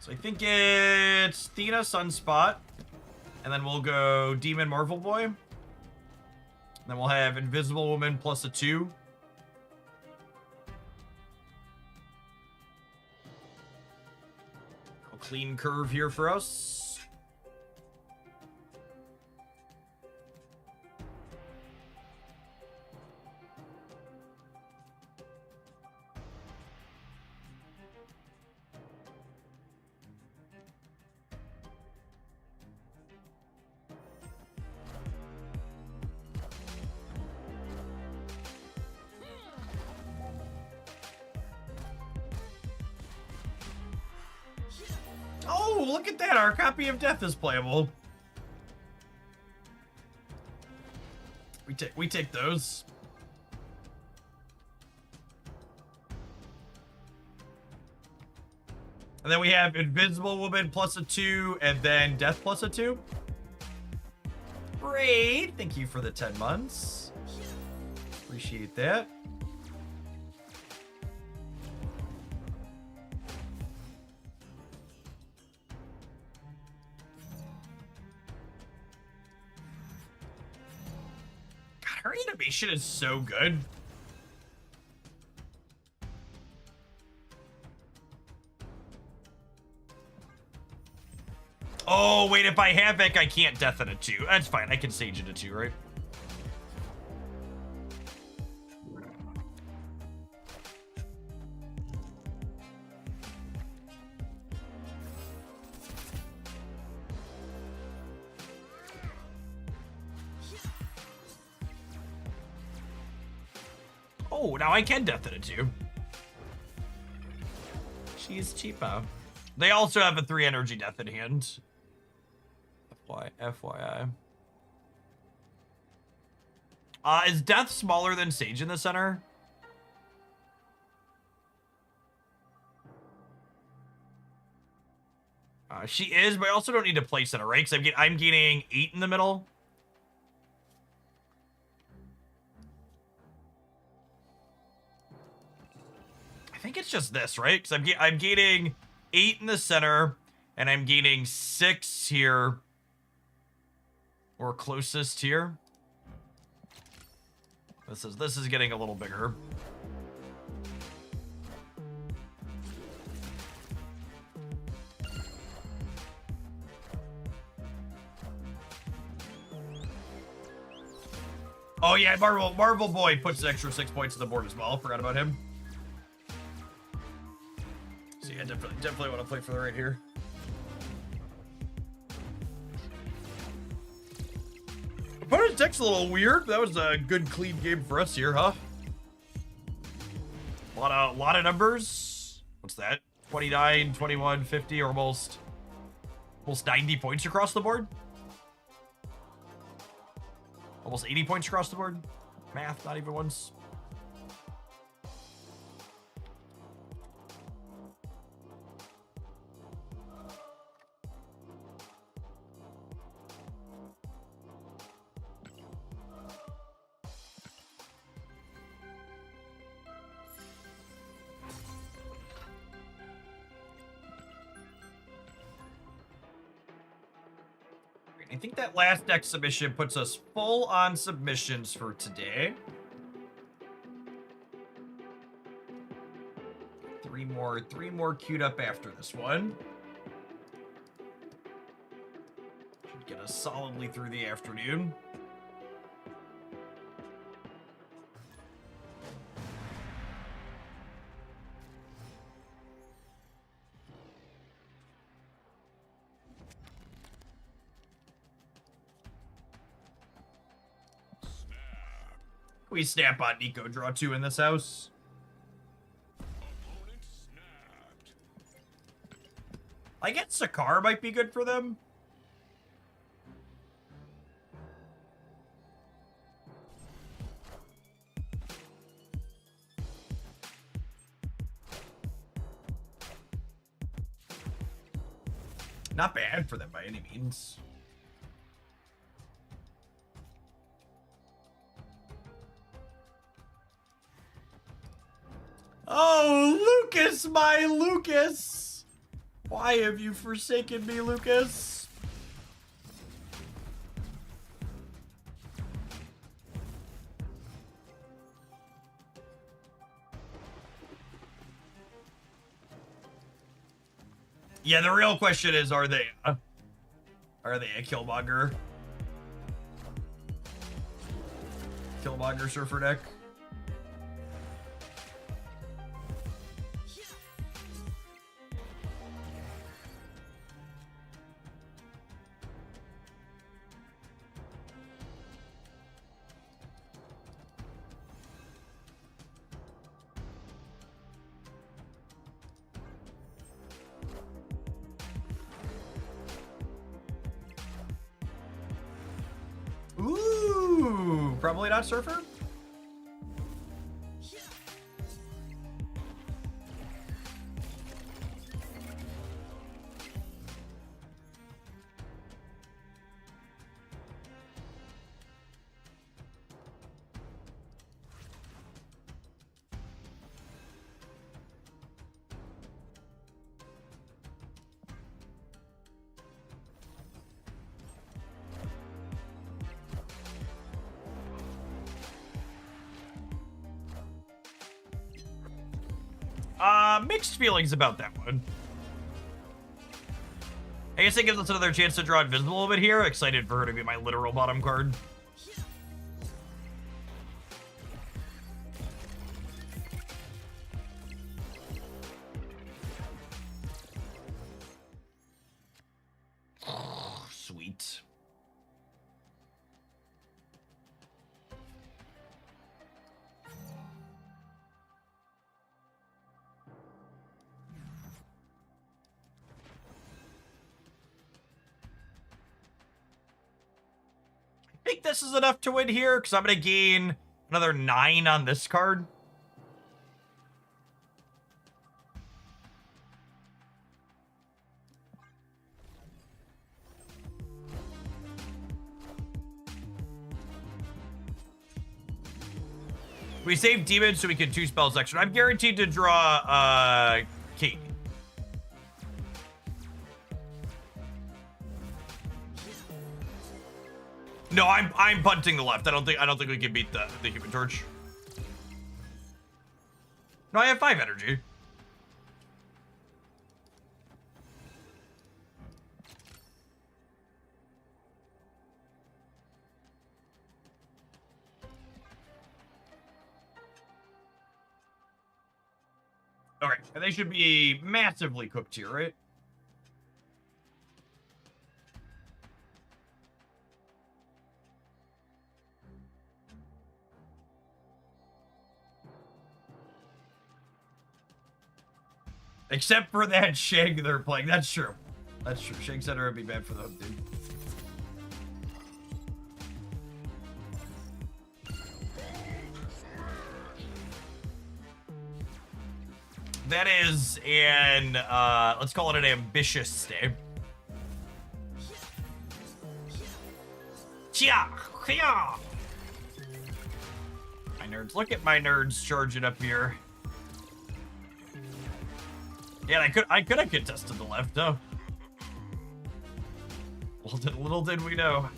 So I think it's Thena, Sunspot, and then we'll go Demon Marvel Boy. And then we'll have Invisible Woman plus a 2. A clean curve here for us. Oh, look at that. Our copy of Death is playable. We take those. And then we have Invisible Woman plus a 2, and then Death plus a 2. Great. Thank you for the 10 months. Appreciate that. Her animation is so good. Oh, wait, if I have Vic, I can't death in a 2. That's fine, I can sage it a 2, right? Oh, now I can death it a 2. She's cheapo. They also have a 3 energy death in hand. FYI. Is Death smaller than Sage in the center? She is, but I also don't need to play center, right? Because I'm gaining 8 in the middle. I think it's just this, right? Because I'm gaining 8 in the center, and I'm gaining 6 here. Or closest here. This is getting a little bigger. Oh yeah, Marvel Boy puts an extra 6 points to the board as well. Forgot about him. So yeah, definitely want to play for the right here. Opponent's deck's a little weird. That was a good clean game for us here, huh? A lot of numbers. What's that? 29, 21, 50, or almost 90 points across the board. Almost 80 points across the board. Math, not even once. I think that last deck submission puts us full on submissions for today. 3 more queued up after this one. Should get us solidly through the afternoon. We snap on Nico, draw 2 in this house. I guess Sakar might be good for them. Not bad for them by any means. Oh, Lucas, my Lucas! Why have you forsaken me, Lucas? Yeah, the real question is, are they a Killmonger? Killmonger surfer deck? Ooh, probably not surfer. Mixed feelings about that one. I guess it gives us another chance to draw Invisible a little bit here. Excited for her to be my literal bottom card. Oh, sweet. think this is enough to win here, because I'm going to gain another 9 on this card. We save demons so we can 2 spells extra. I'm guaranteed to draw Kate. No, I'm punting the left. I don't think we can beat the Human Torch. No, I have 5 energy. Okay, and they should be massively cooked here, right? Except for that Shag they're playing. That's true. That's true. Shag Center would be bad for the hook, dude. That is an, let's call it an ambitious stay. Chia! Chia! My nerds. Look at my nerds charging up here. Yeah, I could have contested the left, though. Little did we know.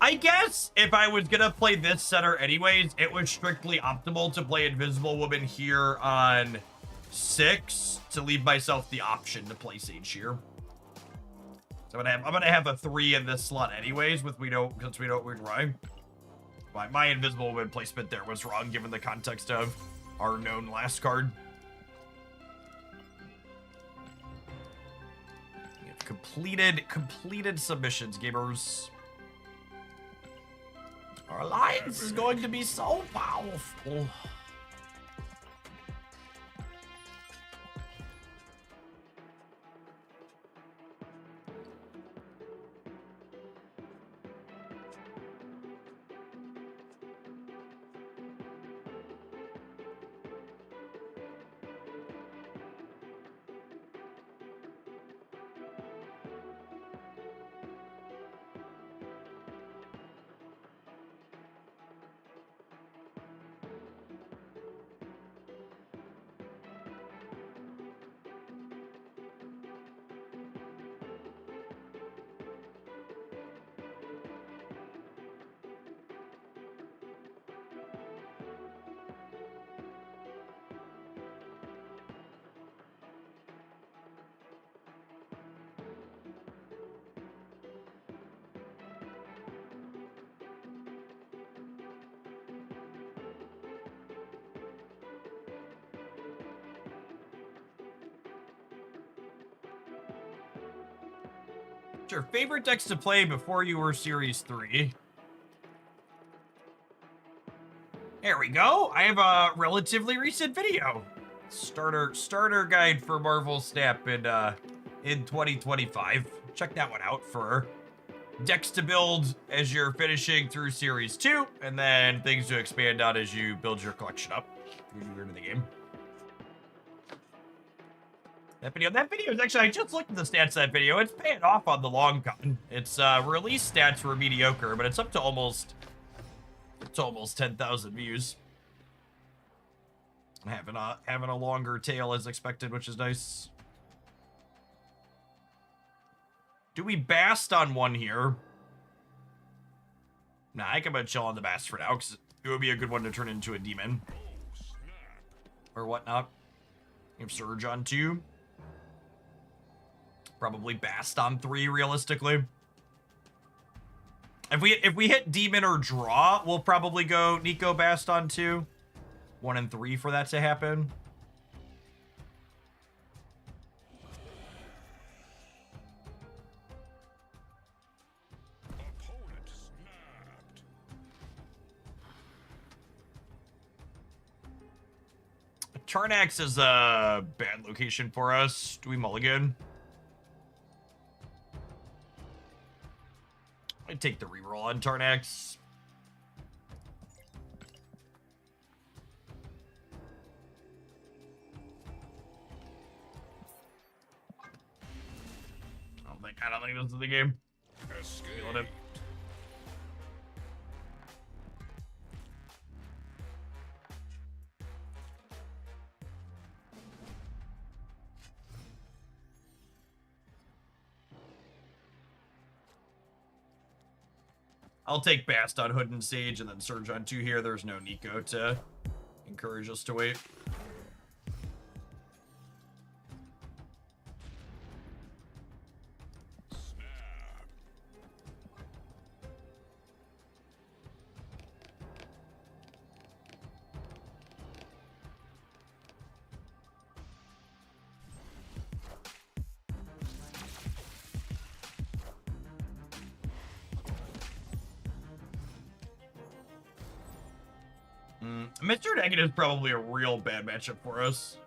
I guess if I was gonna play this center anyways, it was strictly optimal to play Invisible Woman here on 6 to leave myself the option to play Sage here. So I'm gonna have a 3 in this slot anyways, since we know what we're drawing. My Invisible Woman placement there was wrong given the context of our known last card. We have completed submissions, gamers. Our alliance is going to be so powerful. Your favorite decks to play before you were Series 3. There we go. I have a relatively recent video. Starter guide for Marvel Snap in 2025. Check that one out for decks to build as you're finishing through Series 2, and then things to expand on as you build your collection up. You're into the game. That video is actually, I just looked at the stats of that video. It's paying off on the long con. Its release stats were mediocre, but it's up to almost 10,000 views. Having a longer tail as expected, which is nice. Do we bast on one here? Nah, I think I'm gonna chill on the bast for now, because it would be a good one to turn into a demon. Or whatnot. We have Surge on 2. Probably Bast on 3, realistically. If we hit Demon or Draw, we'll probably go Nico Bast on 2. 1 and 3 for that to happen. Tarnax is a bad location for us. Do we mulligan? I take the reroll on turn X. I don't think this is the game. Feeling it. I'll take Bast on Hood and Sage and then Surge on 2 here. There's no Nico to encourage us to wait. Mr. Negative is probably a real bad matchup for us.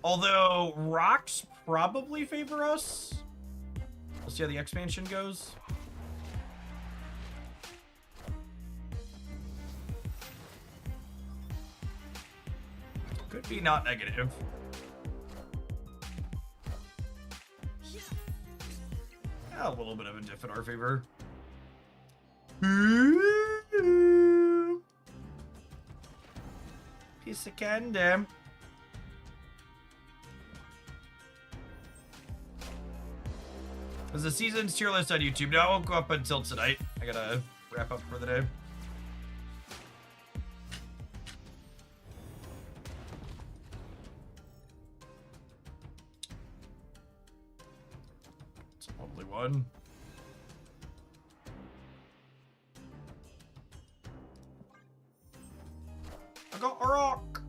Although rocks probably favor us. Let's see how the expansion goes. Could be not negative. A little bit of a diff in our favor. Piece of candy. There's a season's tier list on YouTube. No, I won't go up until tonight. I gotta wrap up for the day. It's probably one. I got a rock.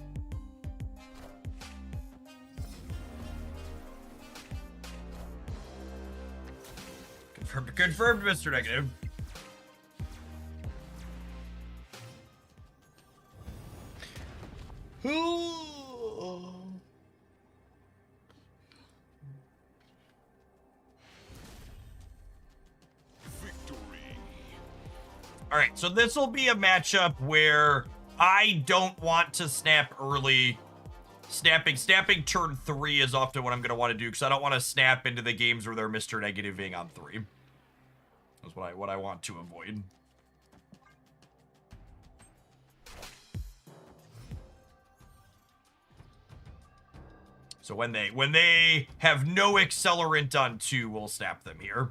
Confirmed, Mr. Negative. All right, so this will be a matchup where I don't want to snap early. Snapping turn 3 is often what I'm going to want to do because I don't want to snap into the games where they're Mr. Negativing on 3. That's what I want to avoid. So when they have no accelerant on 2, we'll snap them here.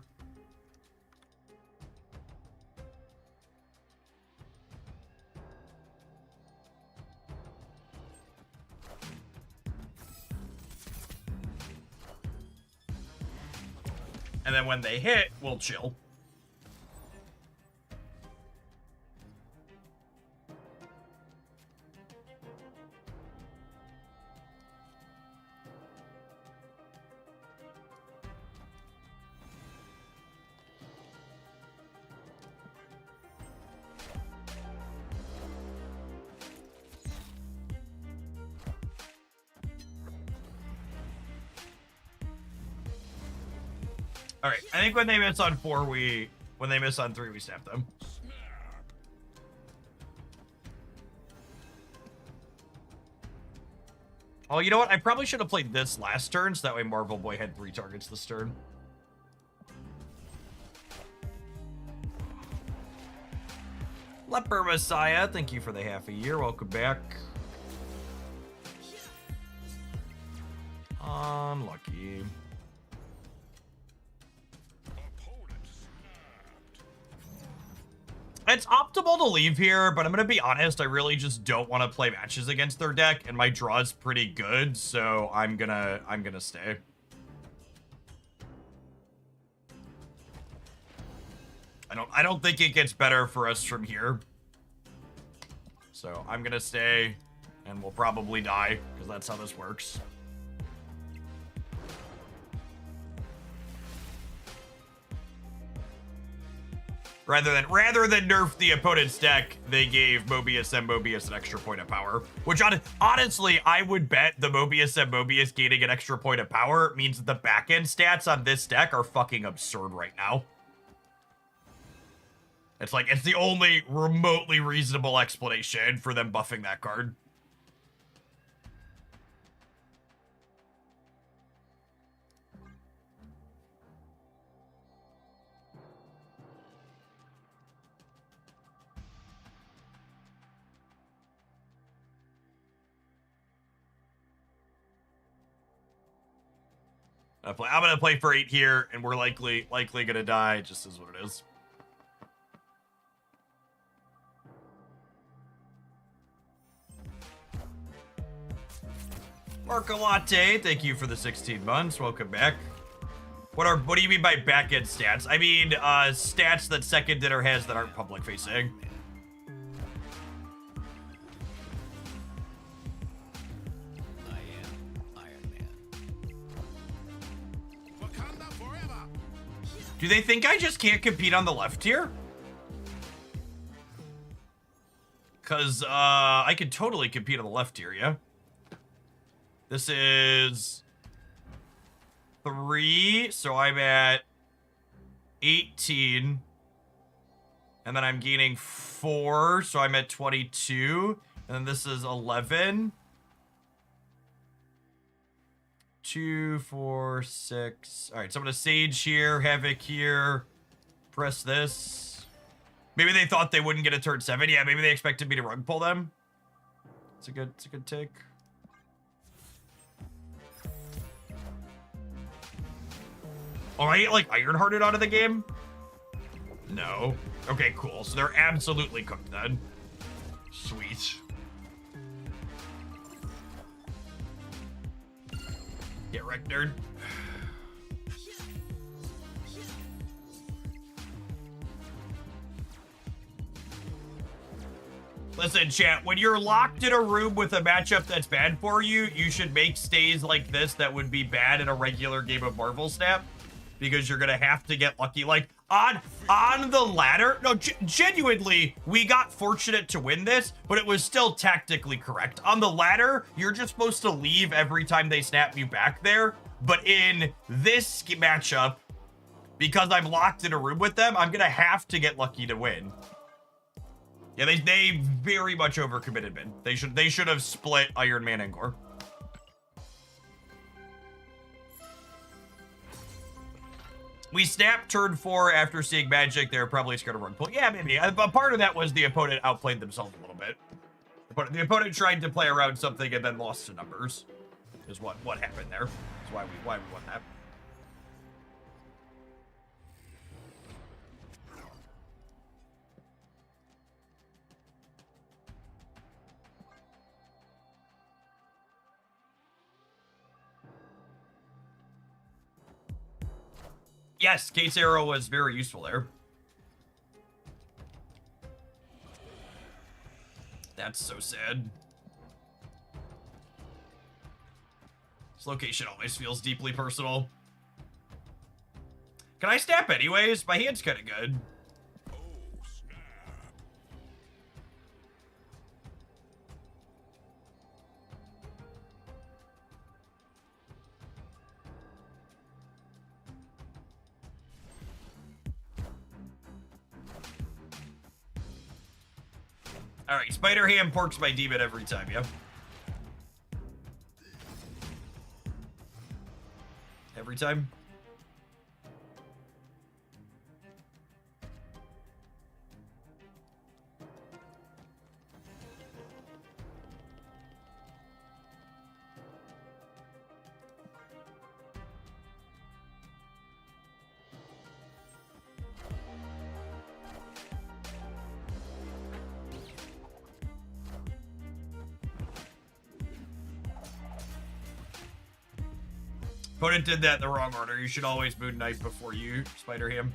And then when they hit, we'll chill. All right, I think when they miss on 4, when they miss on 3, we snap them. Oh, you know what? I probably should have played this last turn, so that way Marvel Boy had 3 targets this turn. Leper Messiah, thank you for the half a year. Welcome back. Unlucky. It's optimal to leave here, but I'm gonna be honest, I really just don't want to play matches against their deck, and my draw is pretty good, so I'm gonna stay. I don't think it gets better for us from here. So I'm gonna stay, and we'll probably die, because that's how this works. Rather than nerf the opponent's deck, they gave Mobius and Mobius an extra point of power. Which honestly, I would bet the Mobius and Mobius gaining an extra point of power means that the back end stats on this deck are fucking absurd right now. It's like, it's the only remotely reasonable explanation for them buffing that card. I'm gonna play for 8 here, and we're likely gonna die. It just is what it is. Marco Latte, thank you for the 16 months. Welcome back. What do you mean by back-end stats? I mean, stats that second dinner has that aren't public facing. Do they think I just can't compete on the left here? Because, I could totally compete on the left here, yeah? This is 3, so I'm at 18. And then I'm gaining 4, so I'm at 22. And then this is 11. 2, 4, 6. All right, so I'm gonna Sage here, Havoc here, press this. Maybe they thought they wouldn't get a turn 7. Yeah, maybe they expected me to rug pull them. It's a good take. Oh, I get like Ironhearted out of the game? No. Okay, cool. So they're absolutely cooked then. Sweet. Get wrecked, nerd. Listen, chat, when you're locked in a room with a matchup that's bad for you, you should make stays like this that would be bad in a regular game of Marvel Snap. Because you're gonna have to get lucky. Like, on the ladder, no, genuinely, we got fortunate to win this, but it was still tactically correct. On the ladder, you're just supposed to leave every time they snap you back there. But in this matchup, because I'm locked in a room with them, I'm gonna have to get lucky to win. Yeah, they very much overcommitted, man. They should have split Iron Man and Gore. We snapped turn 4 after seeing magic. They were probably scared of rug pull. Yeah, maybe. A part of that was the opponent outplayed themselves a little bit. The opponent tried to play around something and then lost to numbers. Is what happened there. That's why we won that. Yes, Case Arrow was very useful there. That's so sad. This location always feels deeply personal. Can I snap anyways? My hand's kind of good. All right, Spider Ham porks my demon every time, yeah? Every time? Opponent did that in the wrong order. You should always Moon Knight before you Spider Ham.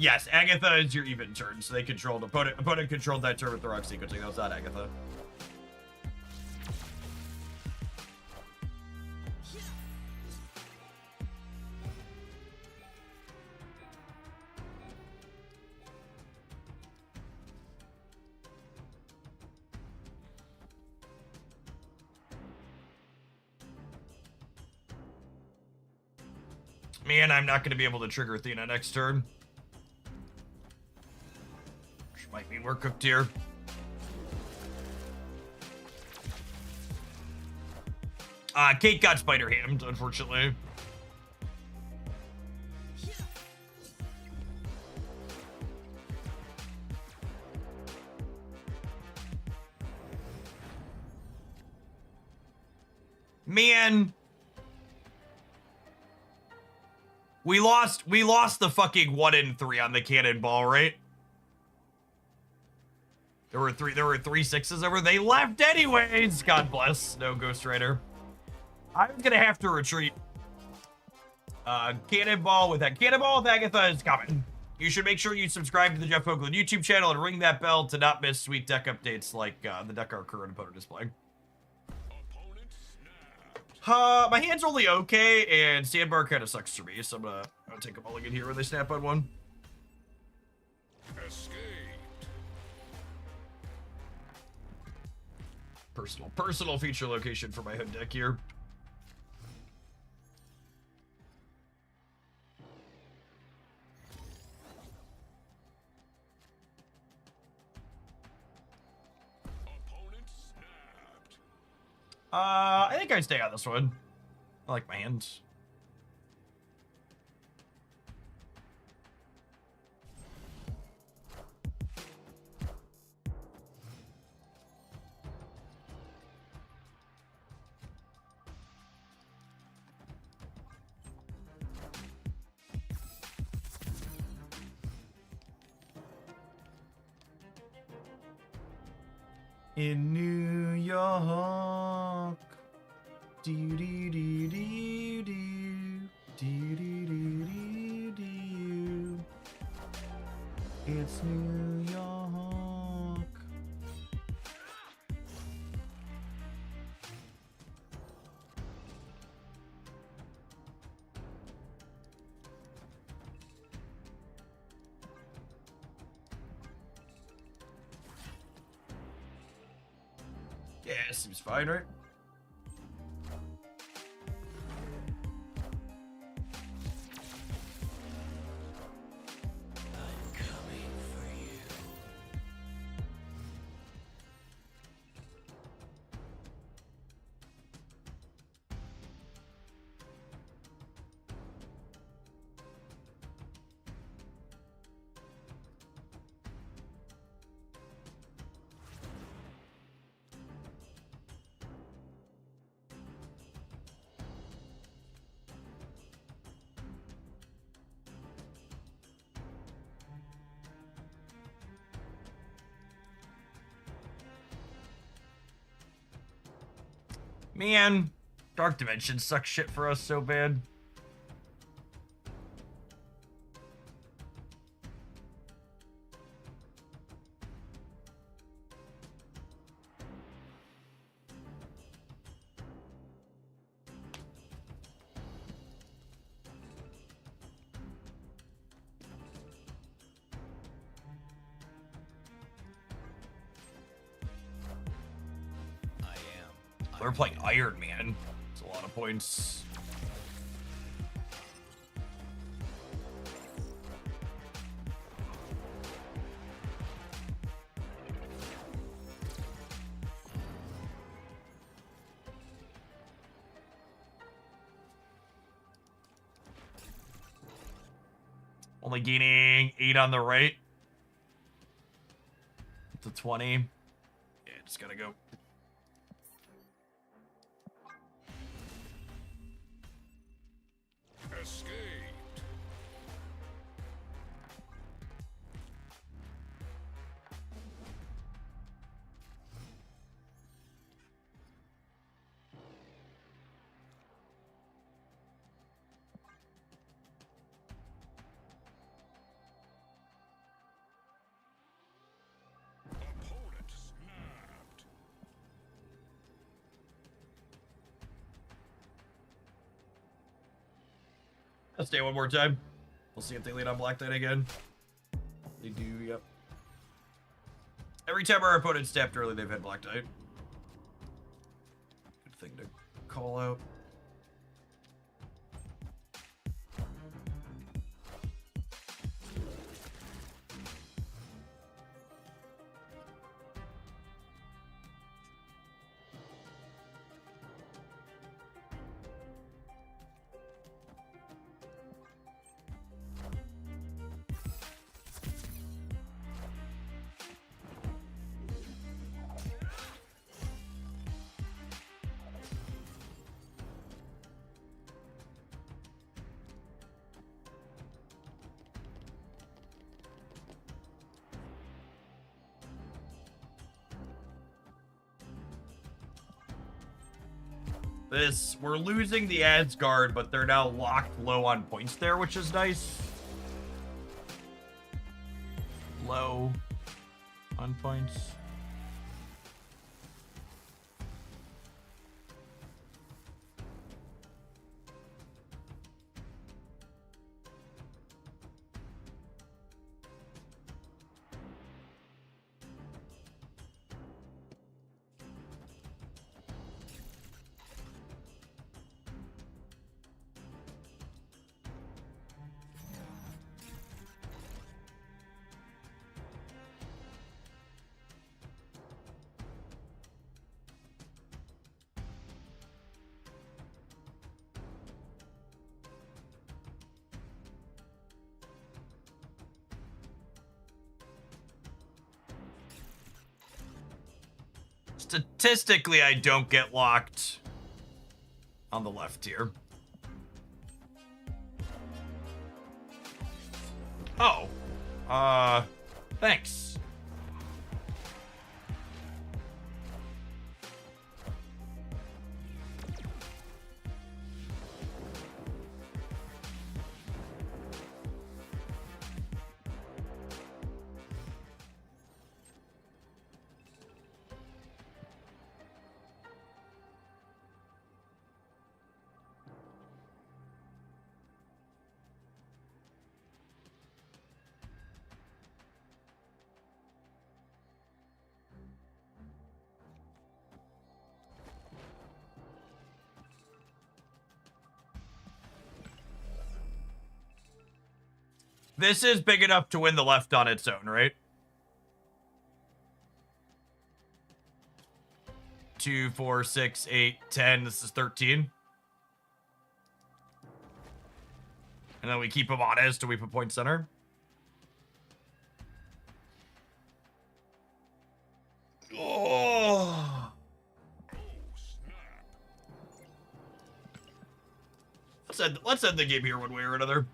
Yes, Agatha is your even turn, so they controlled opponent controlled that turn with the rock sequencing. That was not Agatha. Man, I'm not going to be able to trigger Athena next turn. Which might mean we're cooked here. Kate got spider hammed, unfortunately. Man. We lost the fucking 1 in 3 on the cannonball, right? There were three sixes over. They left anyways. God bless. No Ghost Rider. I was gonna have to retreat. Cannonball with Agatha is coming. You should make sure you subscribe to the Jeff Hoagland YouTube channel and ring that bell to not miss sweet deck updates like the deck our current opponent is playing. My hand's only okay, and Sandbar kind of sucks for me, so I'll take a mulligan here when they snap on one. Escaped. Personal feature location for my hood deck here. Opponent snapped. I think I stay on this one. I like my hands. In New York. Do do do do do do do do do. It's New York. Yeah, seems fine, right? Man, Dark Dimension sucks shit for us so bad. We're playing Iron Man. It's a lot of points. Only gaining 8 on the right. To 20. Yeah, just gotta go. Escaped. I'll stay one more time. We'll see if they lead on Black Knight again. They do, yep. Every time our opponent's tapped early, they've had Black Knight. Good thing to call out. We're losing the Asgard, but they're now locked low on points there, which is nice. Low on points. Statistically, I don't get locked on the left here. Oh. Thanks. This is big enough to win the left on its own, right? 2, 4, 6, 8, 10. This is 13. And then we keep him honest till we put point center. Oh. Let's end the game here one way or another.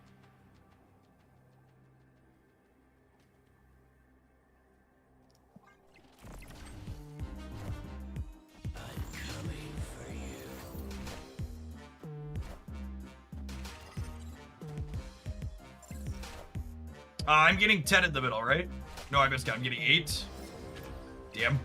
I'm getting 10 in the middle, right? No, I missed out. I'm getting 8. Damn.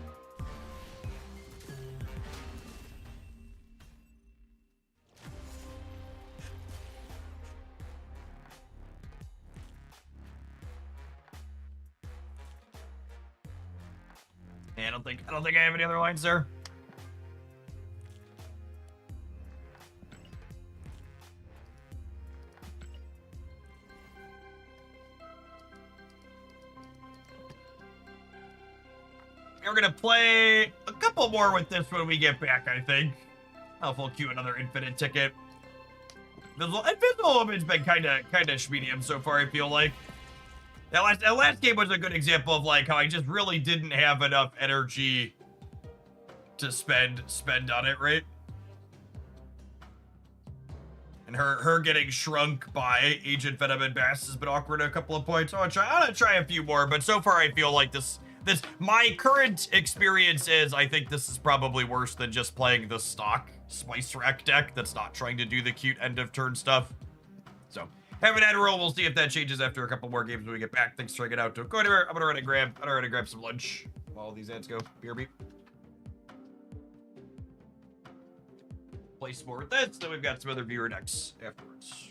Yeah, I don't think I have any other lines there. We're gonna play a couple more with this when we get back, I think. I'll full queue another infinite ticket. Invisible Woman's been kinda medium so far, I feel like. That last game was a good example of like how I just really didn't have enough energy to spend on it, right? And her getting shrunk by Agent Venom and Bass has been awkward a couple of points. I'm gonna try a few more, but so far I feel like my current experience is I think this is probably worse than just playing the stock Spice Rack deck that's not trying to do the cute end of turn stuff. So, haven't had a roll. We'll see if that changes after a couple more games when we get back. Thanks for checking out. Don't go anywhere. I'm gonna run and grab some lunch while all these ads go. BRB. Play some more with this, then we've got some other viewer decks afterwards.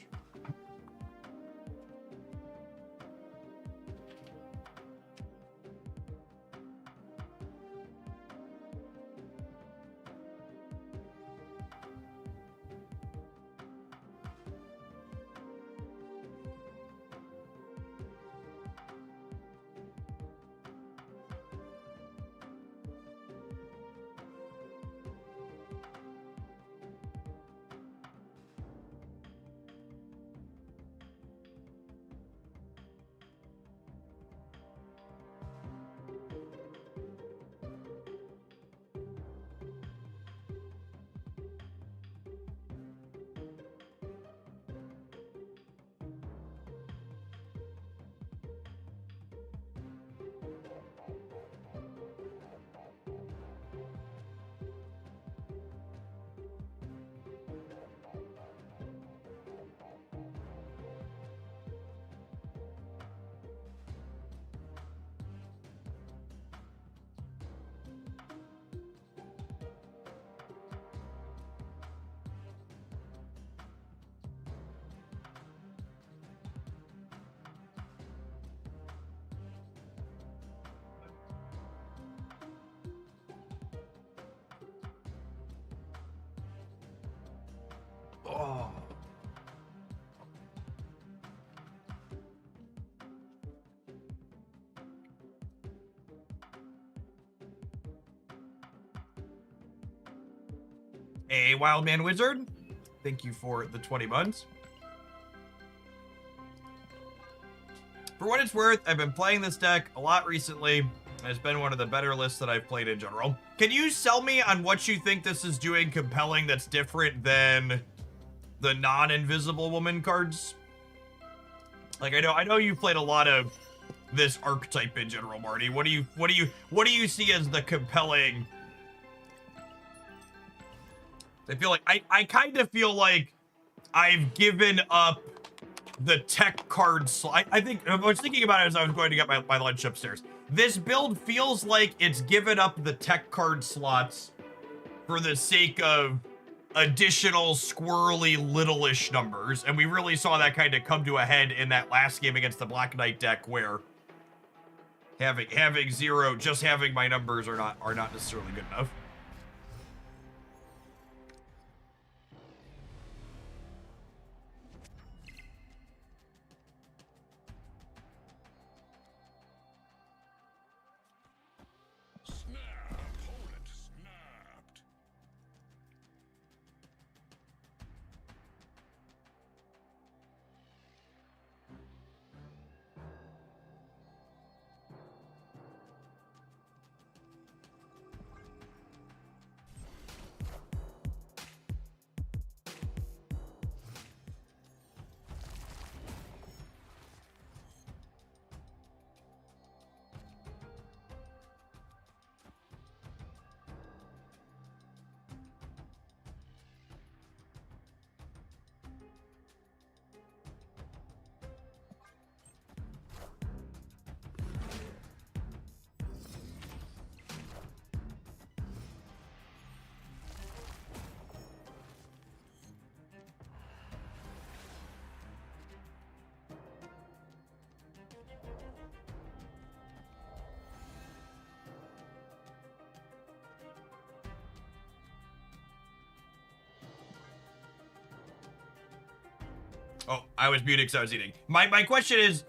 A Wildman Wizard, thank you for the 20 months. For what it's worth, I've been playing this deck a lot recently. It's been one of the better lists that I've played in general. Can you sell me on what you think this is doing compelling that's different than the non-Invisible Woman cards? Like, I know you played a lot of this archetype in general, Marty. What do you see as the compelling? I feel like I kind of feel like I've given up the tech card slot. I think I was thinking about it as I was going to get my lunch upstairs. This build feels like it's given up the tech card slots for the sake of additional squirrely littleish numbers, and we really saw that kind of come to a head in that last game against the Black Knight deck, where having zero, just having my numbers are not necessarily good enough. Snap. Opponent snapped. Oh, I was muted because I was eating. My question is,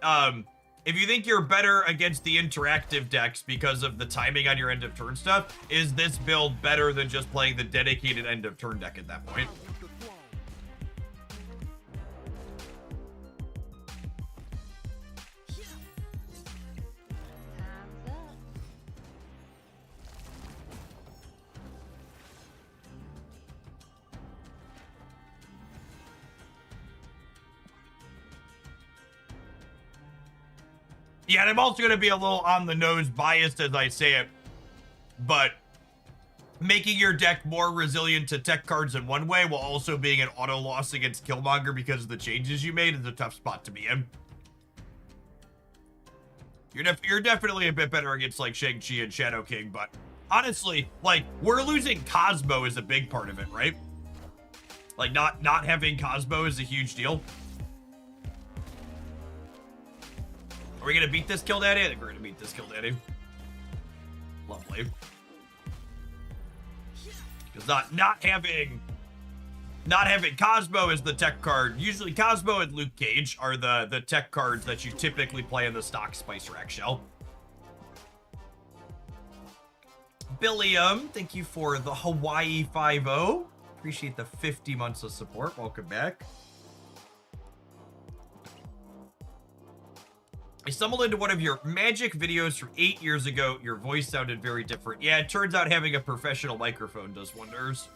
if you think you're better against the interactive decks because of the timing on your end of turn stuff, is this build better than just playing the dedicated end of turn deck at that point? Yeah, and I'm also going to be a little on the nose biased as I say it, but making your deck more resilient to tech cards in one way while also being an auto loss against Killmonger because of the changes you made is a tough spot to be in. You're definitely a bit better against like Shang-Chi and Shadow King, but honestly, like, we're losing Cosmo is a big part of it, right? Like, not having Cosmo is a huge deal. Are we gonna beat this Kill Daddy? I think we're gonna beat this Kill Daddy. Lovely. Because not having Cosmo as the tech card. Usually Cosmo and Luke Cage are the tech cards that you typically play in the stock Spice Rack shell. Billiam, thank you for the Hawaii 5-0. Appreciate the 50 months of support. Welcome back. I stumbled into one of your Magic videos from 8 years ago. Your voice sounded very different. Yeah, it turns out having a professional microphone does wonders.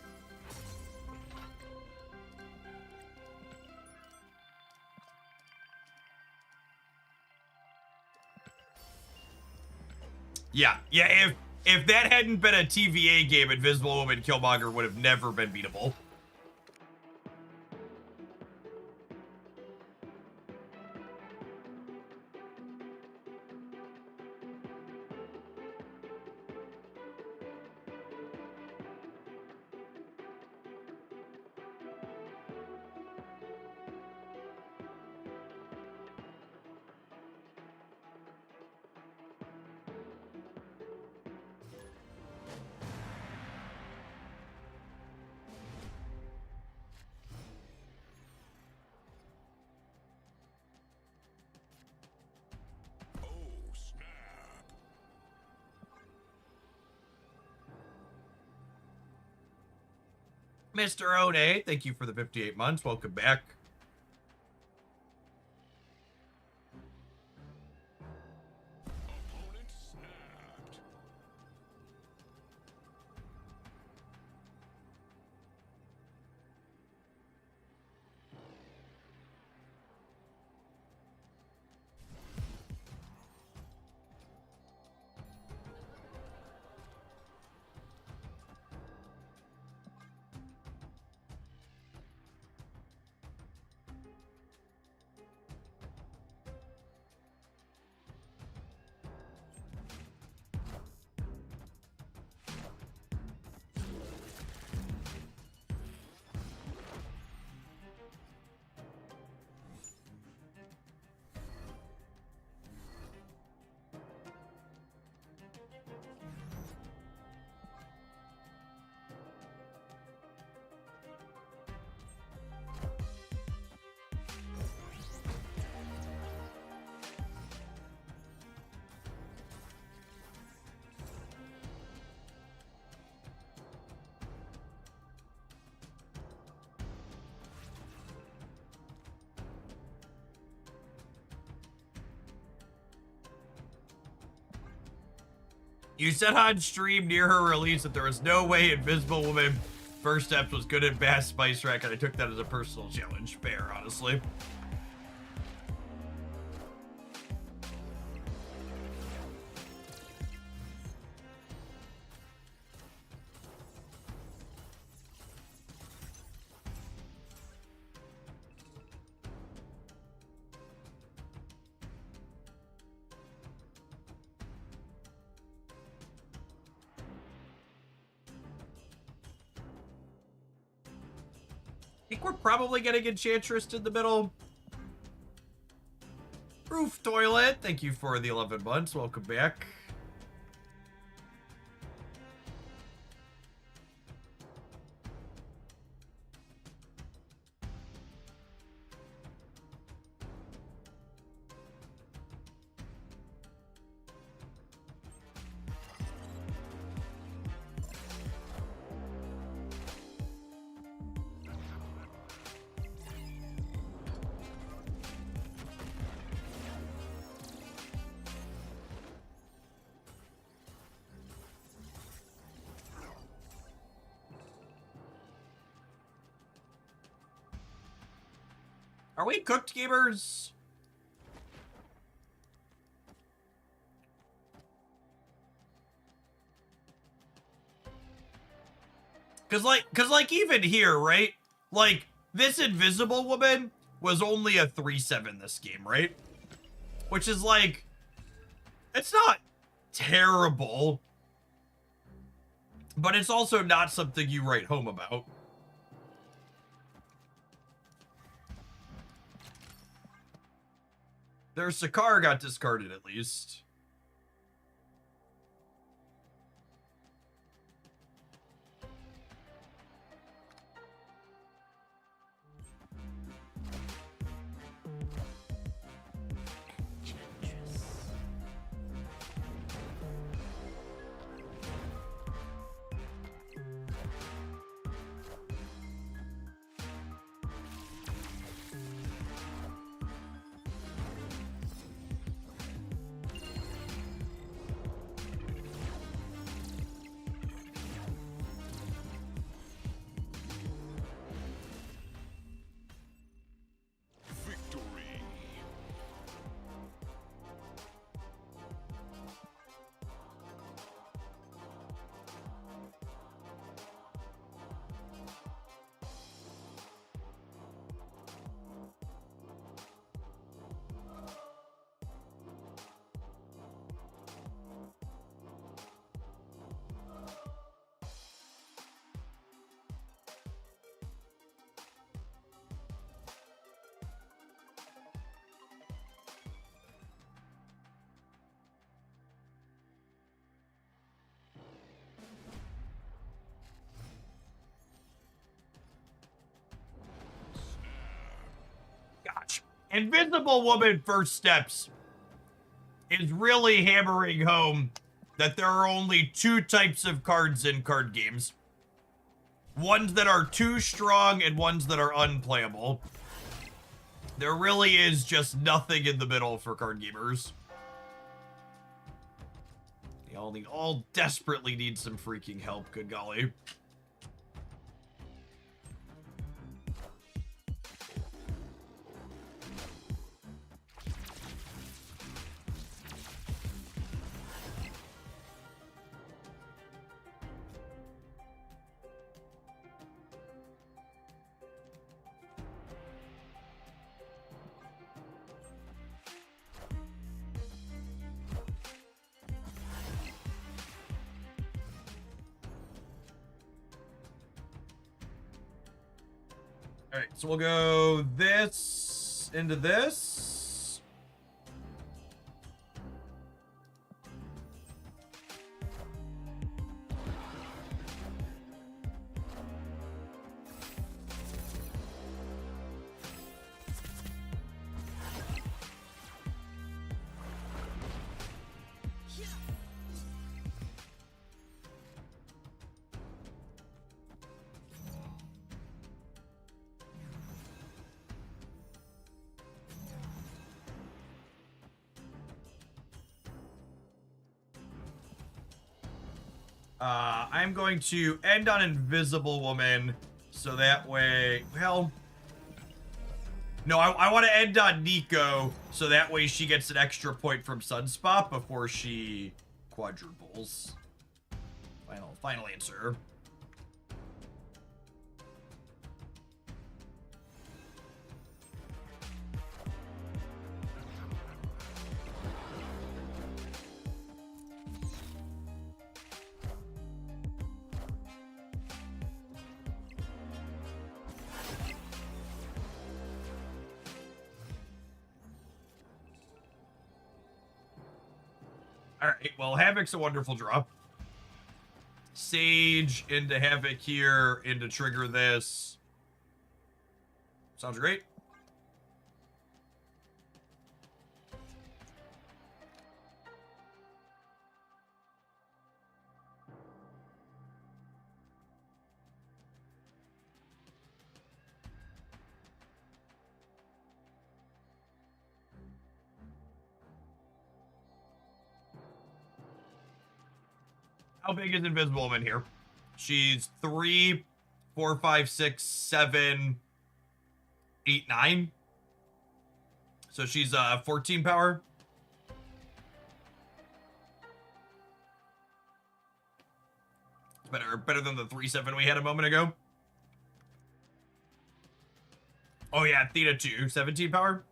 Yeah, if that hadn't been a TVA game, Invisible Woman Killmonger would have never been beatable. Mr. OTA, thank you for the 58 months. Welcome back. Opponent snapped. You said on stream near her release that there was no way Invisible Woman First Steps was good at Bass Spice Rack, and I took that as a personal challenge. Fair, honestly. I think we're probably getting Enchantress in the middle. Roof Toilet, thank you for the 11 months. Welcome back. Are we cooked, gamers? Cause like even here, right? Like, this Invisible Woman was only a 3/7 this game, right? Which is like, it's not terrible, but it's also not something you write home about. Their Sakar got discarded at least. Victory. Gosh. Invisible Woman First Steps is really hammering home that there are only two types of cards in card games. ones that are too strong and ones that are unplayable. There really is just nothing in the middle for card gamers. They all desperately need some freaking help, good golly. All right, so we'll go this into this. I'm going to end on Invisible Woman, so that way, well, no, I want to end on Nico, so that way she gets an extra point from Sunspot before she quadruples. Final answer. Alright, well, Havoc's a wonderful draw. Sage into Havoc here, into trigger this. Sounds great. How big is Invisible Woman here? She's 3, 4, 5, 6, 7, 8, 9. So she's 14 power. Better than the 3/7 we had a moment ago. Oh yeah, Theta 2, 17 power.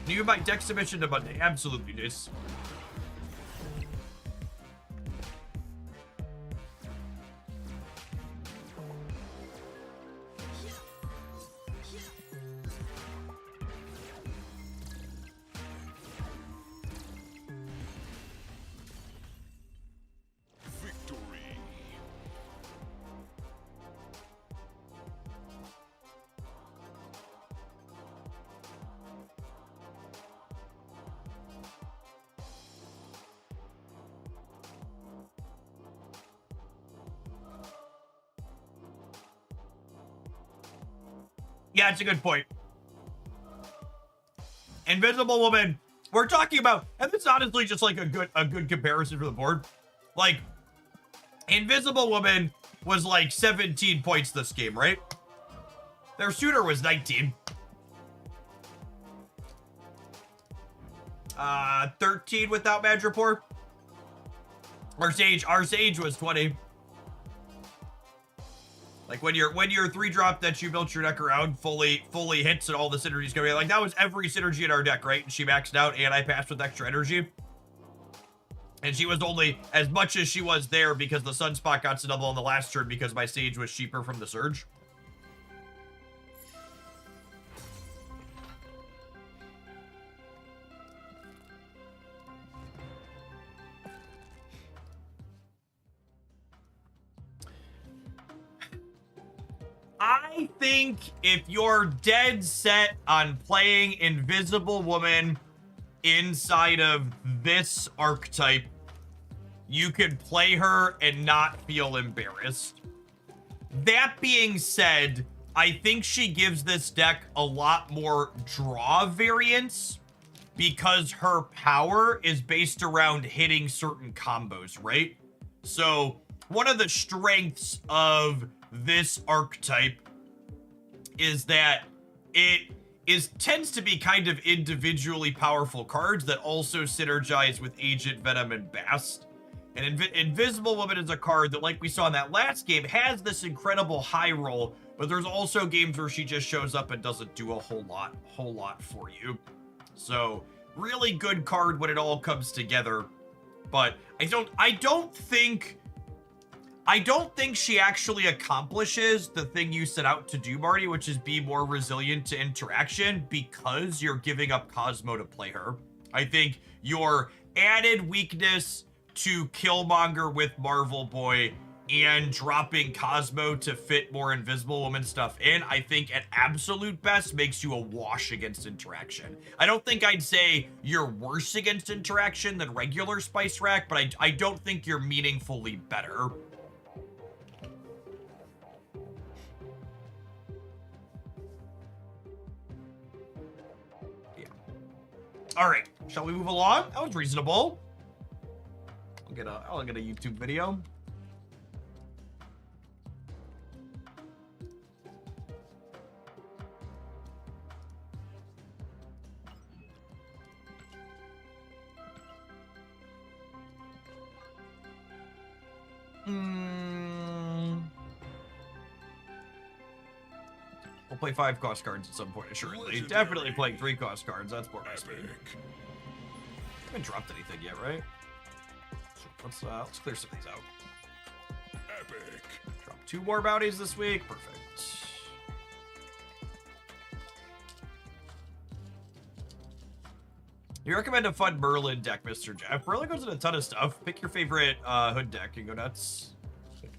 New by deck submission to Monday. Absolutely, Jace. Victory. Yeah, it's a good point. Invisible Woman, we're talking about, and it's honestly just like a good comparison for the board. Like, Invisible Woman was like 17 points this game, right? Their shooter was 19. 13 without Madripoor. Our Sage was 20. Like when your 3-drop that you built your deck around fully hits and all the synergies coming in. Like that was every synergy in our deck, right? And she maxed out and I passed with extra energy. And she was only as much as she was there because the Sunspot got to double on the last turn because my Sage was cheaper from the Surge. I think if you're dead set on playing Invisible Woman inside of this archetype, you could play her and not feel embarrassed. That being said, I think she gives this deck a lot more draw variance because her power is based around hitting certain combos, right? So one of the strengths of this archetype is that it tends to be kind of individually powerful cards that also synergize with Agent Venom and Bast. And Invisible Woman is a card that, like we saw in that last game, has this incredible high roll, but there's also games where she just shows up and doesn't do a whole lot for you. So, really good card when it all comes together. But I don't think she actually accomplishes the thing you set out to do, Marty, which is be more resilient to interaction because you're giving up Cosmo to play her. I think your added weakness to Killmonger with Marvel Boy and dropping Cosmo to fit more Invisible Woman stuff in, I think at absolute best makes you a wash against interaction. I don't think I'd say you're worse against interaction than regular Spice Rack, but I don't think you're meaningfully better. Yeah. All right, shall we move along? That was reasonable. I'll get a YouTube video. We'll play 5 cost cards at some point, assuredly. Definitely playing 3 cost cards. That's more my speed. Haven't dropped anything yet, right? So let's clear some of these out. Epic. Drop 2 more bounties this week. Perfect. You recommend a fun Merlin deck, Mr. Jeff. Merlin goes in a ton of stuff. Pick your favorite hood deck and go nuts.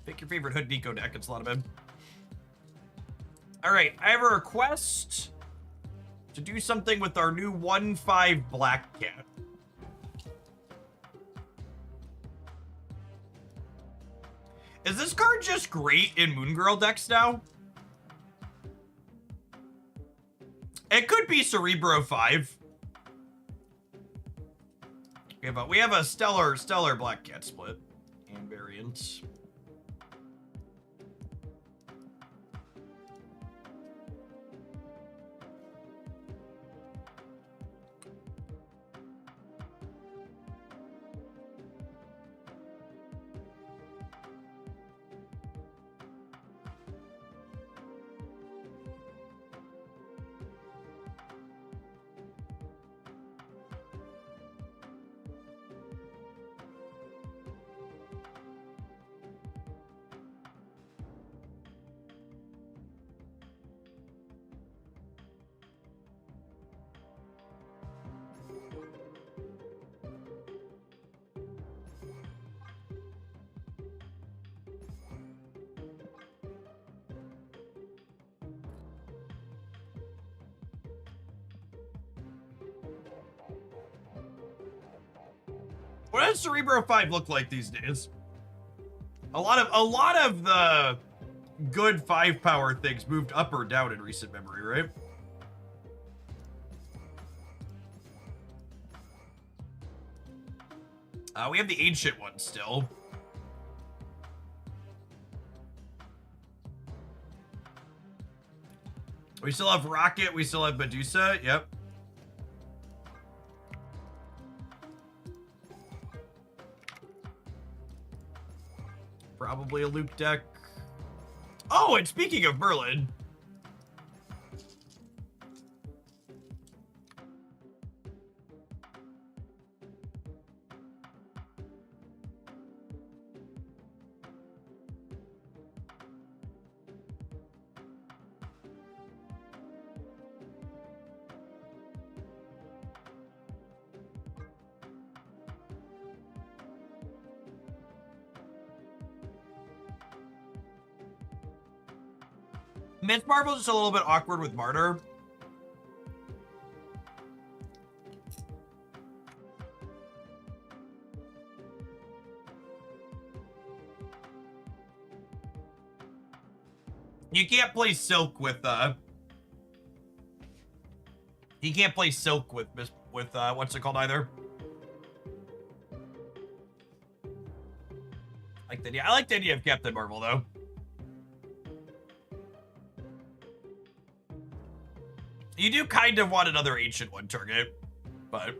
Pick your favorite hood Nico deck. It's a lot of them. All right, I have a request to do something with our new 1/5 Black Cat. Is this card just great in Moon Girl decks now? It could be Cerebro 5. We have a stellar Black Cat split and variant. What does Cerebro 5 look like these days? A lot of the good 5 power things moved up or down in recent memory, right? We have the ancient one still. We still have Rocket, we still have Medusa, yep. Probably a Luke deck. Oh, and speaking of Merlin. Miss Marvel's just a little bit awkward with Martyr. You can't play Silk with you can't play Silk with what's it called either. I like the idea of Captain Marvel though. You do kind of want another Ancient One target, but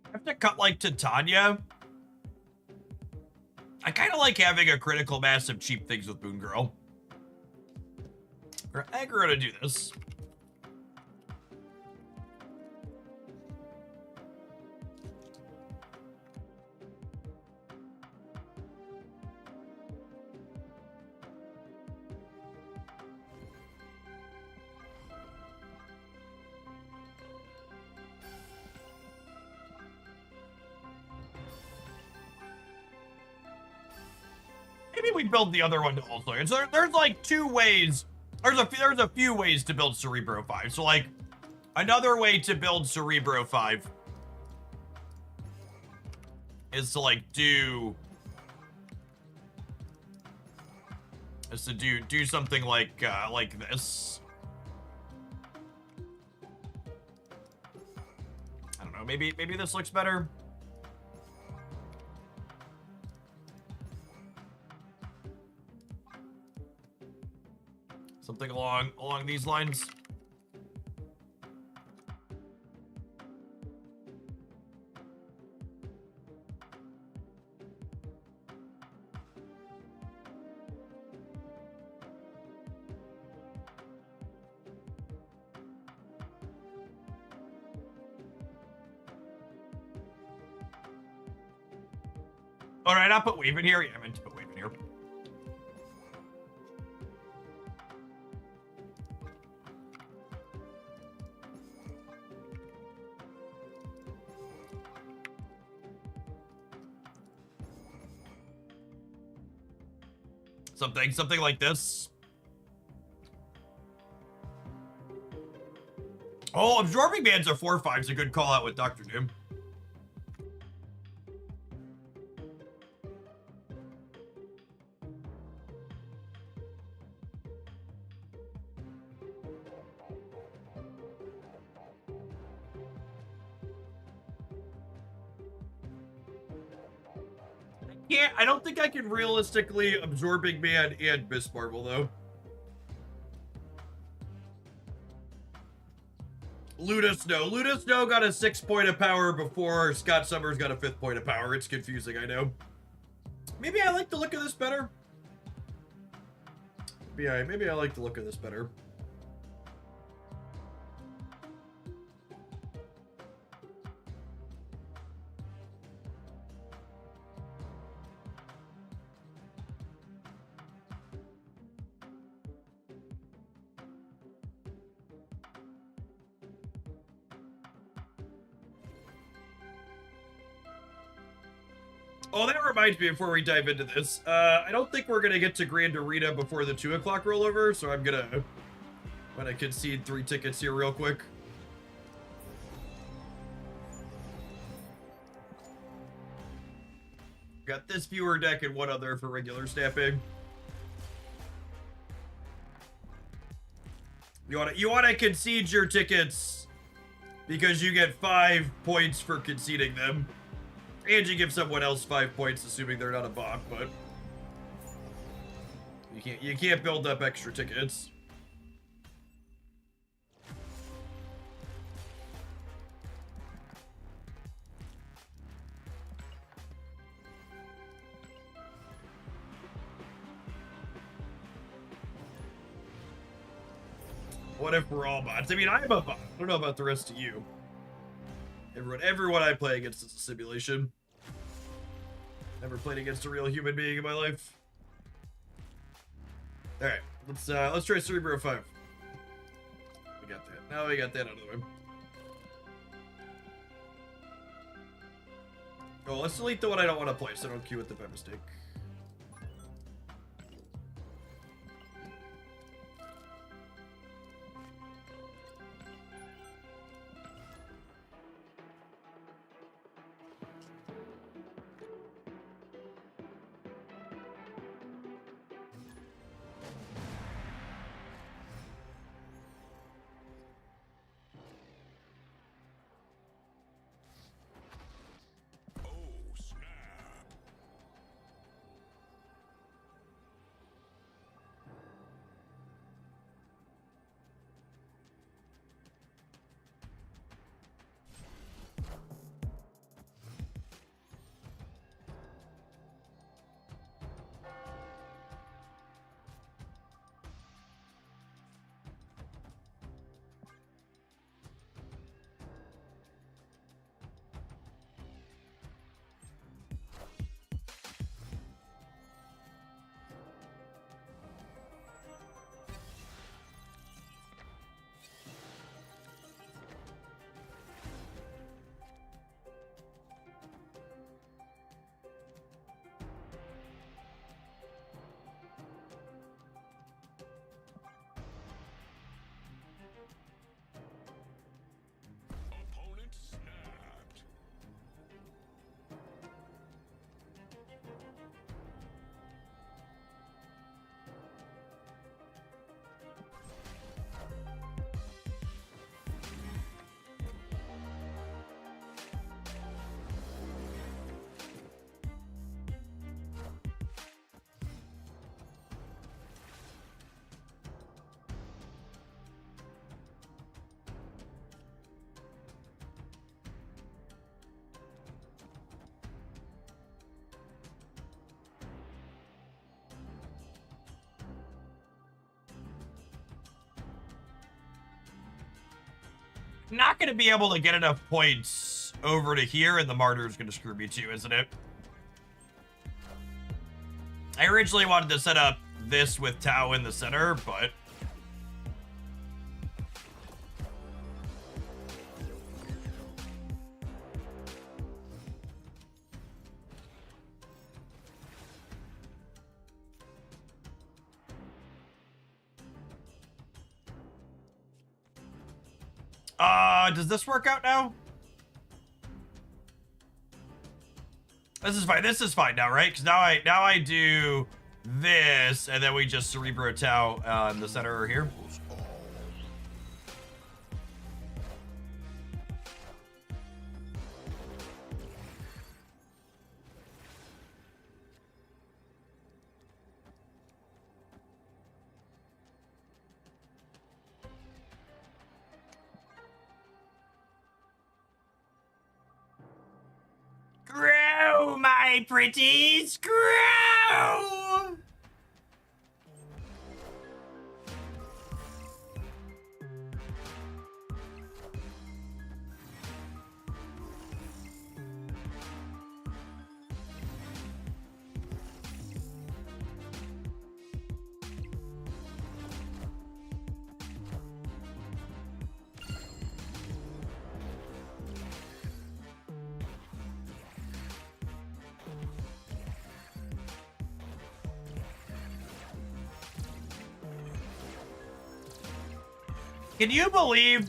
I have to cut like Titania. I kind of like having a critical mass of cheap things with Boon Girl. I think we're gonna do this. Maybe we build the other one to also. So there's like two ways. There's a few ways to build Cerebro 5. So like another way to build Cerebro 5 is to like do something like this. I don't know. Maybe this looks better. Something along these lines. All right, I'll put Wave in here. Yeah, I meant to put Wave in here. Something like this. Oh, Absorbing Man's a 4/5 is a good call out with Dr. Doom. I don't think I can realistically Absorbing Man and Miss Marvel, though. Ludus No got a 6 point of power before Scott Summers got a 5th point of power. It's confusing, I know. Maybe I like the look of this better. Maybe I like the look of this better. Oh, that reminds me before we dive into this. I don't think we're gonna get to Grand Arena before the 2 o'clock rollover, so I'm gonna concede 3 tickets here real quick. Got this viewer deck and one other for regular staffing. You wanna concede your tickets because you get 5 points for conceding them. And you give someone else 5 points, assuming they're not a bot, but you can't build up extra tickets. What if we're all bots? I mean, I'm a bot. I don't know about the rest of you. Everyone I play against is a simulation. Never played against a real human being in my life. All right, let's try Cerebro 5. We got that. Now we got that out of the way. Oh, let's delete the one I don't want to play, so I don't queue with it by mistake. Oh, snap. Opponent snapped. Not going to be able to get enough points over to here, and the Martyr's going to screw me too, isn't it? I originally wanted to set up this with Tau in the center, but... does this work out now? This is fine. This is fine now, right? Because now I do this, and then we just Cerebro Tau in the center here. Grow, my pretties, grow! Can you believe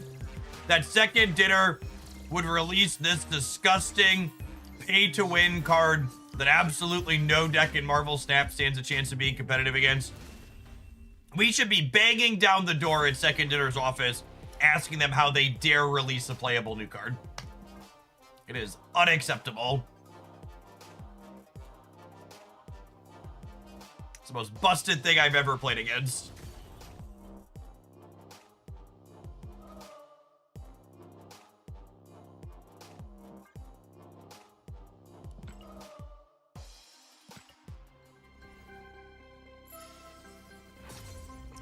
that Second Dinner would release this disgusting pay-to-win card that absolutely no deck in Marvel Snap stands a chance of being competitive against? We should be banging down the door at Second Dinner's office, asking them how they dare release a playable new card. It is unacceptable. It's the most busted thing I've ever played against.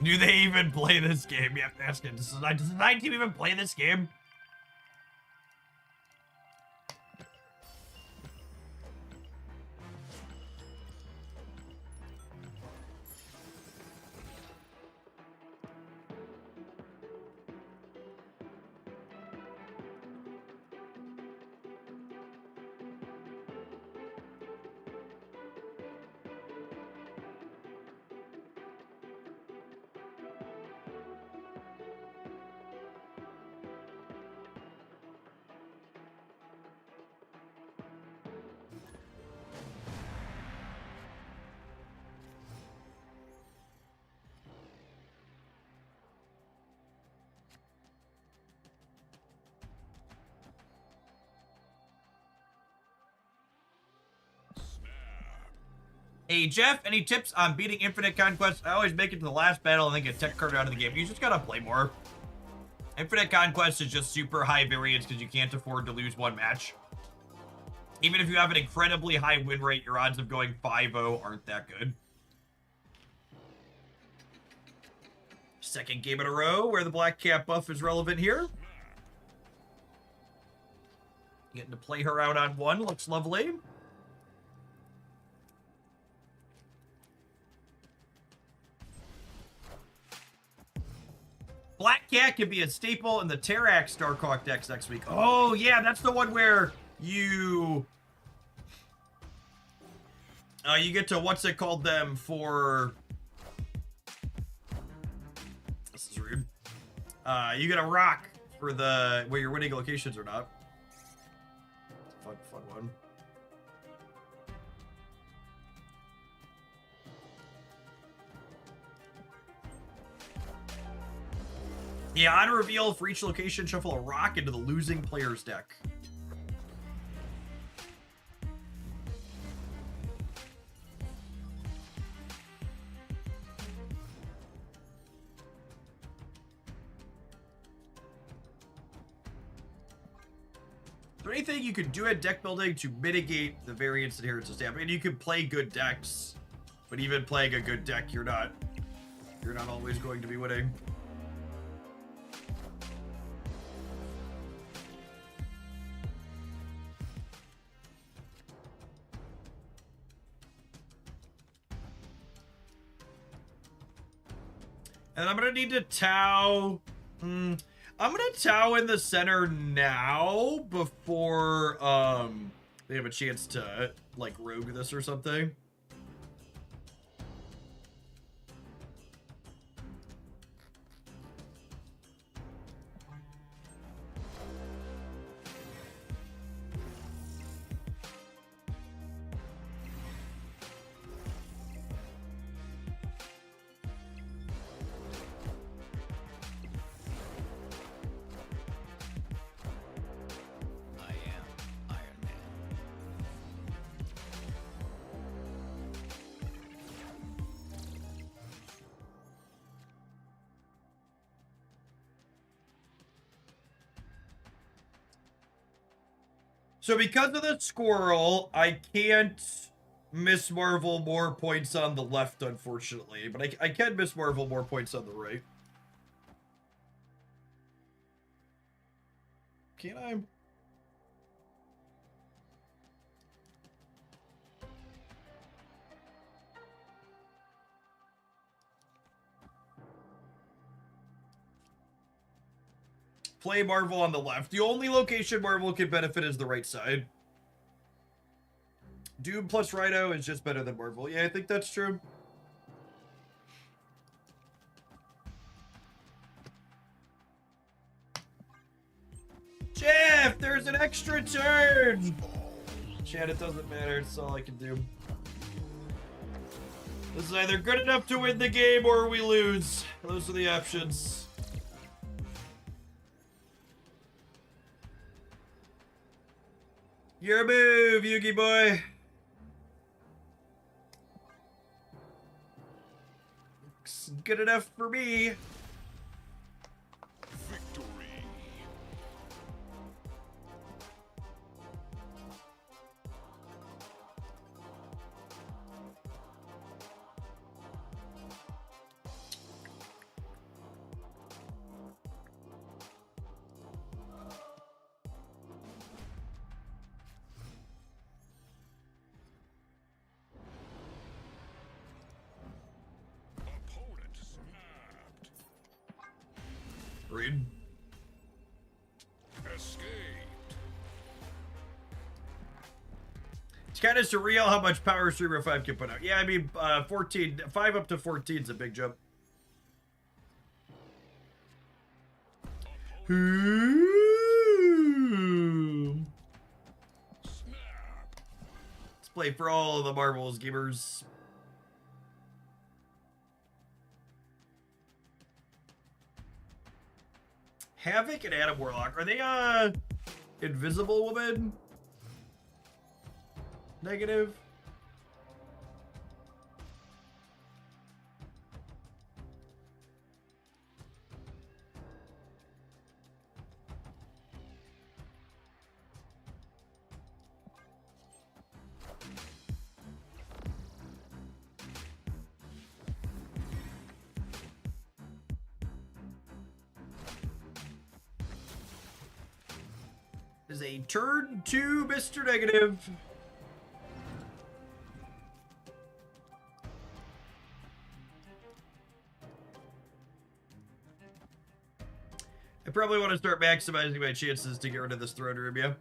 Do they even play this game? You have to ask it. Does the 9 team even play this game? Hey, Jeff, any tips on beating Infinite Conquest? I always make it to the last battle and then get tech card out of the game. You just gotta play more. Infinite Conquest is just super high variance because you can't afford to lose one match. Even if you have an incredibly high win rate, your odds of going 5-0 aren't that good. Second game in a row where the Black Cat buff is relevant here. Getting to play her out on one. Looks lovely. Black Cat can be a staple in the Terrax Starkhawk decks next week. Oh, yeah, that's the one where you get to, what's it called them for... This is rude. You get a rock for the, where you're winning locations or not. Fun one. Yeah, on reveal, for each location, shuffle a rock into the losing player's deck. Is there anything you could do at deck building to mitigate the variance inheritance? I mean, you can play good decks, but even playing a good deck, you're not always going to be winning. And I'm gonna need to Tau. I'm gonna Tau in the center now before they have a chance to like rogue this or something. So because of the squirrel, I can't Miss Marvel more points on the left, unfortunately. But I can Miss Marvel more points on the right. Can I? Play Marvel on the left. The only location Marvel can benefit is the right side. Doom plus Rhino is just better than Marvel. Yeah, I think that's true. Jeff, there's an extra turn! Chad, it doesn't matter. It's all I can do. This is either good enough to win the game or we lose. Those are the options. Your move, Yugi boy. Looks good enough for me. Victory. screen. Escaped. It's kind of surreal how much power Cerebro 5 can put out. Yeah, I mean, 14, 5 up to 14 is a big jump. Snap. Let's play for all of the Marvels gamers. Havoc and Adam Warlock. Are they, Invisible Woman? Negative? Is a turn to Mr. Negative. I probably want to start maximizing my chances to get rid of this throne room, yeah.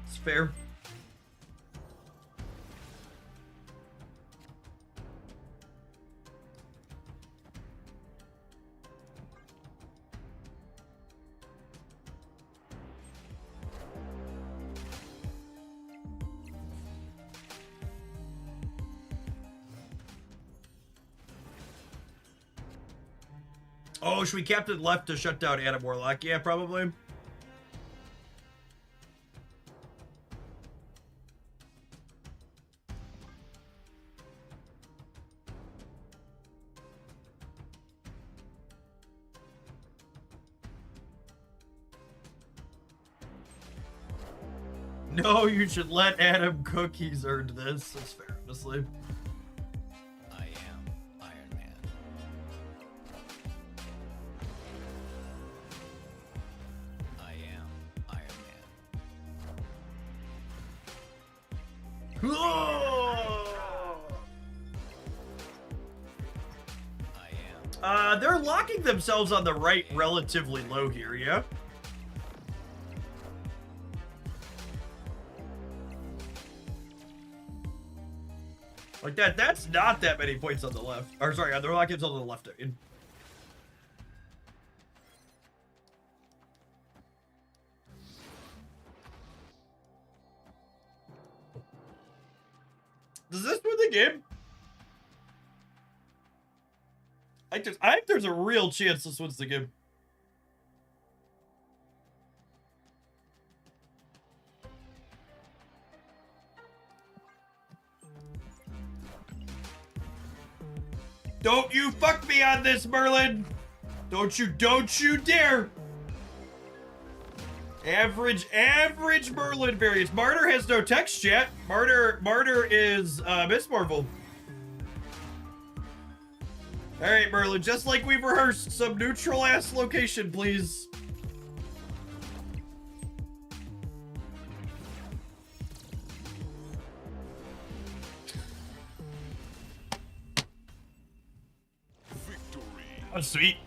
It's fair. Oh, should we captain left to shut down Adam Warlock? Yeah, probably. No, you should let Adam cook. He's earned this. That's fair, honestly. I am Iron Man. I am Iron Man. I am. They're locking themselves on the right relatively low here, yeah? Like that's not that many points on the left. Or sorry, they're locking themselves on the left. I mean. Does this win the game? I think there's a real chance this wins the game. Don't you fuck me on this, Merlin! Don't you dare! Average Merlin variance. Martyr has no text chat. Martyr is Miss Marvel. Alright, Merlin, just like we've rehearsed, some neutral ass location, please. Oh, sweet.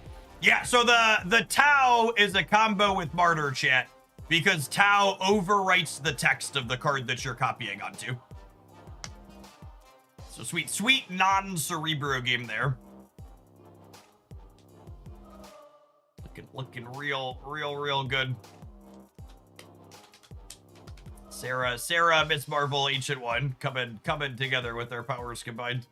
Yeah, so the Tau is a combo with Martyr, chat, because Tau overwrites the text of the card that you're copying onto. So sweet non-Cerebro game there. Looking real good. Sarah, Miss Marvel, Ancient One coming together with their powers combined.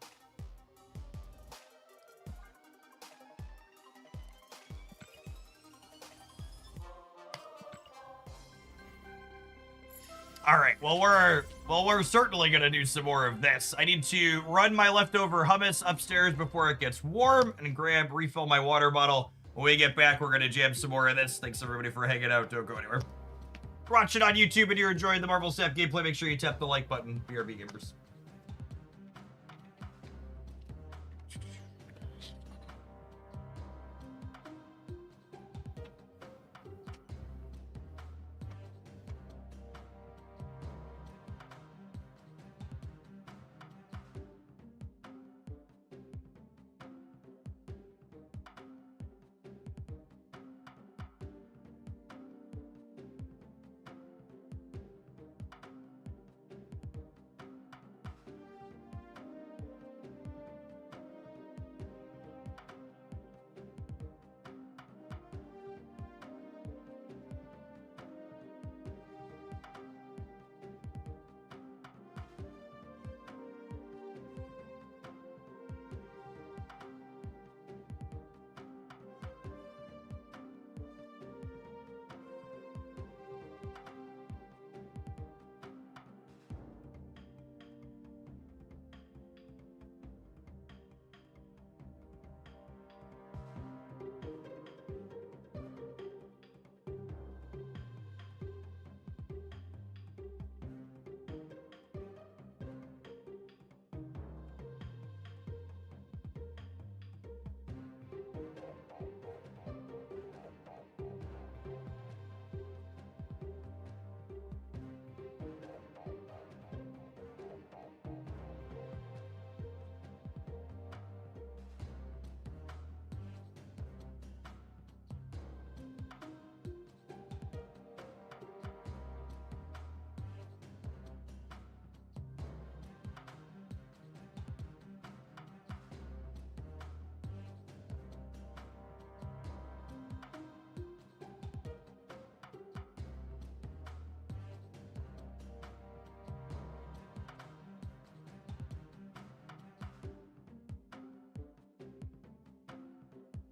All right, well we're certainly gonna do some more of this. I need to run my leftover hummus upstairs before it gets warm and refill my water bottle. When we get back, we're gonna jam some more of this. Thanks everybody for hanging out. Don't go anywhere. If you're watching on YouTube and you're enjoying the Marvel Snap gameplay, make sure you tap the like button. BRB gamers.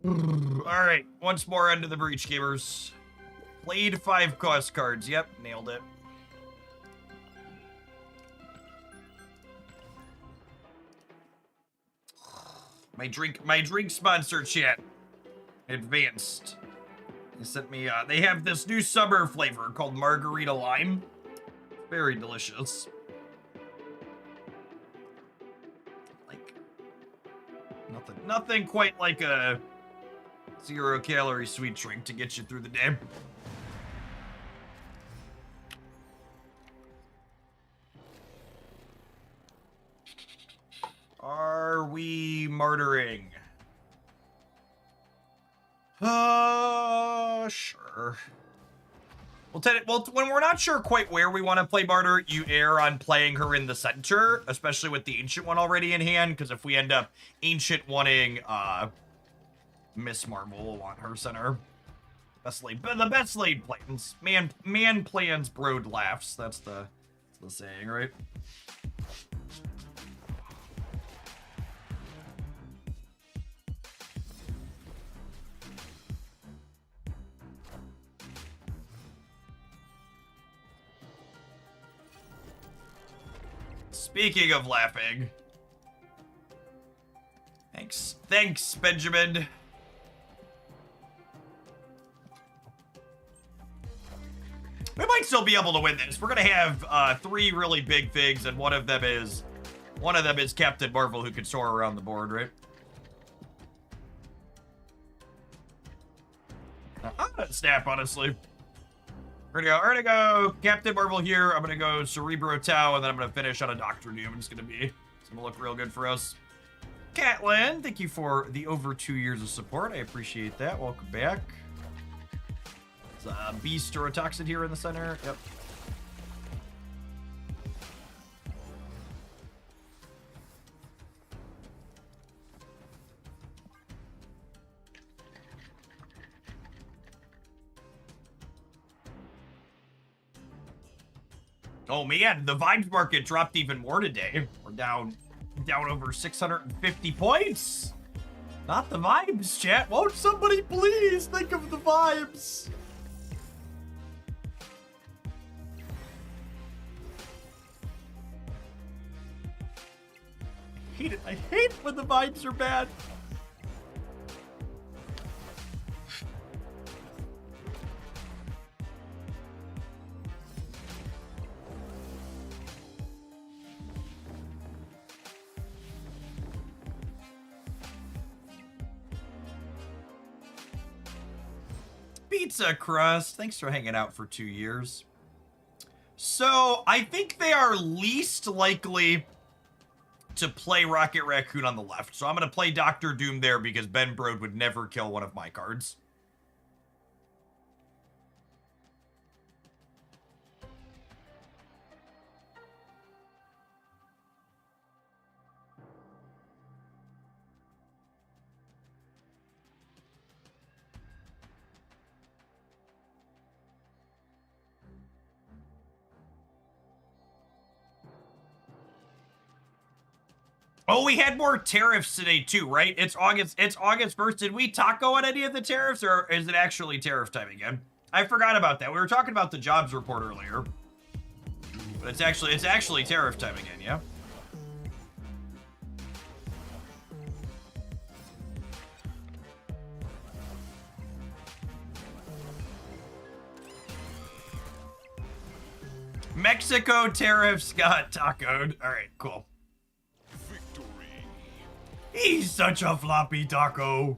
All right, once more into the breach, gamers. Played 5 cost cards. Yep, nailed it. My drink sponsor chat. Advanced. They sent me, they have this new summer flavor called Margarita Lime. Very delicious. Like, nothing quite like a 0-calorie sweet drink to get you through the day. Are we martyring? Sure. Well, when we're not sure quite where we want to play Martyr, you err on playing her in the center, especially with the Ancient one already in hand, because if we end up Ancient wanting, Miss Marvel, we'll want her center. The best laid plans. Man plans, brood laughs. That's the saying, right? Speaking of laughing. Thanks, Benjamin. We might still be able to win this. We're gonna have 3 really big things, and one of them is Captain Marvel, who can soar around the board, right? I'm gonna snap, honestly. We're gonna go Captain Marvel here. I'm gonna go Cerebro Tau, and then I'm gonna finish on a Doctor Doom. It's gonna look real good for us. Catlin, thank you for the over 2 years of support. I appreciate that. Welcome back. There's a Beast or a Toxin here in the center. Yep. Oh man, the Vibes market dropped even more today. We're down over 650 points. Not the Vibes, chat. Won't somebody please think of the Vibes? I hate it when the Vibes are bad. Pizza Crust, thanks for hanging out for 2 years. So, I think they are least likely to play Rocket Raccoon on the left. So I'm going to play Doctor Doom there because Ben Brode would never kill one of my cards. Oh, we had more tariffs today too, right? It's August 1st. Did we taco on any of the tariffs, or is it actually tariff time again? I forgot about that. We were talking about the jobs report earlier. But it's actually tariff time again, yeah? Mexico tariffs got tacoed. All right, cool. He's such a floppy taco.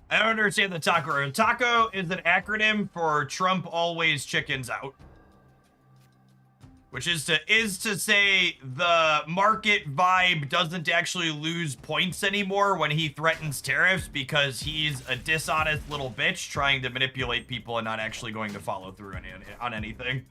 I don't understand the taco. Taco is an acronym for Trump always chickens out. Which is to say the market vibe doesn't actually lose points anymore when he threatens tariffs because he's a dishonest little bitch trying to manipulate people and not actually going to follow through on anything.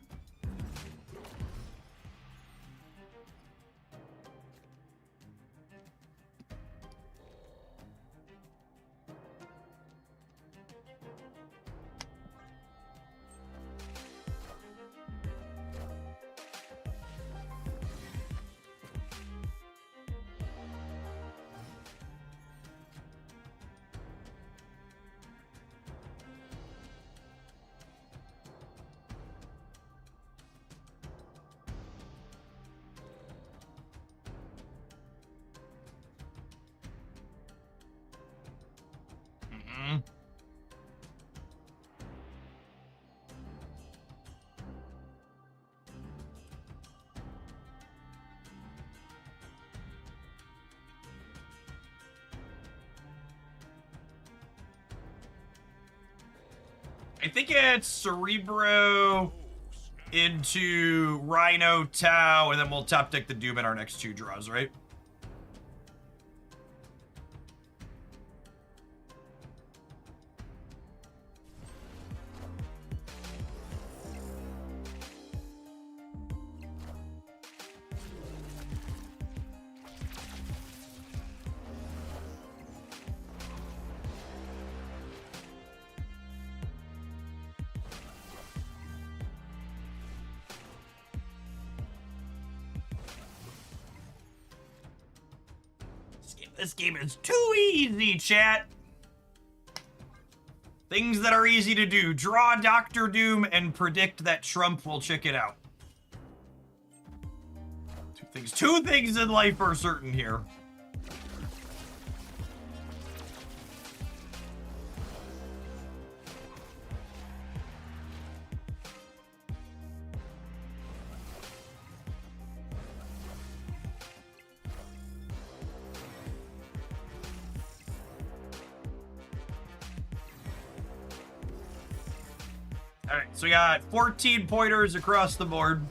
I think it's Cerebro into Rhino, Tau, and then we'll top deck the Doom in our next 2 draws, right? This game is too easy, chat. Things that are easy to do. Draw Dr. Doom and predict that Trump will check it out. Two things in life are certain here. All right, so we got 14 pointers across the board.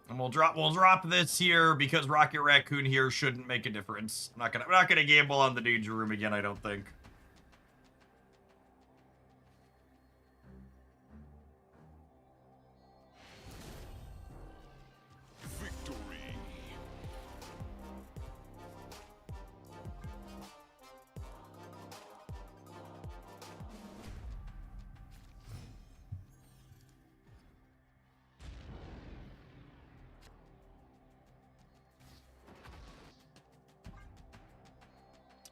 And we'll drop this here because Rocket Raccoon here shouldn't make a difference. I'm not gonna gamble on the Danger Room again, I don't think. Victory.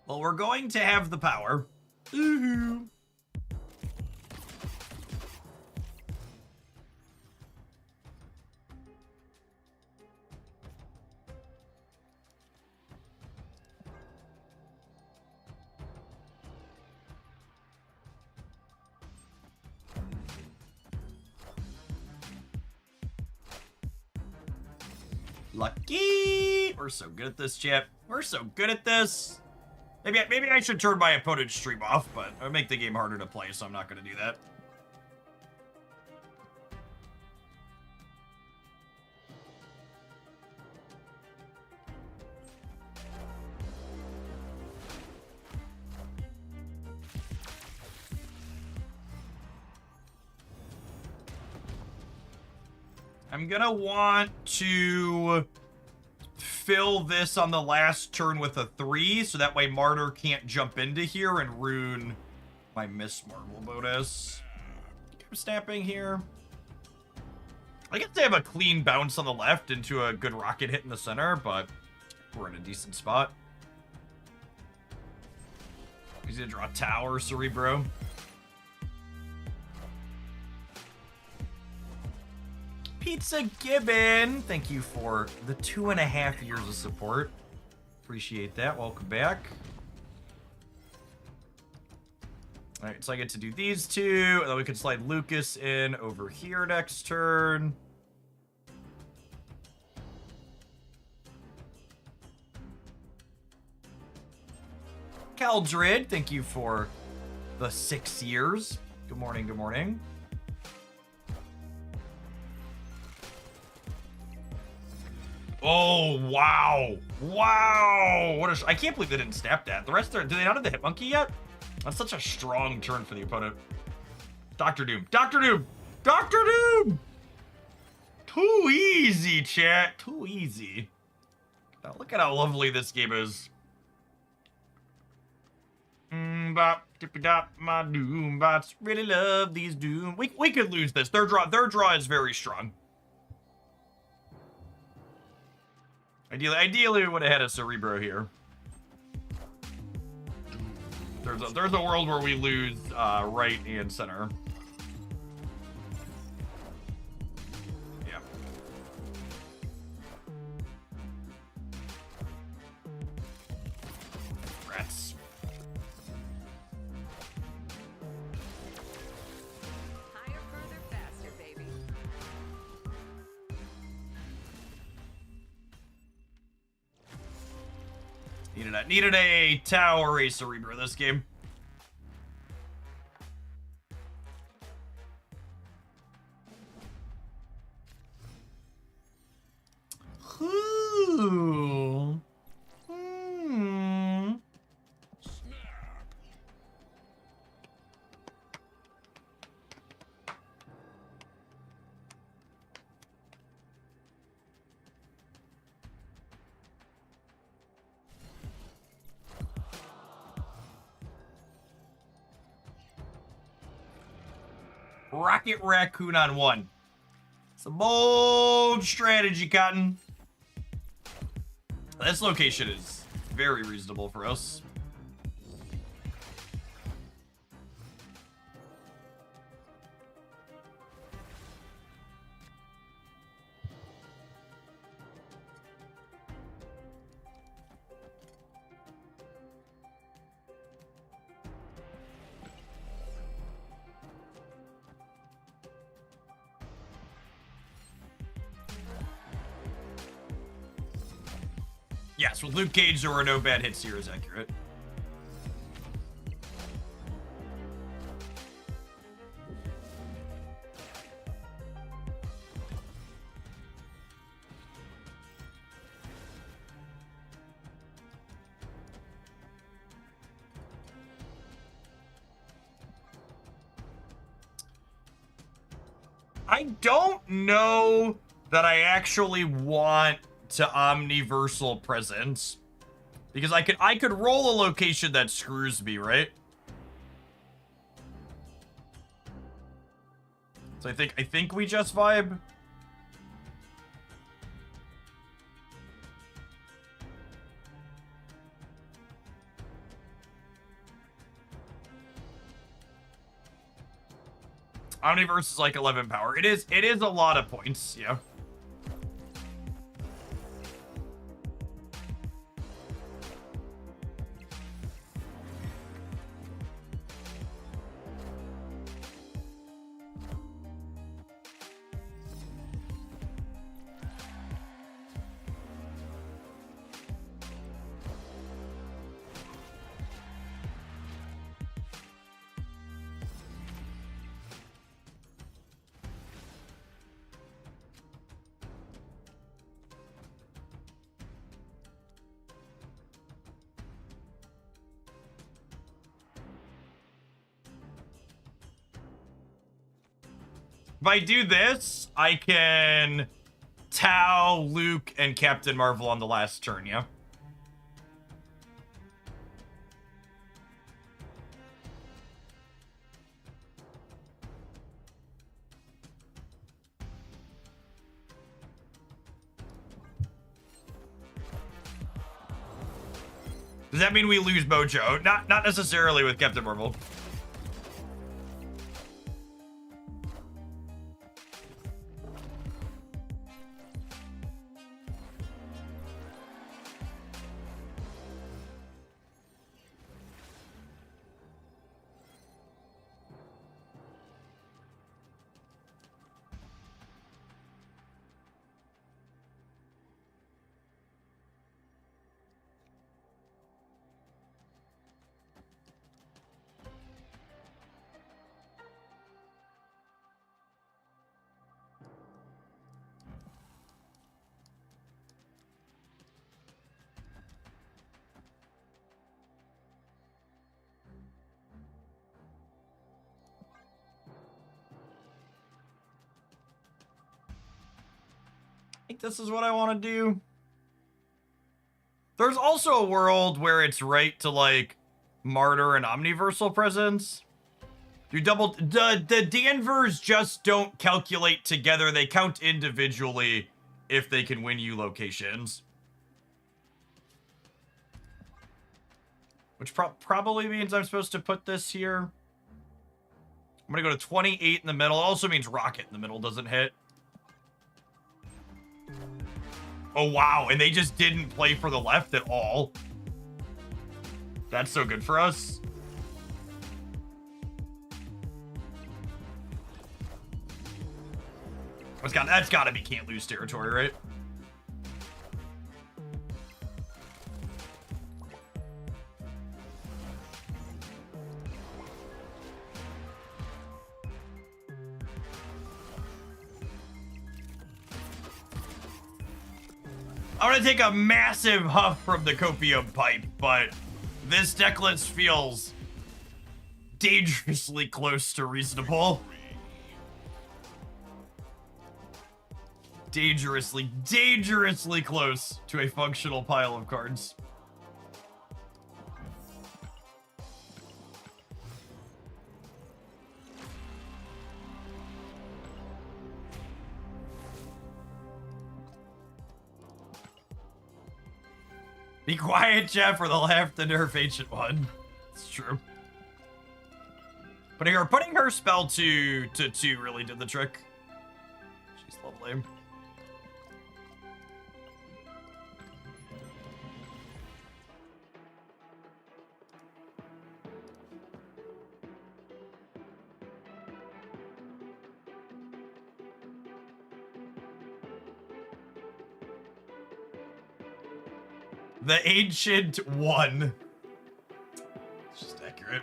Well, we're going to have the power. Woohoo! Lucky! We're so good at this, chat. We're so good at this. Maybe I should turn my opponent's stream off, but it would make the game harder to play, so I'm not going to do that. I'm going to want to fill this on the last turn with a 3, so that way Martyr can't jump into here and ruin my Miss Marvel bonus. I'm snapping here. I guess they have a clean bounce on the left into a good rocket hit in the center, but we're in a decent spot. He's gonna draw Tower, Cerebro. Pizza Gibbon, thank you for the 2.5 years of support. Appreciate that. Welcome back. All right, so I get to do these 2, and then we can slide Lucas in over here next turn. Caldrid, thank you for the 6 years. Good morning, good morning. Oh, wow. Wow. I can't believe they didn't snap that. The rest do they not have the Hit Monkey yet? That's such a strong turn for the opponent. Dr. Doom. Dr. Doom. Dr. Doom. Too easy, chat. Too easy. Now, look at how lovely this game is. Bop, dippy dop, my Doom bots. Really love these Doom. We could lose this. Their draw is very strong. Ideally, we would have had a Cerebro here. There's a world where we lose right and center. Yeah. Rats. Higher, further, faster, baby. Needed a Tau or a Cerebro this game. Rocket Raccoon on 1. It's a bold strategy, Cotton. This location is very reasonable for us. Yes, with Luke Cage, there were no bad hits here is accurate. I don't know that I actually want to omniversal presence, because I could roll a location that screws me, right? So I think we just vibe. Omniverse is like 11 power. It is a lot of points, yeah. If I do this, I can Tau, Luke, and Captain Marvel on the last turn, yeah? Does that mean we lose Mojo? Not necessarily with Captain Marvel. I think this is what I want to do. There's also a world where it's right to, like, martyr an omniversal presence. You double... The Danvers just don't calculate together. They count individually if they can win you locations. Which probably means I'm supposed to put this here. I'm going to go to 28 in the middle. It also means Rocket in the middle doesn't hit. Oh, wow. And they just didn't play for the left at all. That's so good for us. That's got to be can't lose territory, right? I'm gonna take a massive huff from the copium pipe, but this deck list feels dangerously close to reasonable. Dangerously close to a functional pile of cards. Be quiet, Jeff, or they'll have to nerf Ancient One. It's true. Putting her spell to 2 really did the trick. She's lovely. The Ancient One. It's just accurate.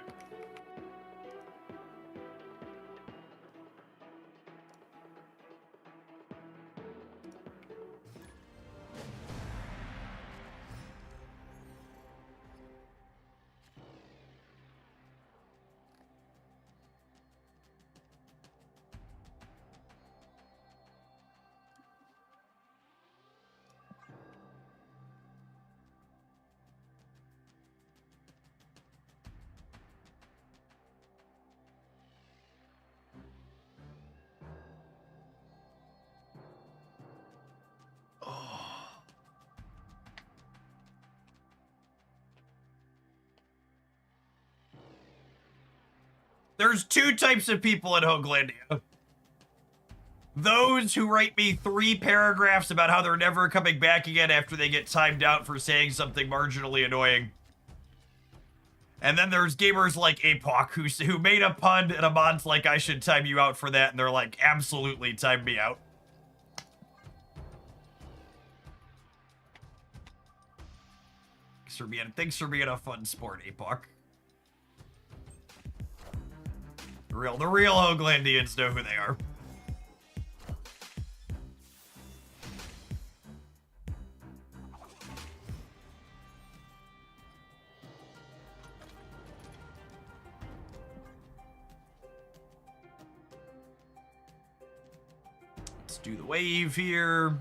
There's 2 types of people in Hoaglandia. Those who write me 3 paragraphs about how they're never coming back again after they get timed out for saying something marginally annoying. And then there's gamers like Apoc who made a pun and a mod's like, I should time you out for that, and they're like, absolutely time me out. Thanks for being a fun sport, Apoc. The real Hoaglandians know who they are. Let's do the wave here.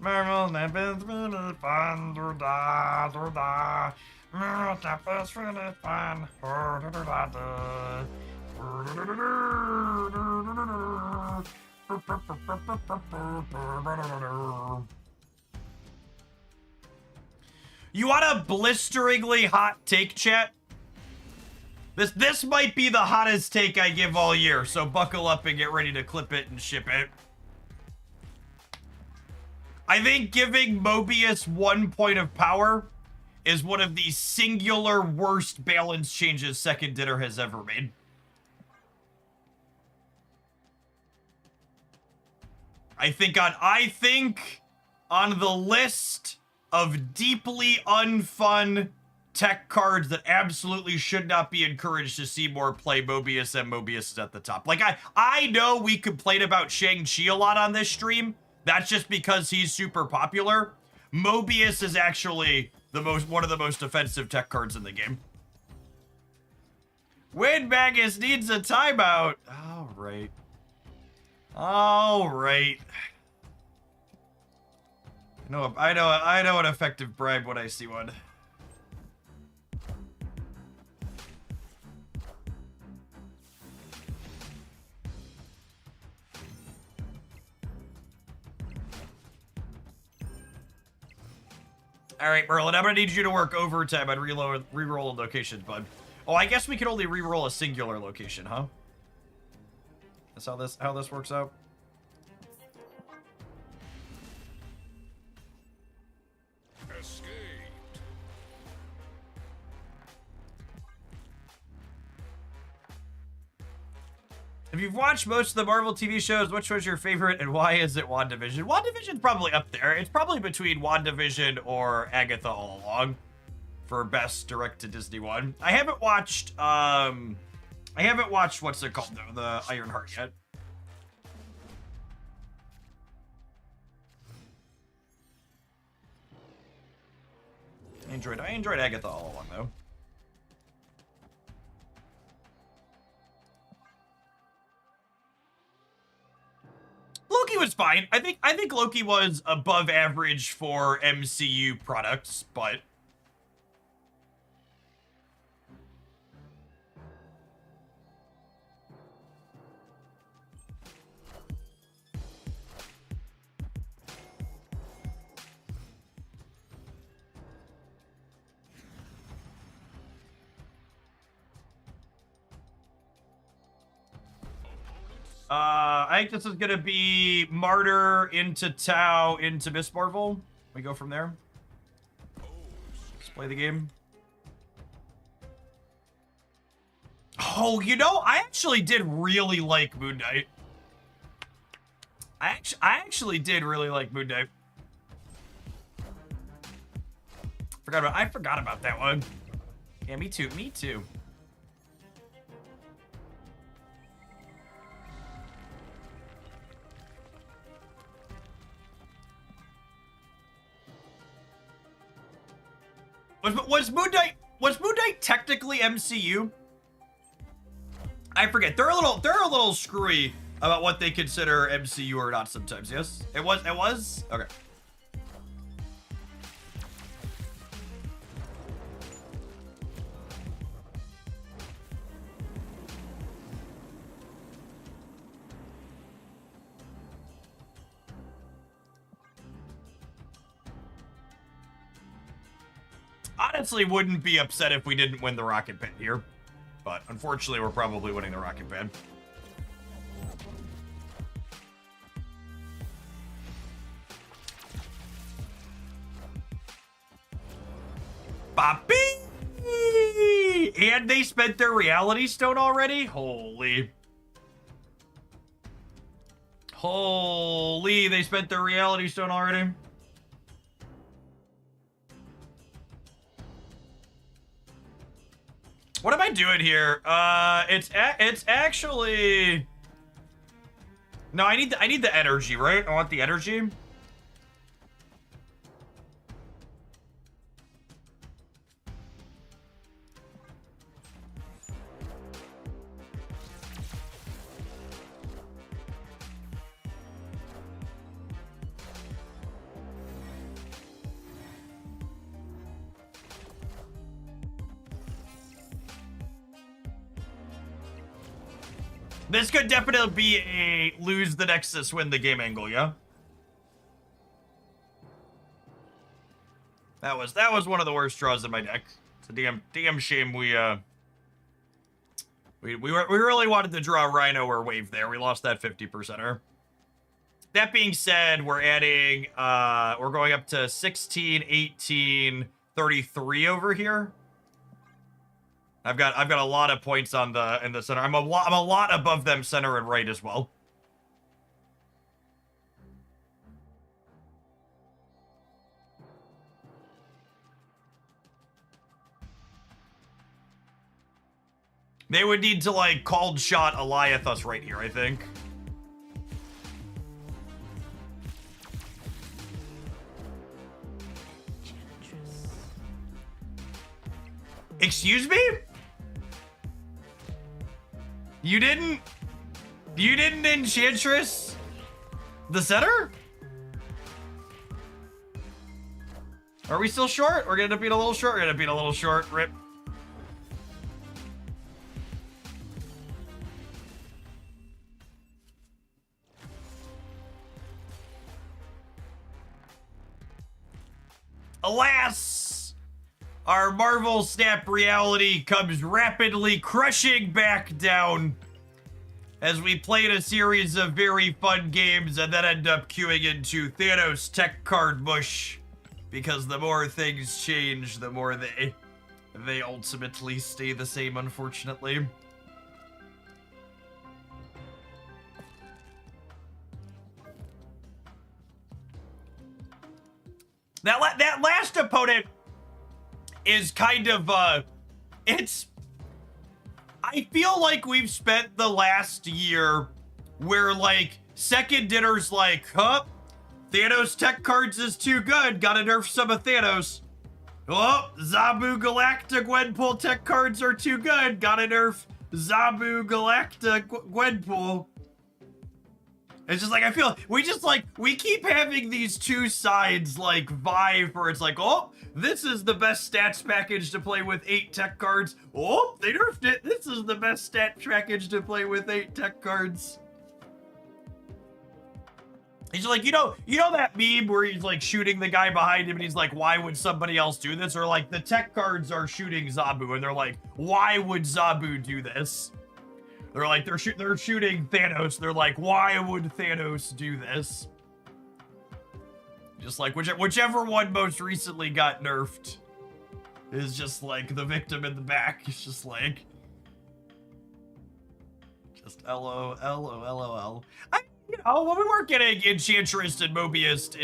Marvel Nappies really fun, da da da. Marvel Nappies really fun, da da da. You want a blisteringly hot take, chat? This might be the hottest take I give all year, so buckle up and get ready to clip it and ship it. I think giving Mobius 1 point of power is one of the singular worst balance changes Second Dinner has ever made. I think on the list of deeply unfun tech cards that absolutely should not be encouraged to see more play, Mobius and Mobius is at the top. Like, I know we complain about Shang-Chi a lot on this stream. That's just because he's super popular. Mobius is actually one of the most offensive tech cards in the game. Windbagus needs a timeout. All right. All right. I know an effective bribe when I see one. All right, Merlin, I'm gonna need you to work overtime on reroll locations, bud. Oh, I guess we can only reroll a singular location, huh? That's how this works out. Escaped. If you've watched most of the Marvel TV shows, which was your favorite and why is it WandaVision? WandaVision's probably up there. It's probably between WandaVision or Agatha All Along for best direct-to-Disney one. I haven't watched, what's it called, though, the Ironheart yet. I enjoyed Agatha All Along, though. Loki was fine. I think Loki was above average for MCU products, but I think this is gonna be Martyr into Tau into Miss Marvel. We go from there. Let's play the game. Oh, you know, I actually did really like Moon Knight. I actually did really like Moon Knight. I forgot about that one. Yeah, me too. Me too. Was Moon Knight technically MCU? I forget. They're a little screwy about what they consider MCU or not sometimes. Yes, it was. Okay. Honestly, wouldn't be upset if we didn't win the Rocket Band here, but unfortunately, we're probably winning the Rocket Band. Boppy! And they spent their Reality Stone already? Holy, they spent their Reality Stone already? What am I doing here? It's actually... No, I need the energy, right? I want the energy. This could definitely be a lose the Nexus, win the game angle, yeah? That was one of the worst draws in my deck. It's a damn shame we really wanted to draw Rhino or Wave there. We lost that 50%er. That being said, we're adding we're going up to 16, 18, 33 over here. I've got a lot of points in the center. I'm a lot above them center and right as well. They would need to like cold shot Eliath us right here, I think. Excuse me? You didn't Enchantress the center? Are we still short? We're gonna be a little short. We're gonna be a little short. Rip. Alas, our Marvel Snap reality comes rapidly crushing back down as we played a series of very fun games and then end up queuing into Thanos tech card mush, because the more things change, the more they ultimately stay the same, unfortunately. That last opponent is kind of, I feel like we've spent the last year where, like, second dinner's like, huh? Thanos tech cards is too good, gotta nerf some of Thanos. Oh, Zabu Galacta Gwenpool tech cards are too good, gotta nerf Zabu Galacta Gwenpool. It's just like, I feel, we keep having these two sides, like, vibe where it's like, oh, this is the best stats package to play with 8 tech cards. Oh, they nerfed it. This is the best stat package to play with 8 tech cards. He's like, you know that meme where he's like shooting the guy behind him and he's like, why would somebody else do this? Or like the tech cards are shooting Zabu and they're like, why would Zabu do this? They're like, they're shooting Thanos. They're like, why would Thanos do this? Just like whichever one most recently got nerfed is just like the victim in the back. It's just like, just LOL. You know, when we weren't getting Enchantress and Mobius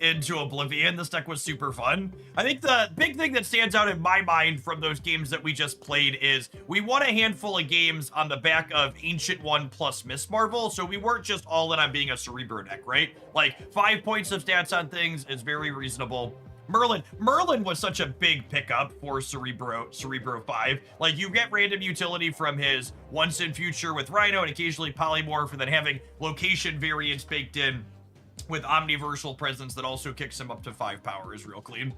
into Oblivion, this deck was super fun. I think the big thing that stands out in my mind from those games that we just played is we won a handful of games on the back of Ancient One plus Miss Marvel, so we weren't just all in on being a Cerebro deck, right? Like, 5 points of stats on things is very reasonable. Merlin was such a big pickup for Cerebro 5. Like, you get random utility from his once in future with Rhino and occasionally Polymorph, and then having location variants baked in with Omniversal Presence that also kicks him up to 5 power is real clean.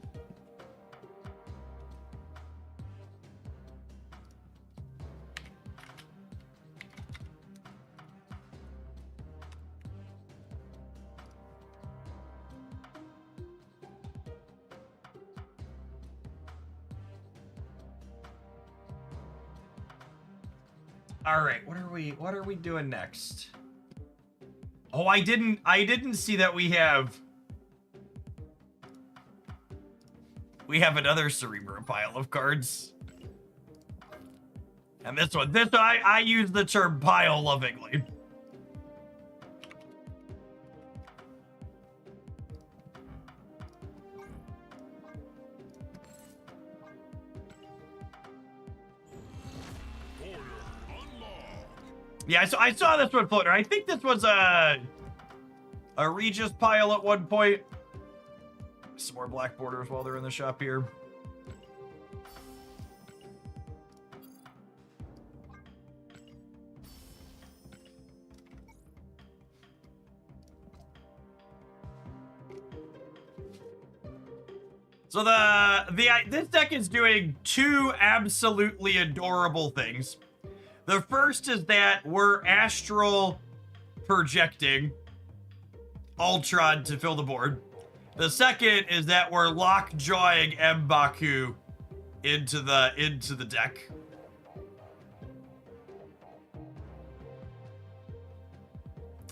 All right, what are we doing next? Oh, I didn't see that we have another Cerebro pile of cards. And this one, I use the term pile lovingly. Yeah, I saw this one floating. I think this was a Regis pile at one point. Some more black borders while they're in the shop here. So this deck is doing 2 absolutely adorable things. The first is that we're astral projecting Ultron to fill the board. The second is that we're lockjawing M'Baku into the deck.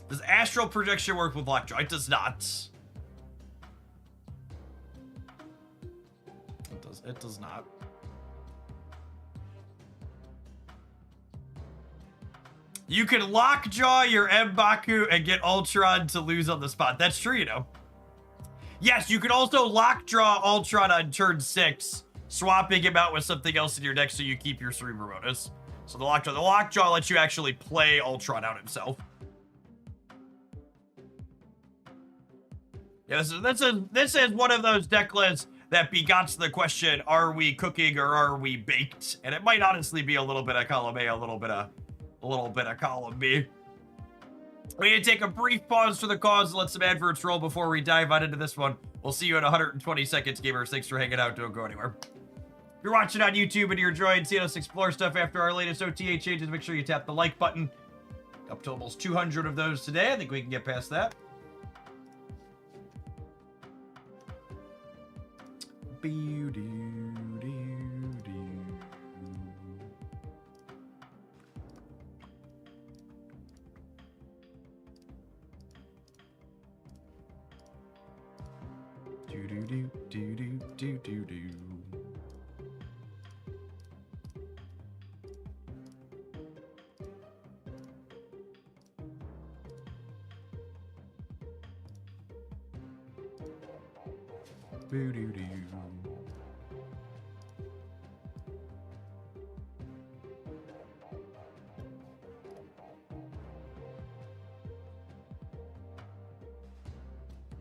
Does astral projection work with lockjaw? It does not. It does not. You can lockjaw your M'Baku and get Ultron to lose on the spot. That's true, you know. Yes, you can also lockjaw Ultron on turn 6, swapping him out with something else in your deck so you keep your Cerebro bonus. So the lockjaw lets you actually play Ultron out himself. Yeah, this is one of those deck lists that begots the question, are we cooking or are we baked? And it might honestly be a little bit of column A, a little bit of column B. We need to take a brief pause for the cause and let some adverts roll before we dive on into this one. We'll see you in 120 seconds, gamers. Thanks for hanging out. Don't go anywhere. If you're watching on YouTube and you're enjoying seeing us explore stuff after our latest OTA changes, make sure you tap the like button. Up to almost 200 of those today. I think we can get past that.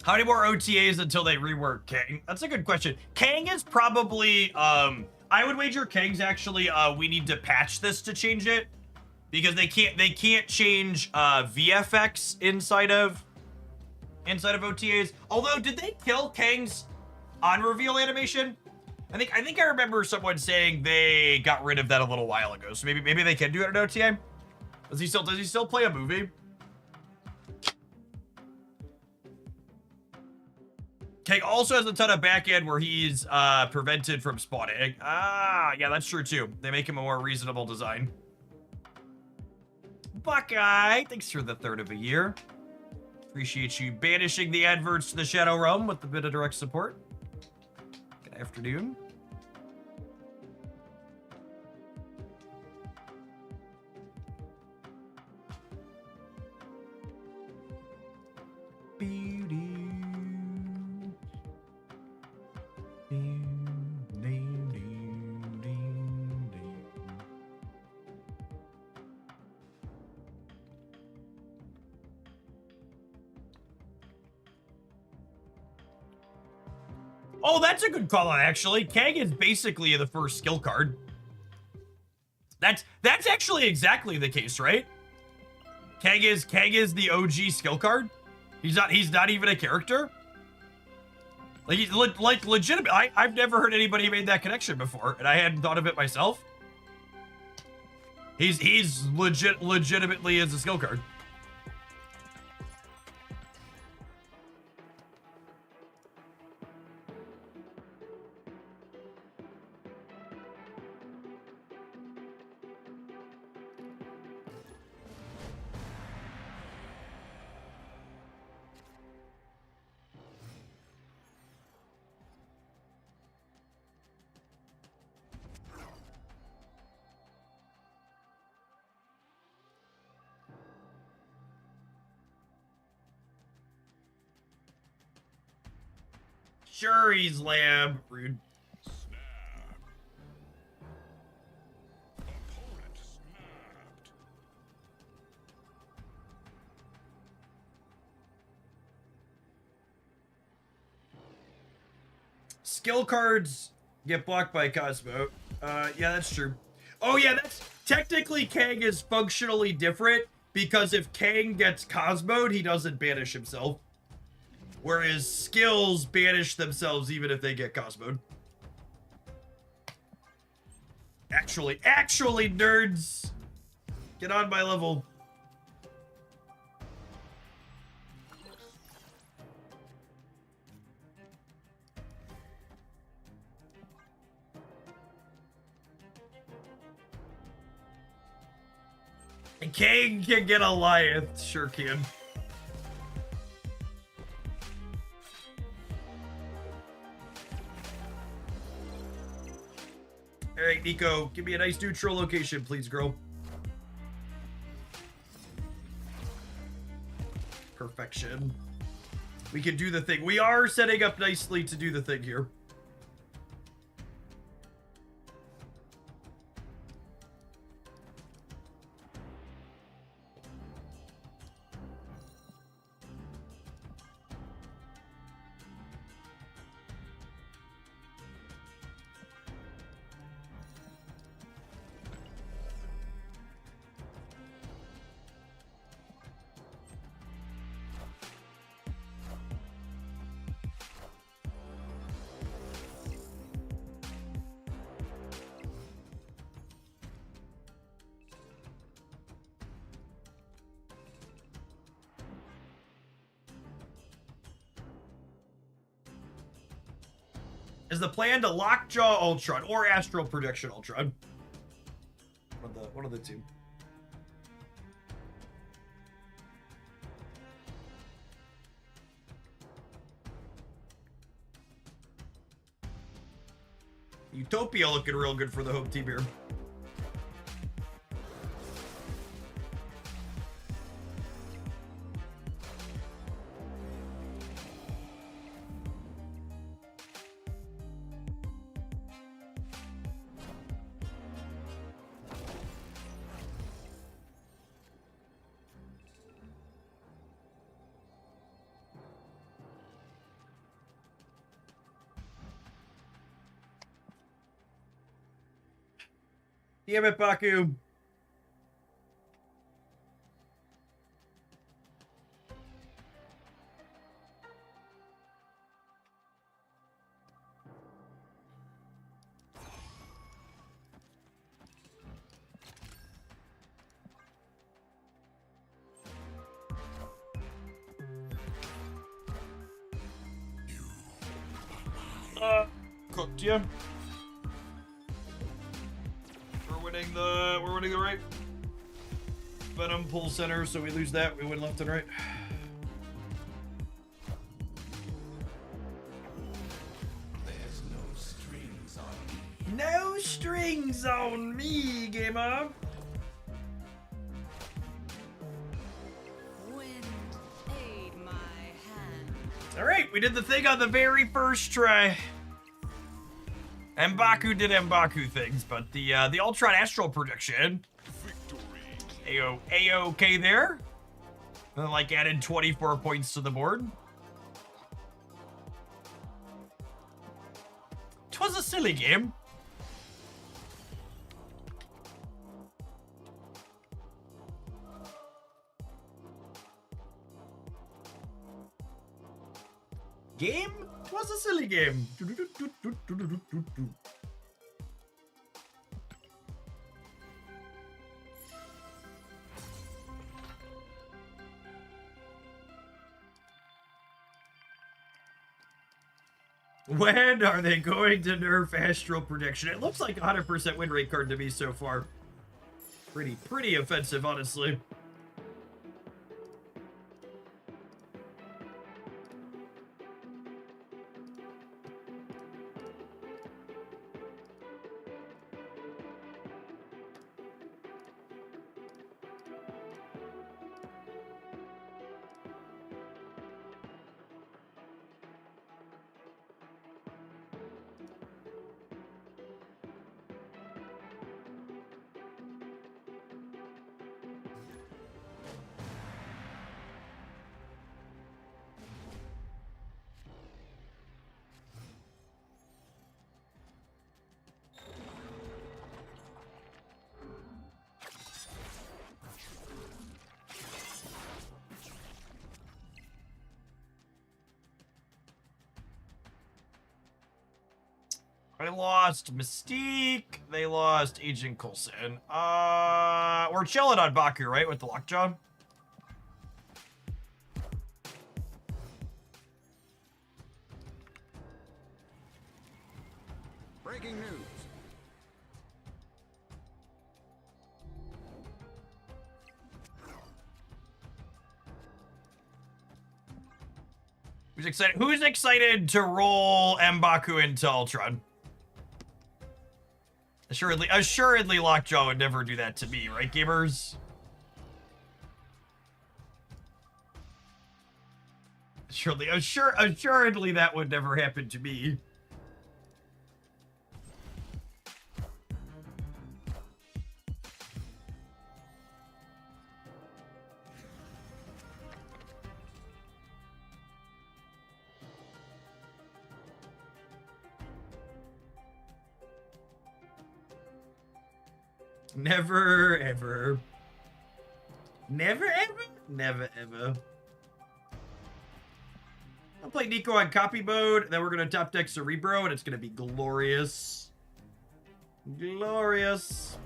How many more OTAs until they rework Kang? That's a good question. Kang is probably, I would wager Kang's actually, we need to patch this to change it. because they can't change VFX inside of OTAs. Although, did they kill Kang's on reveal animation? I think I remember someone saying they got rid of that a little while ago. So maybe they can do it in OTA. Does he still play a movie? Kang also has a ton of back end where he's prevented from spawning. Ah, yeah, that's true too. They make him a more reasonable design. Buckeye, thanks for the third of a year. Appreciate you banishing the adverts to the Shadow Realm with a bit of direct support. Good afternoon. Oh, that's a good call out, actually. Kang is basically the first skill card. That's actually exactly the case, right? Kang is the OG skill card. He's not even a character. Like he's like legitimate. I've never heard anybody made that connection before, and I hadn't thought of it myself. He's legitimately is a skill card. Sure, he's lab. Rude. Snap. Opponent snapped. Skill cards get blocked by Cosmo. Yeah, that's true. Oh yeah, that's technically Kang is functionally different because if Kang gets Cosmo'd, he doesn't banish himself. Whereas skills banish themselves even if they get Cosmo'd. Actually, nerds! Get on my level. And Kang can get Goliath, sure can. Alright, Nico, give me a nice neutral location, please, girl. Perfection. We can do the thing. We are setting up nicely to do the thing here. Is the plan to Lockjaw Ultron or Astral Projection Ultron? One of the two. Utopia looking real good for the home team here. Damn it, Baku. Cooked you. We're winning the right. Venom pull center, so we lose that. We win left and right. There's no strings on me. No strings on me, gamer. Wind, aid my hand. All right, we did the thing on the very first try. M'Baku did M'Baku things, but the Ultron Astral prediction, Victory. A-OK there. And then, like, added 24 points to the board. Twas a silly game. Game was a silly game. When are they going to nerf Astral Prediction? It looks like a 100% win rate card to me so far. Pretty offensive, honestly. They lost Mystique. They lost Agent Coulson. We're chilling on Baku, right, with the Lockjaw? Breaking news. Who's excited? Who's excited to roll M'Baku into Ultron? Assuredly, Lockjaw would never do that to me, right, gamers? Assuredly, that would never happen to me. Never, ever. Never, ever? Never, ever. I'll play Nico on copy mode, then we're going to top deck Cerebro, and it's going to be glorious. Glorious.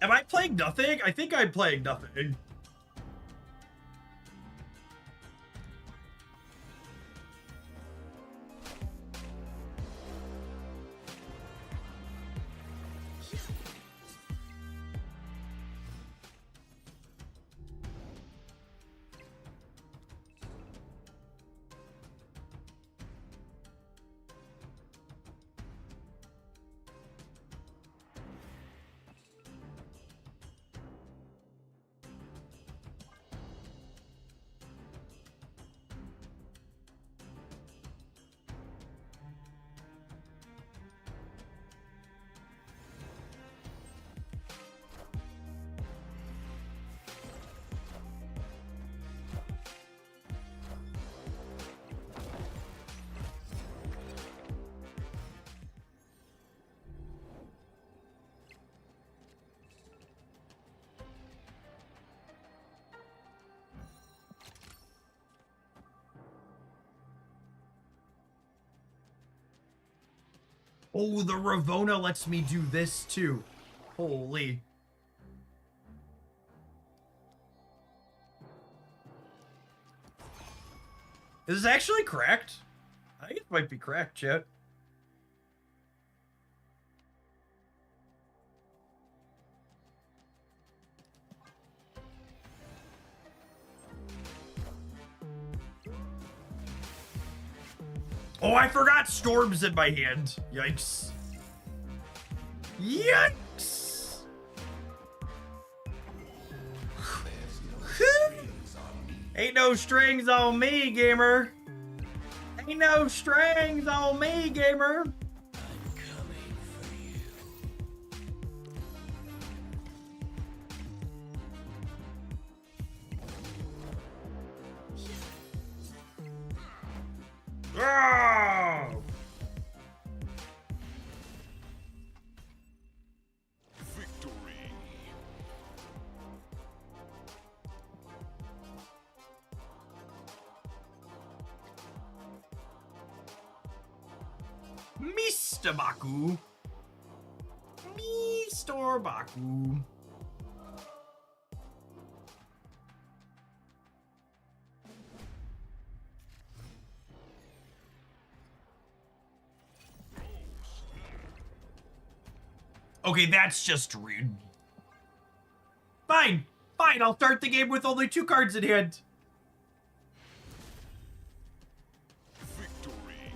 Am I playing nothing? I think I'm playing nothing. Oh, the Ravona lets me do this too. Holy. Is this actually cracked? I think it might be cracked, chat. Oh, I forgot Storm's in my hand. Yikes. Yikes! Ain't no strings on me, gamer. Ain't no strings on me, gamer. Oh! Victory. Mr. Baku. Mr. Baku. Okay, that's just rude. Fine, fine, I'll start the game with only 2 cards in hand. Victory.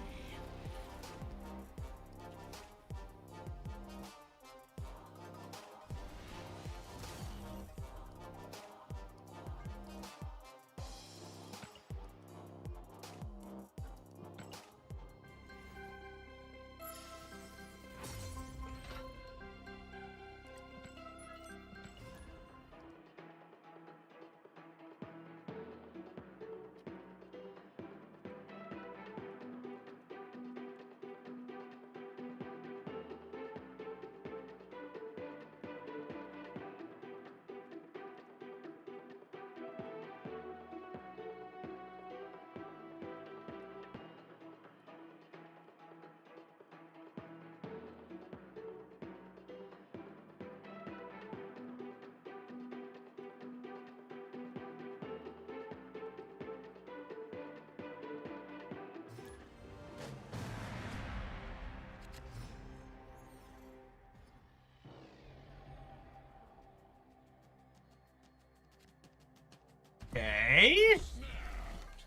Okay.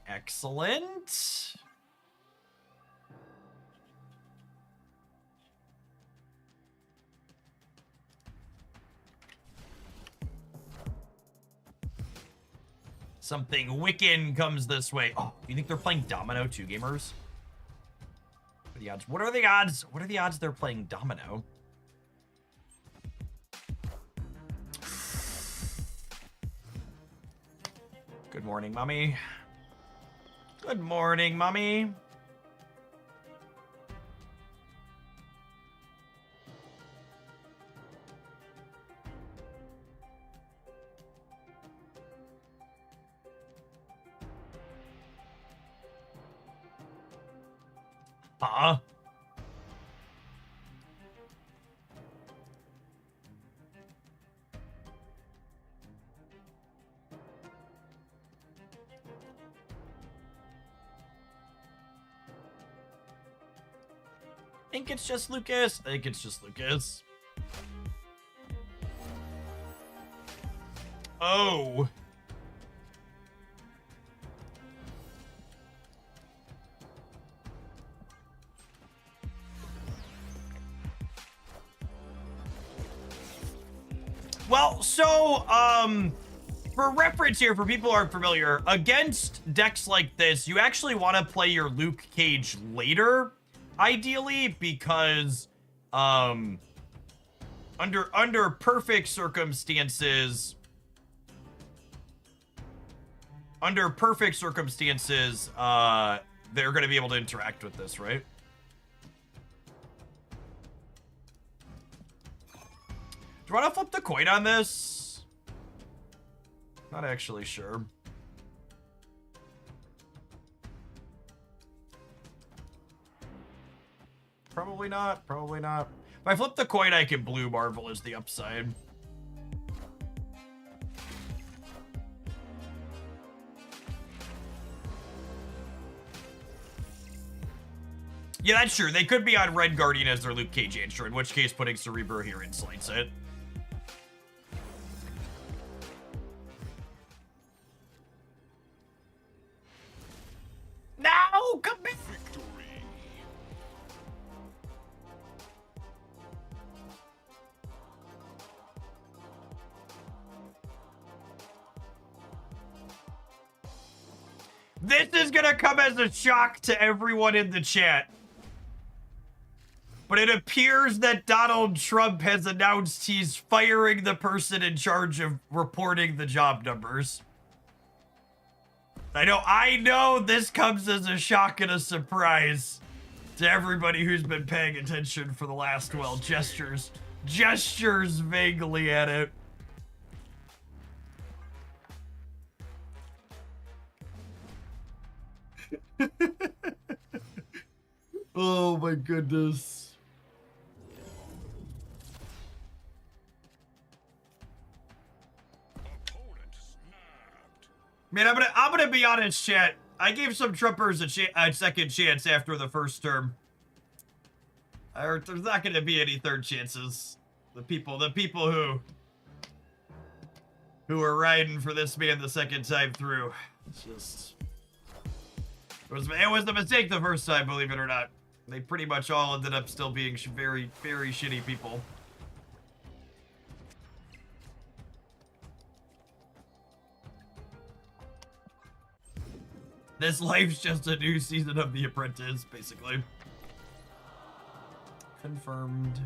Excellent. Something Wiccan comes this way. Oh, you think they're playing Domino too, gamers? What are the odds? What are the odds? What are the odds they're playing Domino? Good morning, mommy. Good morning, mommy. Huh? I think it's just Lucas. I think it's just Lucas. Oh. Well, so, for reference here, for people who aren't familiar, against decks like this, you actually want to play your Luke Cage later, ideally, because, under perfect circumstances, they're going to be able to interact with this, right? Do you want to flip the coin on this? Not actually sure. Probably not. Probably not. If I flip the coin, I can blue Marvel as the upside. Yeah, that's true. They could be on Red Guardian as their Luke Cage answer, in which case putting Cerebro here insulates it. No! Come back! Victory. This is gonna come as a shock to everyone in the chat. But it appears that Donald Trump has announced he's firing the person in charge of reporting the job numbers. I know this comes as a shock and a surprise to everybody who's been paying attention for the last, well, gestures vaguely at it. Oh my goodness. Opponent snapped. Man, I'm gonna be honest, chat. I gave some Trumpers a second chance after the first term. There's not gonna be any third chances. The people who are riding for this man the second time through. It's just it was a mistake the first time, believe it or not. They pretty much all ended up still being very, very shitty people. This life's just a new season of The Apprentice, basically. Confirmed.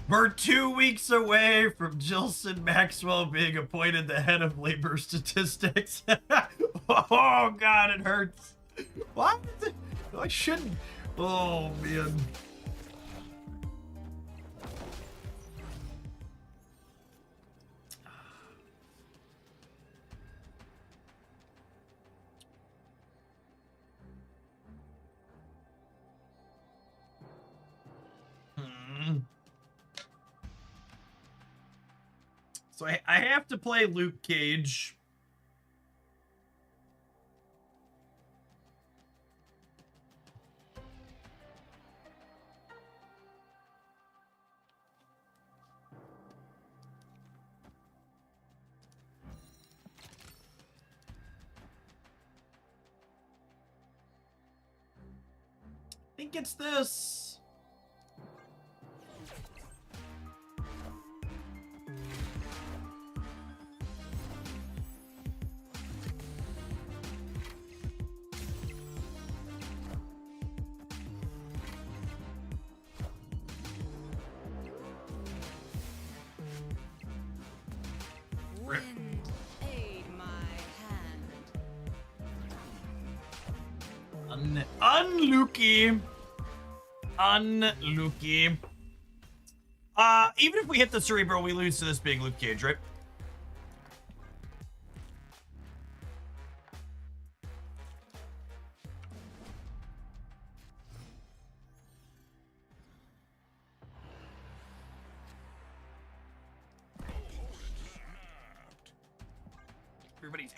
We're 2 weeks away from Jilson Maxwell being appointed the head of labor statistics. Oh, God, it hurts. What? I shouldn't. Oh, man. So I have to play Luke Cage. I think it's this. Wind, aid my hand. Unlucky. Unlucky. Even if we hit the Cerebro, we lose to this being Luke Cage, right?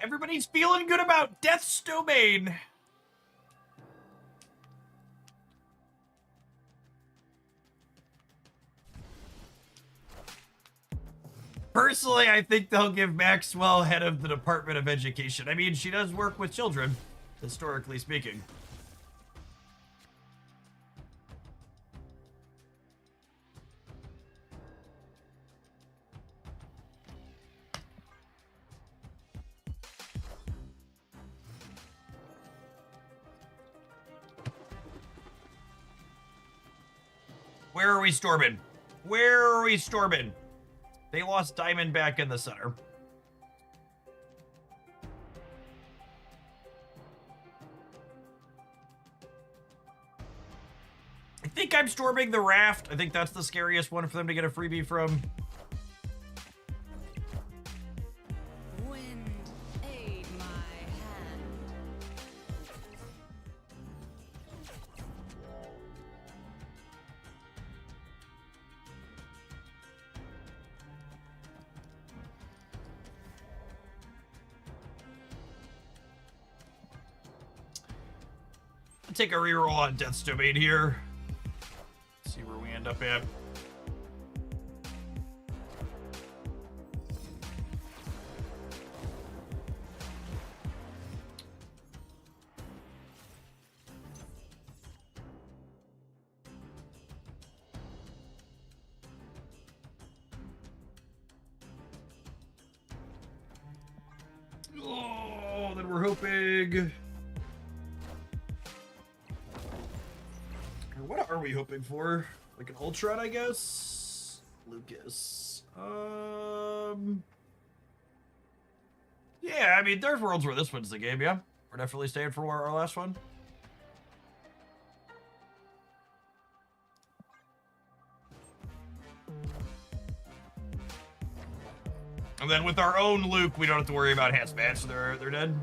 Everybody's feeling good about Death's Domain. Personally, I think they'll give Maxwell head of the Department of Education. I mean, she does work with children, historically speaking. Where are we storming? Where are we storming? They lost Diamond back in the center. I think I'm storming the raft. I think that's the scariest one for them to get a freebie from. Wind, aid my hand. I'll take a reroll on Death's Domain here. See where we end up at. Oh, then we're hoping. What are we hoping for? Like an Ultron, I guess? Lucas. Yeah, I mean, there's worlds where this wins the game, yeah? We're definitely staying for our last one. And then with our own Luke, we don't have to worry about hazmat, so they're dead.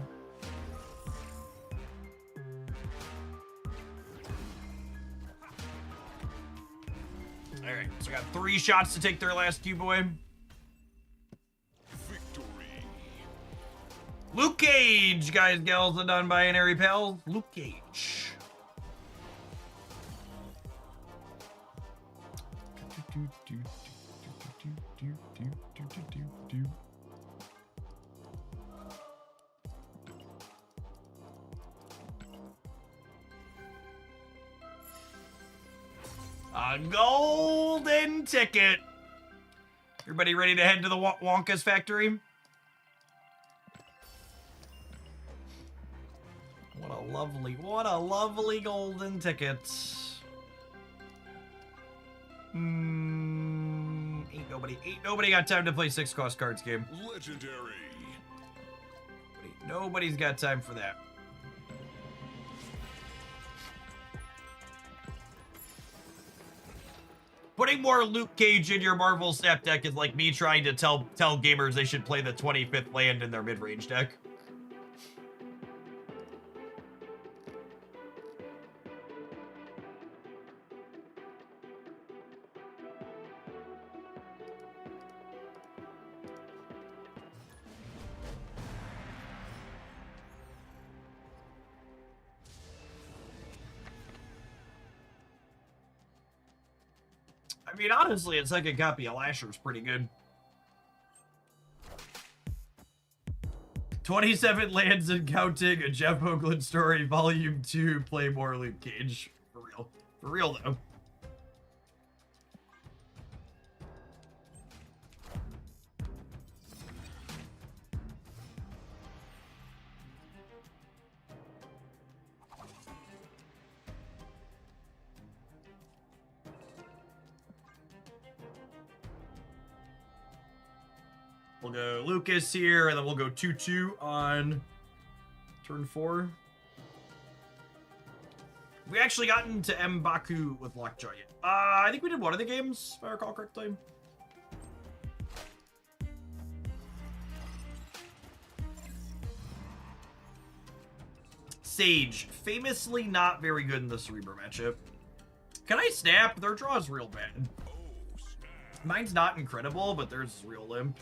Alright, so I got 3 shots to take their last cube away. Victory. Luke Cage, guys, gals, and non-binary pals. Luke Cage. A golden ticket. Everybody ready to head to the Wonka's factory? What a lovely golden ticket. Ain't nobody got time to play 6-cost cards game. Legendary. Nobody's got time for that. Putting more Luke Cage in your Marvel Snap deck is like me trying to tell gamers they should play the 25th land in their mid-range deck. I mean, honestly, a second copy of Lasher is pretty good. 27 lands and counting, a Jeff Hoagland story, volume 2, play more Luke Cage. For real. For real, though. We'll go Lucas here, and then we'll go 2-2 on turn 4. We actually got into M'Baku with Lockjaw yet. I think we did one of the games, if I recall correctly. Sage, famously not very good in the Cerebro matchup. Can I snap? Their draw is real bad. Oh, snap. Mine's not incredible, but theirs is real limp.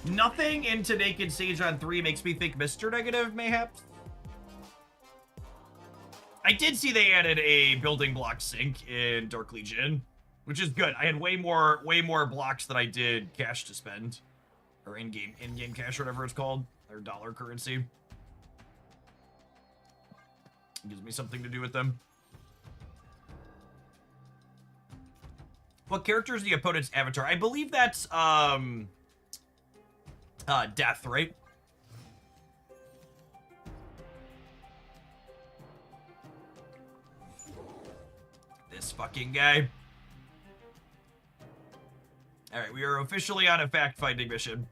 Nothing into Naked Sage on 3 makes me think Mr. Negative, mayhaps. I did see they added a building block sink in Dark Legion, which is good. I had way more blocks than I did cash to spend, or in-game cash, or whatever it's called, or dollar currency. It gives me something to do with them. What character is the opponent's avatar? I believe that's death, right? This fucking guy. All right, we are officially on a fact-finding mission.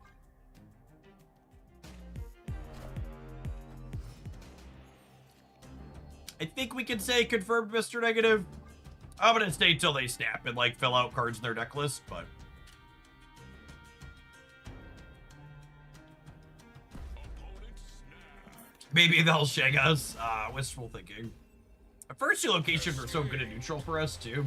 I think we can say confirmed, Mr. Negative. I'm gonna stay till they snap and like fill out cards in their deck list, but maybe they'll shag us. Wistful thinking. Our first two locations were so good at neutral for us too.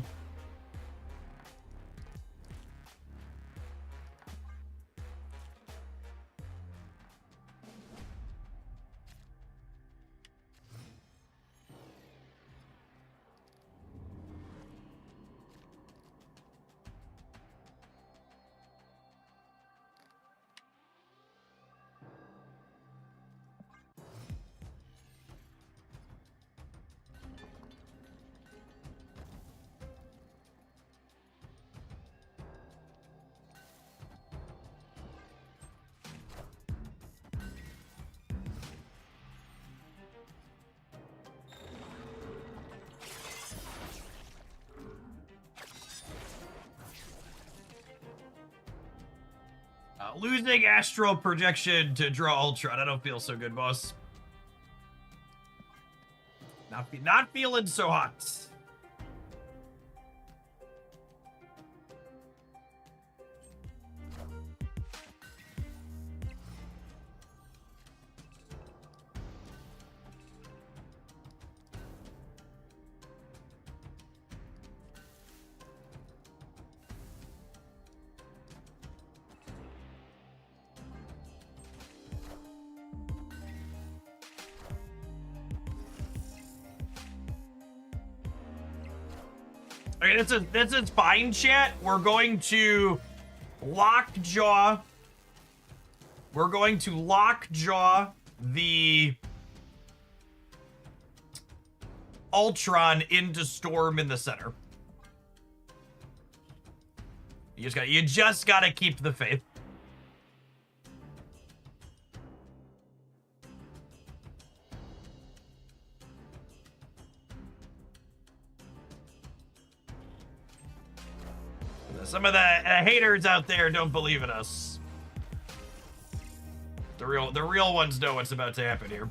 Losing astral projection to draw Ultron. I don't feel so good, boss. Not feeling so hot. Okay, this is fine, chat. We're going to lockjaw. We're going to lockjaw the Ultron into Storm in the center. You just gotta keep the faith. Some of the haters out there don't believe in us. The real ones know what's about to happen here.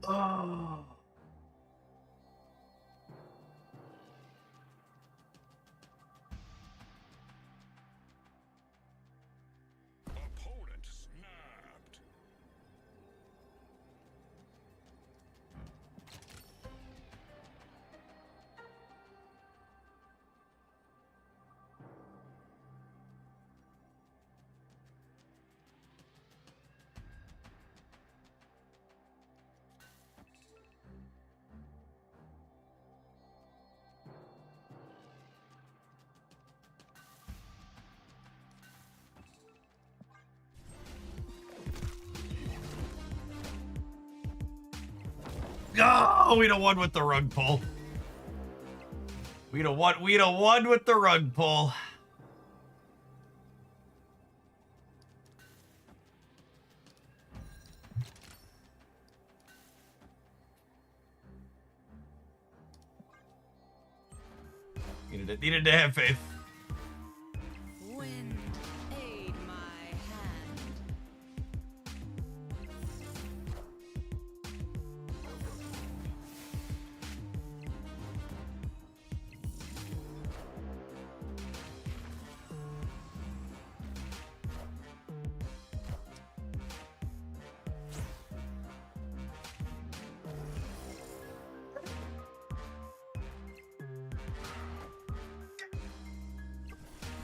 Oh. Opponent snapped. Oh, we don't won with the rug pull. We don't won with the rug pull. Needed to have faith. Wind, aid my hand.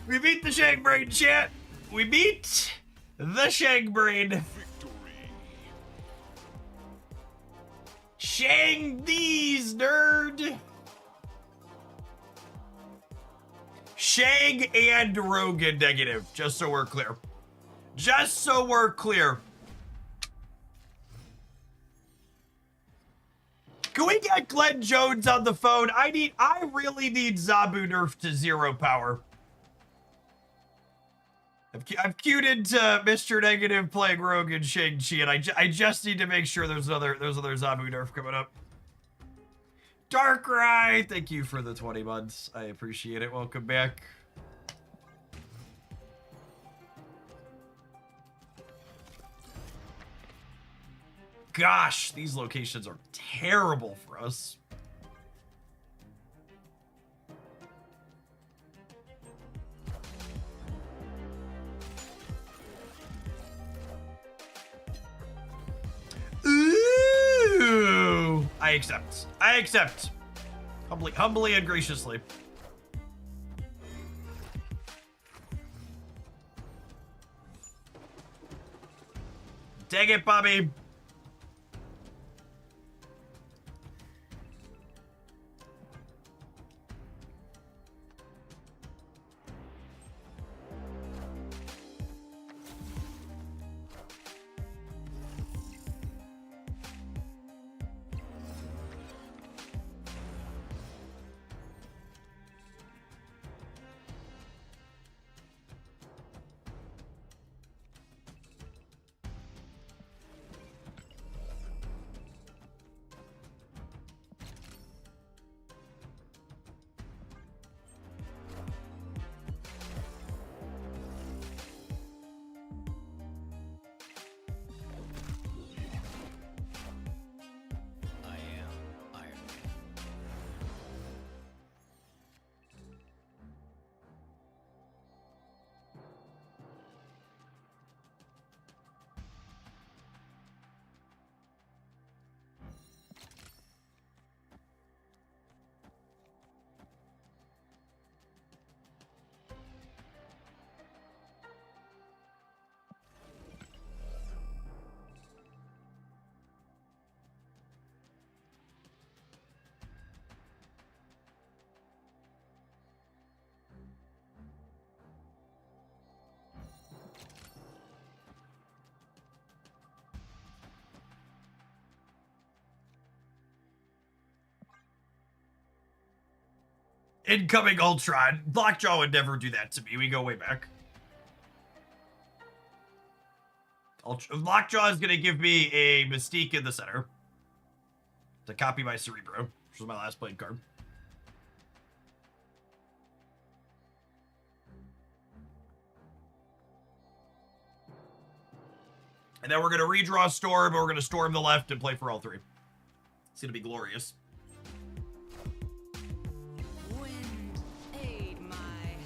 We beat the Shag Brain, chat. We beat the Shag Brain. Victory. Shang these, nerd. Shang and Rogan negative, just so we're clear. Just so we're clear. Can we get Glenn Jones on the phone? I really need Zabu nerf to 0 power. I've queued into Mr. Negative playing Rogue and Shang-Chi, and I just need to make sure there's another Zabu nerf coming up. Darkrai, thank you for the 20 months. I appreciate it. Welcome back. Gosh, these locations are terrible for us. Ooh, I accept. I accept. Humbly and graciously. Dang it, Bobby. I am Iron Man. Incoming Ultron. Lockjaw would never do that to me. We go way back. Lockjaw is going to give me a Mystique in the center to copy my Cerebro, which was my last played card. And then we're going to redraw Storm, and we're going to Storm the left and play for all three. It's going to be glorious. Wind, aid my hand.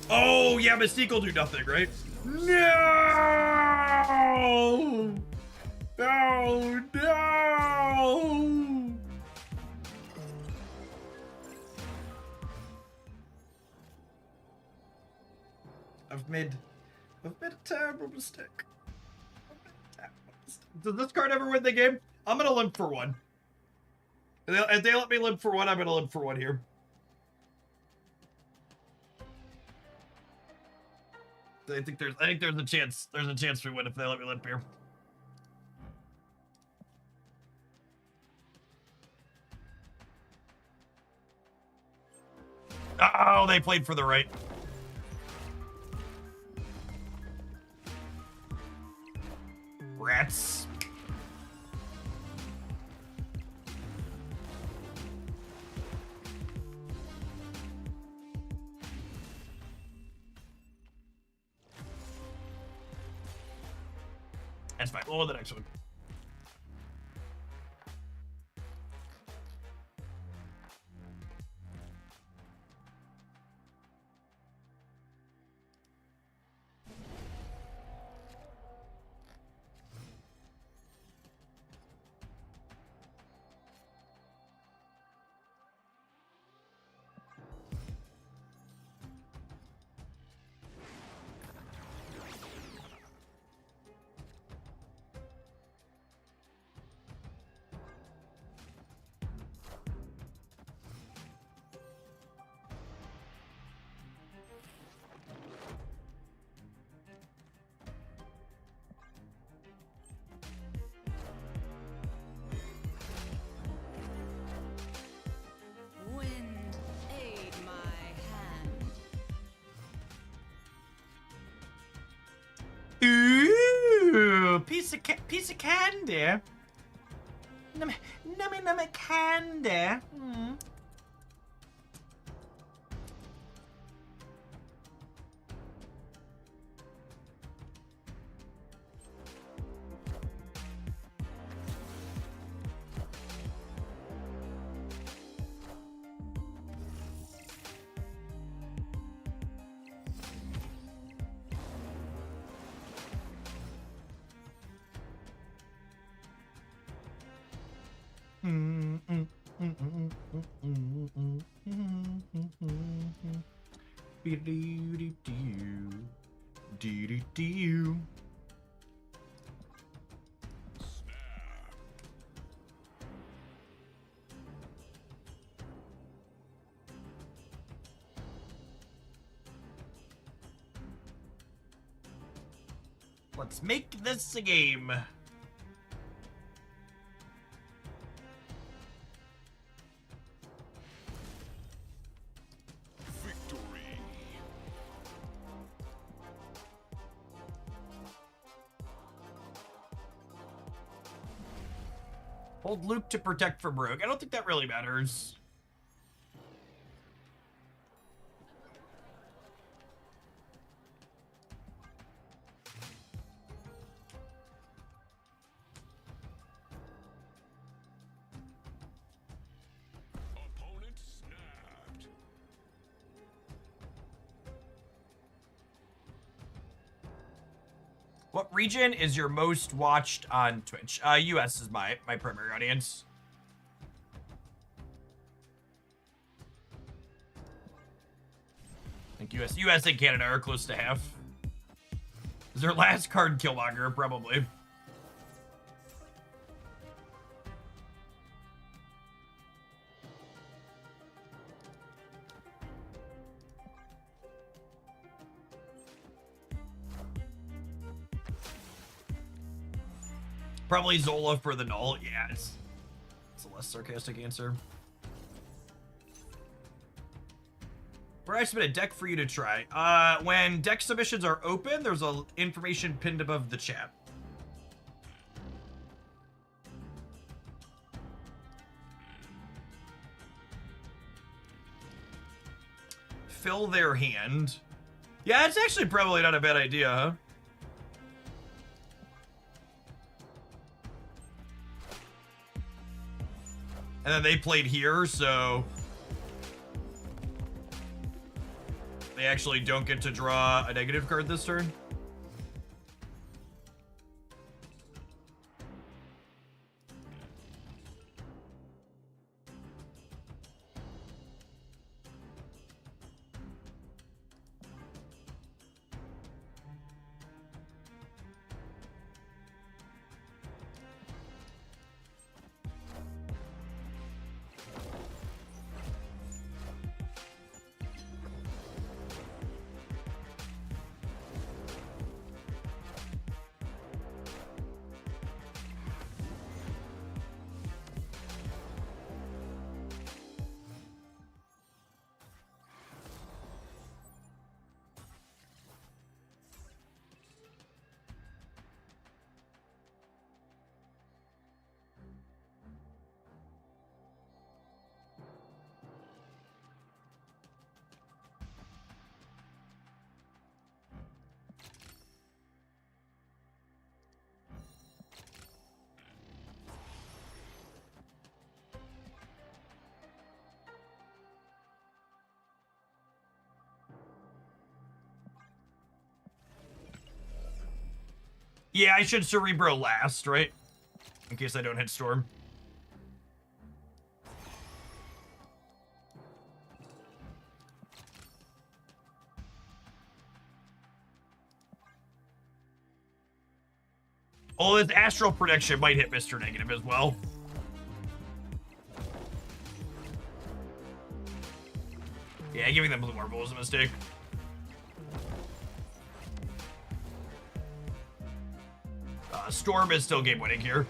Oh, yeah, Mystique will do nothing, right? No! No, no! I've made a terrible mistake. Does this card ever win the game? I'm gonna limp for one. If they let me limp for one, I'm gonna limp for one here. I think there's a chance. There's a chance we win if they let me limp here. Oh, they played for the right. Rats. That's fine. We'll go to the next one. piece of candy. Nummy candy. Mm. Let's make this a game. Victory. Hold Luke to protect from Rogue. I don't think that really matters. Opponent snapped. What region is your most watched on Twitch? US is my primary audience. I think US and Canada are close to half. Is their last card Killmonger? Probably. Probably Zola for the null. Yeah, it's a less sarcastic answer. Where I submit a deck for you to try. When deck submissions are open, there's a information pinned above the chat. Fill their hand. Yeah, it's actually probably not a bad idea, huh? And then they played here, so they actually don't get to draw a negative card this turn. Yeah, I should Cerebro last, right? In case I don't hit Storm. Oh, this Astral Protection might hit Mr. Negative as well. Yeah, giving them Blue Marble was a mistake. Storm is still game winning here.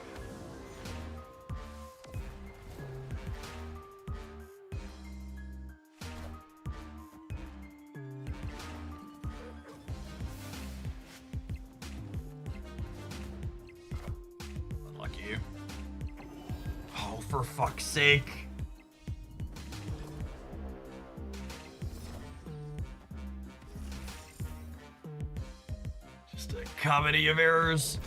for fuck's sake. Just a comedy of errors.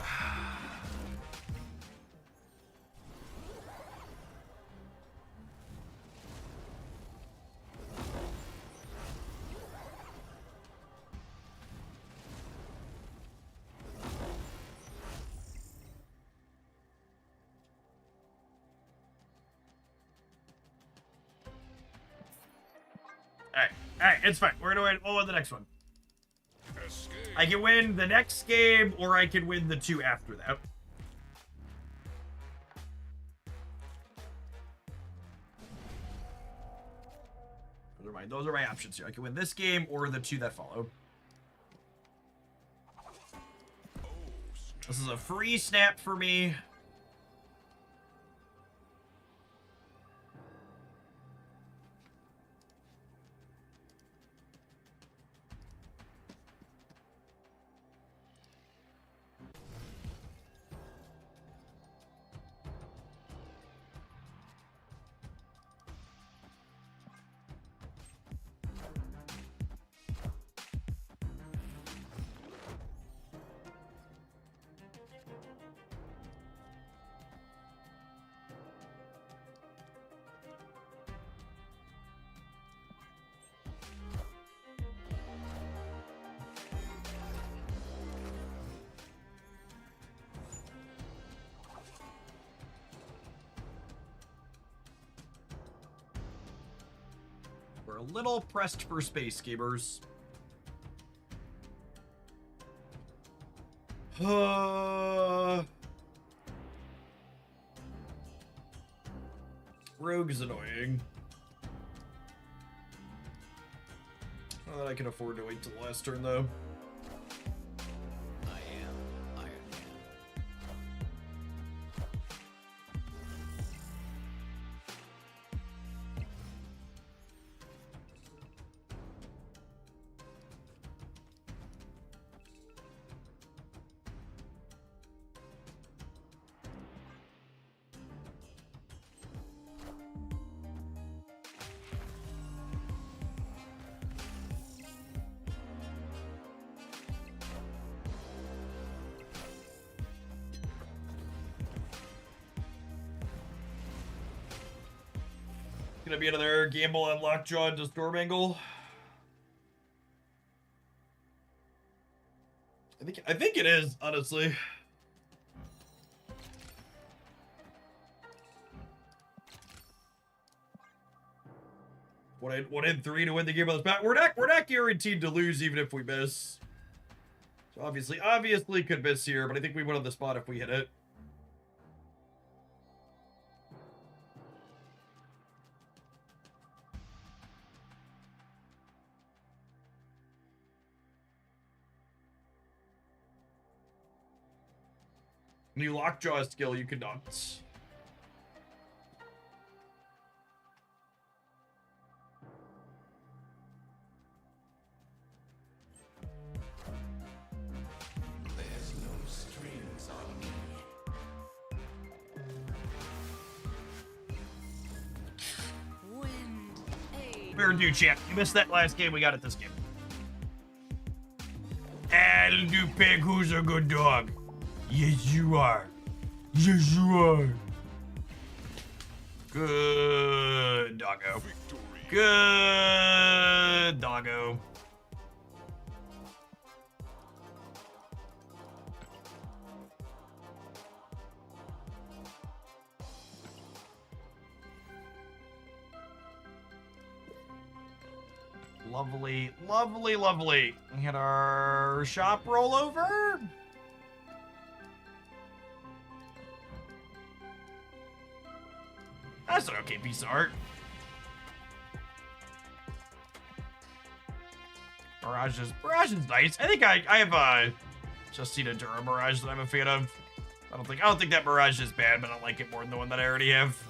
Alright, it's fine. We're gonna win. We'll win the next one. Escape. I can win the next game, or I can win the 2 after that. Those are my options here. I can win this game or the 2 that follow. This is a free snap for me. We're a little pressed for space, gamers. Rogue's annoying. Not that I can afford to wait till the last turn, though. I am Iron Man. Gonna be another gamble on Lockjaw into Storm Angle. I think it is, honestly. One in 3 to win the game on the spot. We're not guaranteed to lose even if we miss. So obviously could miss here, but I think we win on the spot if we hit it. New Lockjaw skill you cannot. There's no strings on me. Wind aid. Fair and due, champ. You missed that last game. We got it this game. I'll do pig. Who's a good dog? Yes, you are. Yes, you are. Good doggo. Victory. Good doggo. Lovely, lovely, lovely. We had our shop rollover. That's an okay piece of art. Mirage is nice. I think I have just seen a Dura Mirage that I'm a fan of. I don't think that Mirage is bad, but I like it more than the one that I already have.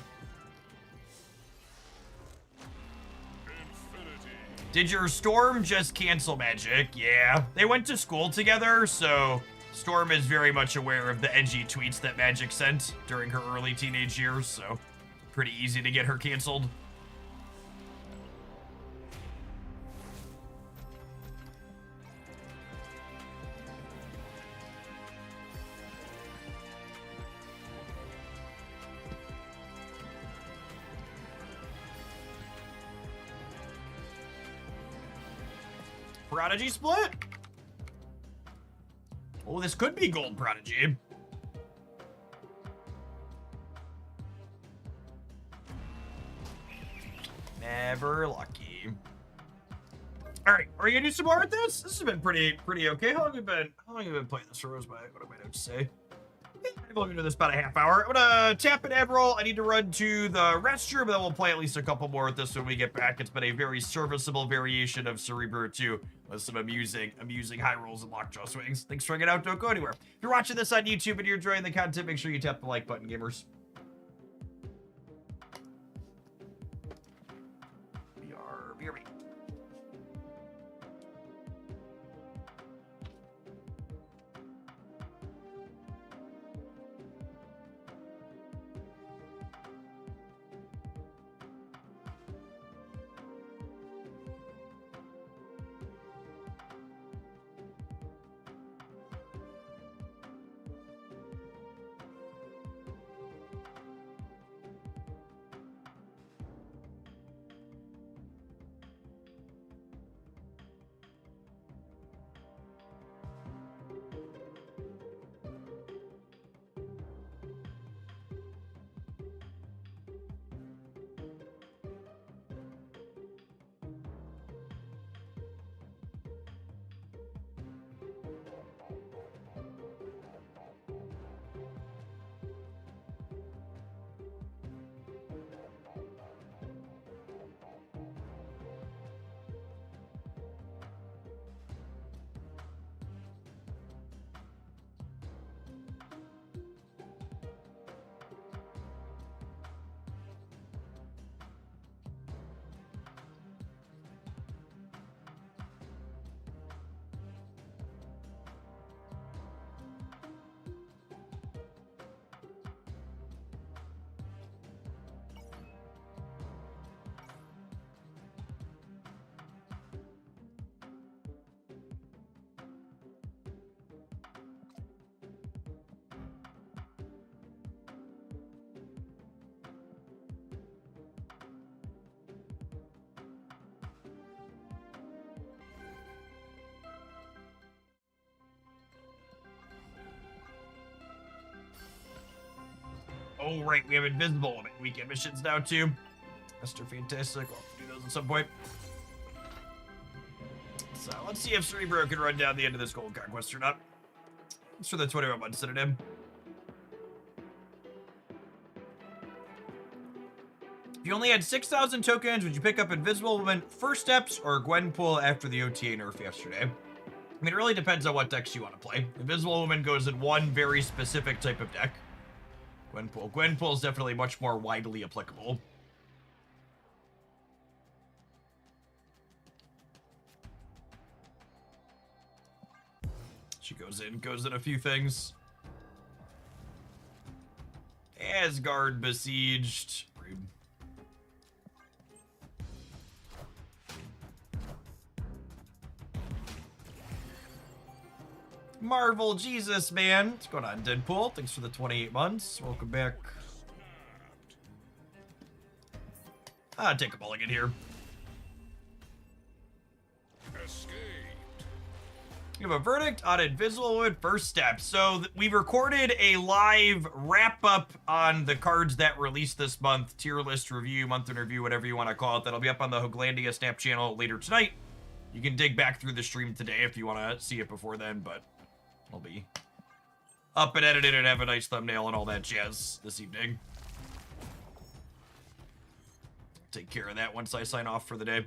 Infinity. Did your Storm just cancel Magic? Yeah. They went to school together, so Storm is very much aware of the edgy tweets that Magic sent during her early teenage years, so pretty easy to get her canceled. Prodigy split? Oh, this could be gold Prodigy. Never lucky. All right, are you gonna do some more with this? This has been pretty okay. How long have you been playing this for? What do my notes say? I've only been doing this about a half hour. I'm gonna tap an Admiral. I need to run to the restroom, but then we'll play at least a couple more with this when we get back. It's been a very serviceable variation of Cerebro 2 with some amusing high rolls and lockjaw swings. Thanks for hanging out. Don't go anywhere. If you're watching this on YouTube and you're enjoying the content, make sure you tap the like button, gamers. BRB. Oh, right, we have Invisible weekend missions now, too. Mr. Fantastic. I'll have to do those at some point. So, let's see if Cerebro can run down the end of this gold conquest or not. Thanks for the 21 months, Synonym. If you only had 6,000 tokens, would you pick up Invisible Woman first steps or Gwenpool after the OTA nerf yesterday? I mean, it really depends on what decks you want to play. Invisible Woman goes in one very specific type of deck. Gwenpool is definitely much more widely applicable. She goes in a few things. Asgard besieged. Rude. Marvel Jesus, man. What's going on, Deadpool? Thanks for the 28 months. Welcome back. Take a mulligan here. Escaped. You have a verdict on Invisible Woman first step. So we recorded a live wrap-up on the cards that released this month. Tier list review, month in review, whatever you want to call it. That'll be up on the Hoaglandia Snap channel later tonight. You can dig back through the stream today if you want to see it before then, but I'll be up and edited and have a nice thumbnail and all that jazz this evening. Take care of that once I sign off for the day.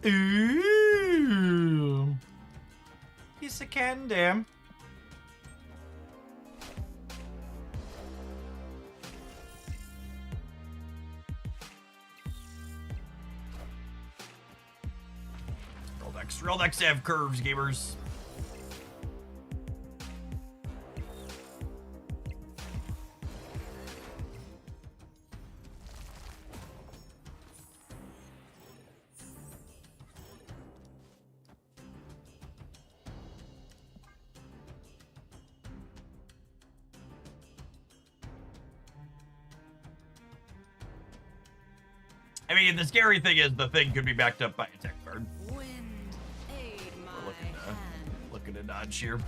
Ooh. Piece of candy. Real decks have curves, gamers. I mean, the scary thing is the thing could be backed up by a tech card. Wind, aid my hand. Looking to dodge here.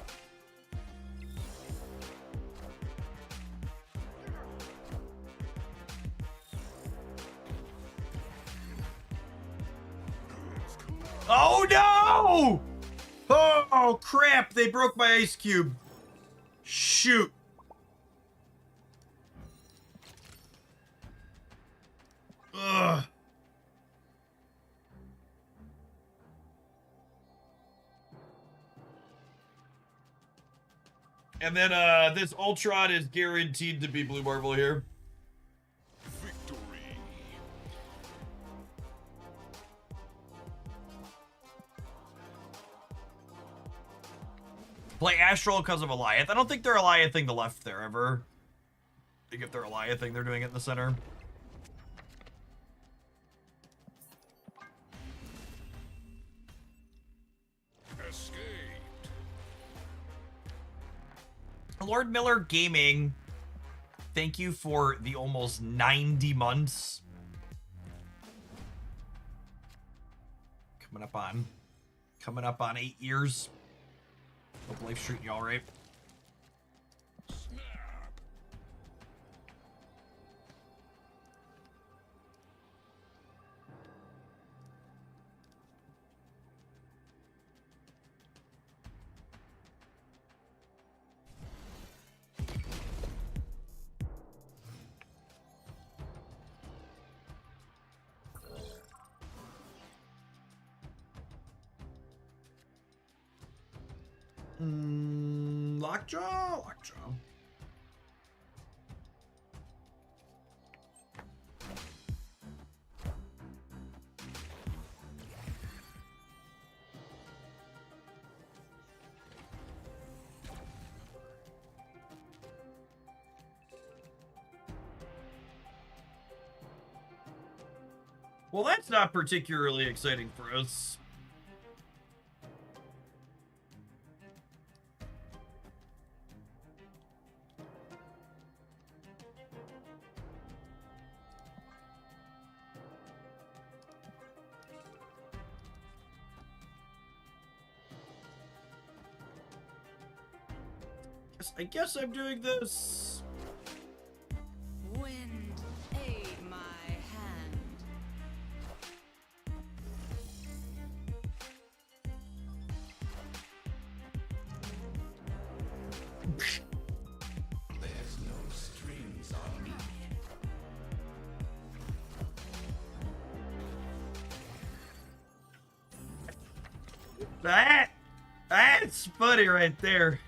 Oh no! Oh crap! They broke my ice cube. Shoot. Ugh. And then this Ultron is guaranteed to be Blue Marvel here. Victory. Play Astral because of Eliath. I don't think they're Eliathing the left there ever. I think if they're Eliathing, they're doing it in the center. Escaped. Lord Miller Gaming, thank you for the almost 90 months. Coming up on 8 years. Hope life's treating you all right. Snap. Lockjaw. Well, that's not particularly exciting for us. I guess I'm doing this. Wind, aid my hand. There's no strings on me. That's funny right there.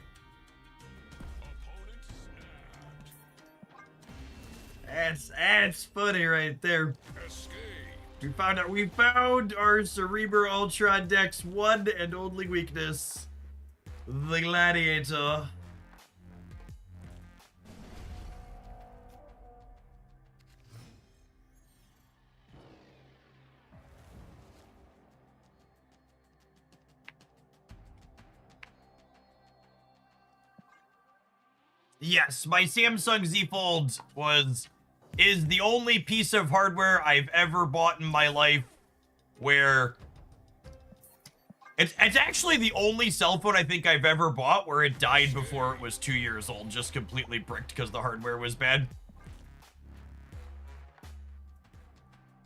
That's funny right there. Escape. We found our Cerebro Ultron deck's one and only weakness. The Gladiator. Yes, my Samsung Z Fold is the only piece of hardware I've ever bought in my life where it's actually the only cell phone I think I've ever bought where it died before it was 2 years old, just completely bricked because the hardware was bad.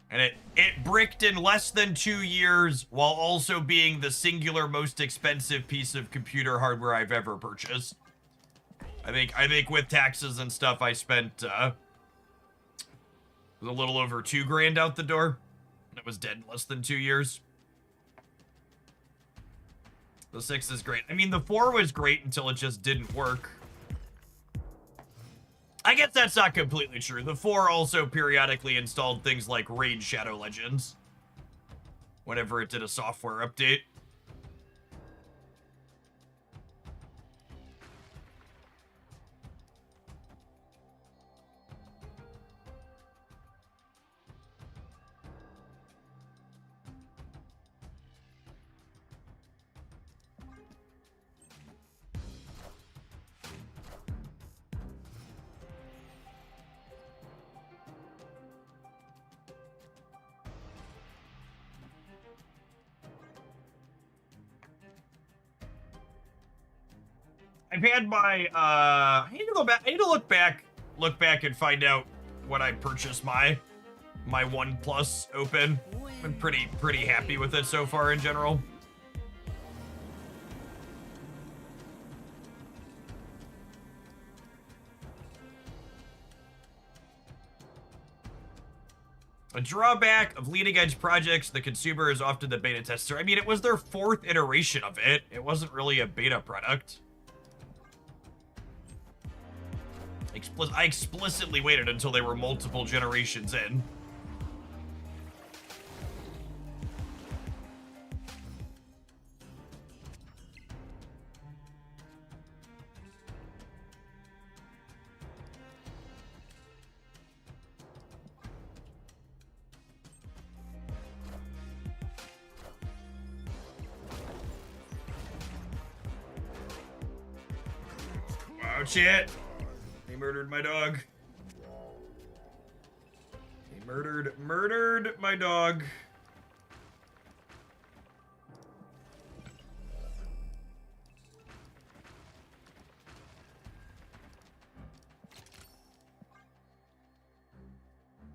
And it bricked in less than 2 years while also being the singular most expensive piece of computer hardware I've ever purchased. I think with taxes and stuff, I spent a little over $2 grand out the door. It was dead in less than 2 years. The 6 is great. I mean, the 4 was great until it just didn't work. I guess that's not completely true. The 4 also periodically installed things like Raid Shadow Legends whenever it did a software update. I've had my I need to go back. I need to look back and find out what I purchased my OnePlus open. Been pretty happy with it so far in general. A drawback of leading edge projects, the consumer is often the beta tester. I mean, it was their 4th iteration of it. It wasn't really a beta product. I explicitly waited until they were multiple generations in. Wow, shit. They murdered my dog. They murdered my dog.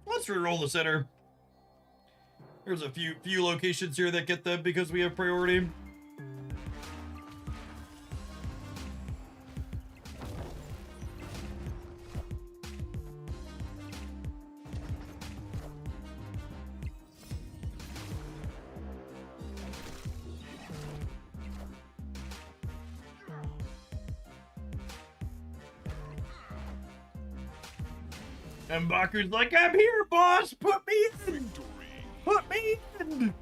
Let's reroll the center. There's a few locations here that get them because we have priority. And Baku's like, I'm here, boss! Put me in! Put me in!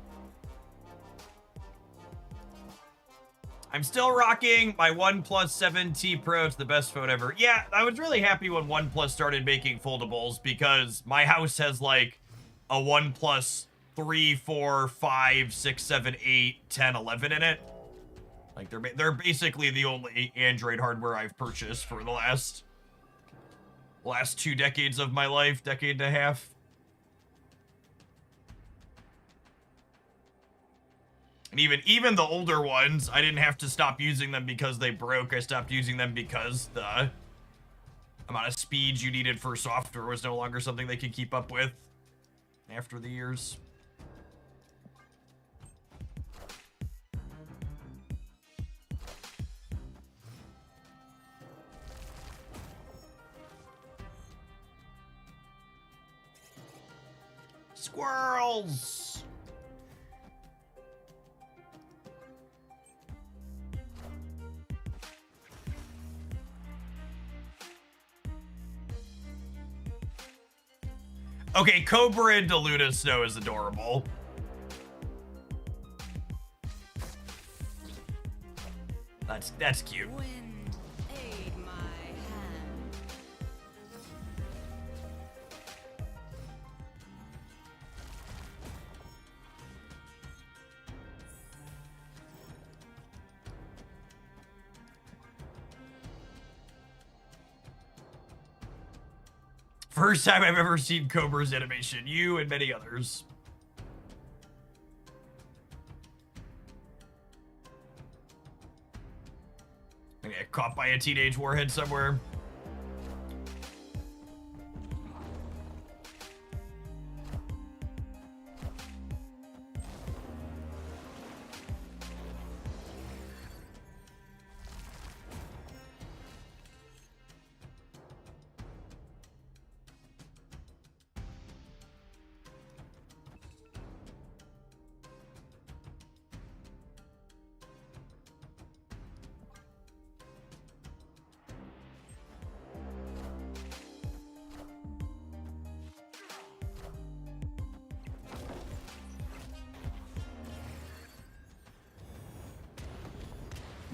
I'm still rocking my OnePlus 7T Pro. It's the best phone ever. Yeah, I was really happy when OnePlus started making foldables because my house has like a OnePlus 3, 4, 5, 6, 7, 8, 10, 11 in it. Like they're basically the only Android hardware I've purchased for the last 2 decades of my life, decade and a half. And even the older ones, I didn't have to stop using them because they broke. I stopped using them because the amount of speed you needed for software was no longer something they could keep up with after the years. Squirrels! Okay, Cobra and Deluna Snow is adorable. That's cute. Wind, aid my hand. First time I've ever seen Cobra's animation. You and many others. I get caught by a teenage warhead somewhere.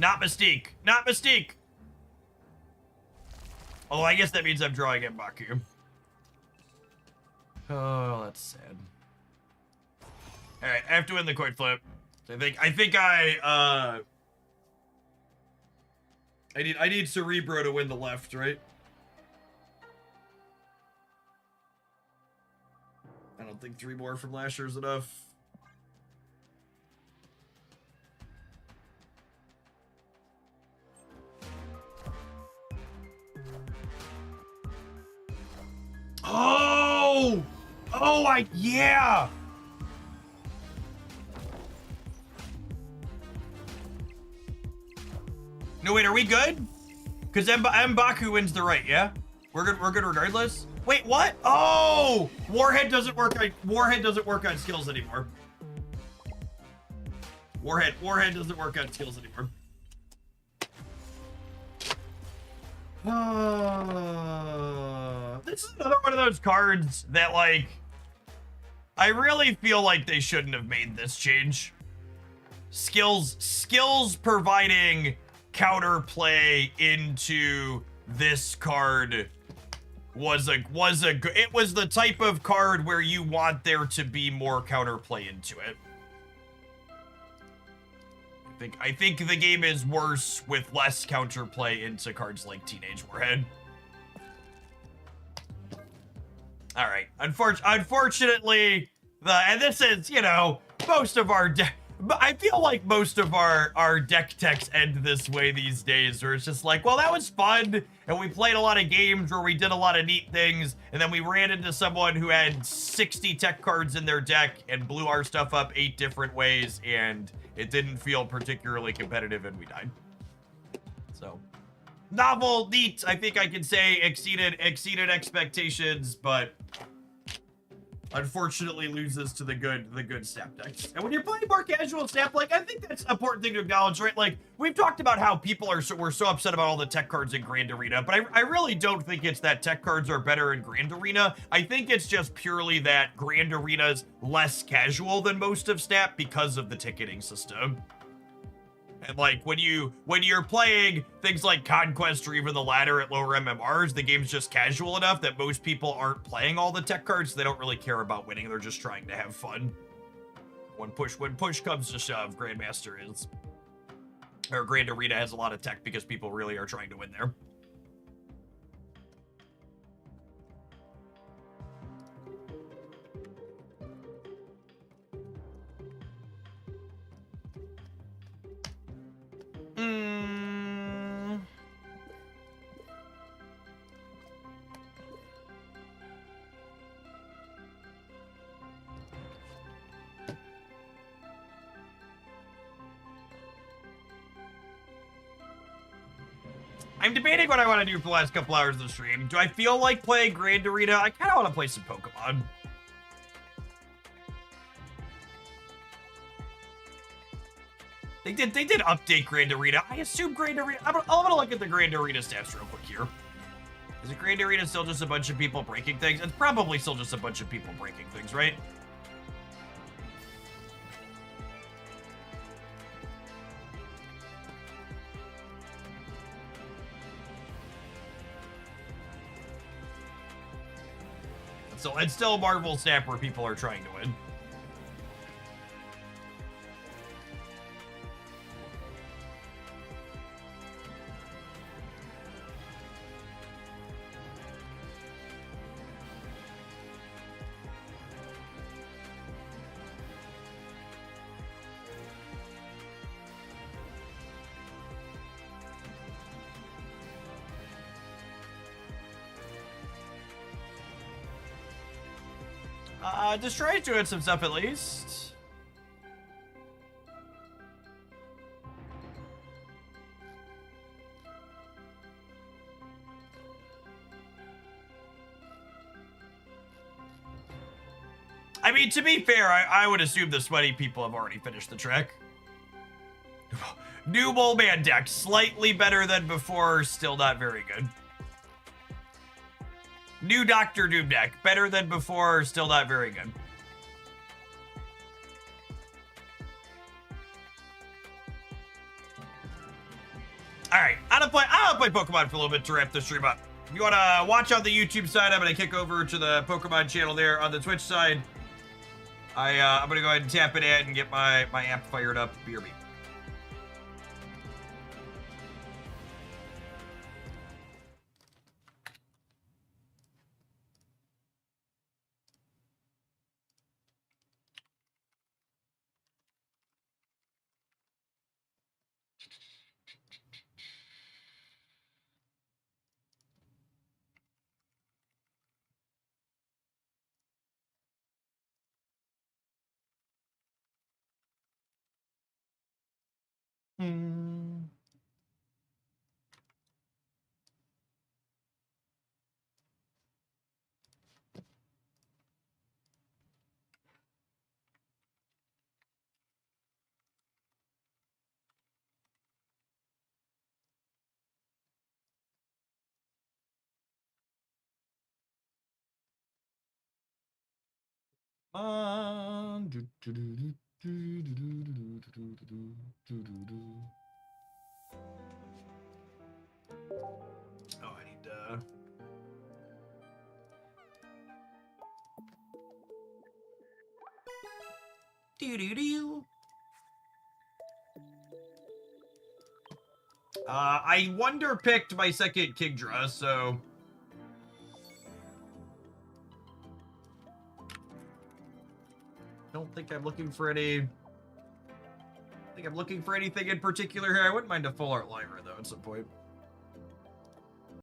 Not Mystique. Not Mystique. Oh, I guess that means I'm drawing in Baku. Oh, that's sad. All right, I have to win the coin flip. So I need Cerebro to win the left, right? I don't think 3 more from Lasher is enough. Oh! Oh, yeah! No, wait, are we good? Because M'Baku wins the right, yeah? We're good regardless? Wait, what? Oh! Warhead doesn't work on skills anymore. Warhead doesn't work on skills anymore. This is another one of those cards that, like, I really feel like they shouldn't have made this change. Skills providing counterplay into this card was the type of card where you want there to be more counterplay into it. I think the game is worse with less counterplay into cards like Teenage Warhead. All right. Unfortunately, and this is, you know, most of our deck. I feel like most of our deck techs end this way these days, where it's just like, well, that was fun, and we played a lot of games where we did a lot of neat things, and then we ran into someone who had 60 tech cards in their deck and blew our stuff up 8 different ways, and it didn't feel particularly competitive, and we died. So, novel, neat. I think I can say exceeded expectations, but unfortunately loses to the good snap decks. And when you're playing more casual snap, like, I think that's an important thing to acknowledge, right? Like, we've talked about how people were so upset about all the tech cards in Grand Arena, but I really don't think it's that tech cards are better in Grand Arena. I think it's just purely that Grand Arena's less casual than most of snap because of the ticketing system. And like when you're playing things like Conquest or even the ladder at lower MMRs, the game's just casual enough that most people aren't playing all the tech cards. They don't really care about winning. They're just trying to have fun. When push comes to shove, Grand Arena has a lot of tech because people really are trying to win there. I'm debating what I want to do for the last couple hours of the stream. Do I feel like playing Grand Arena? I kind of want to play some Pokemon. They did update Grand Arena. I assume Grand Arena. I'm gonna look at the Grand Arena stats real quick here. Is it Grand Arena still just a bunch of people breaking things? It's probably still just a bunch of people breaking things, right? So it's still Marvel Snap where people are trying to win. Destroy's doing some stuff at least. I mean, to be fair, I would assume the sweaty people have already finished the trek. New Mole Man deck, slightly better than before, still not very good. New Doctor Doom deck, better than before, still not very good. All right, I'll play Pokemon for a little bit to wrap the stream up. If you want to watch on the YouTube side, I'm going to kick over to the Pokemon channel there. On the Twitch side, I'm going to go ahead and tap it in and get my app fired up. BRB. Oh, I need to... I wonder picked my second Kingdra, so... Don't think I'm looking for any... I think I'm looking for anything in particular here. I wouldn't mind a full art Lyra, though, at some point.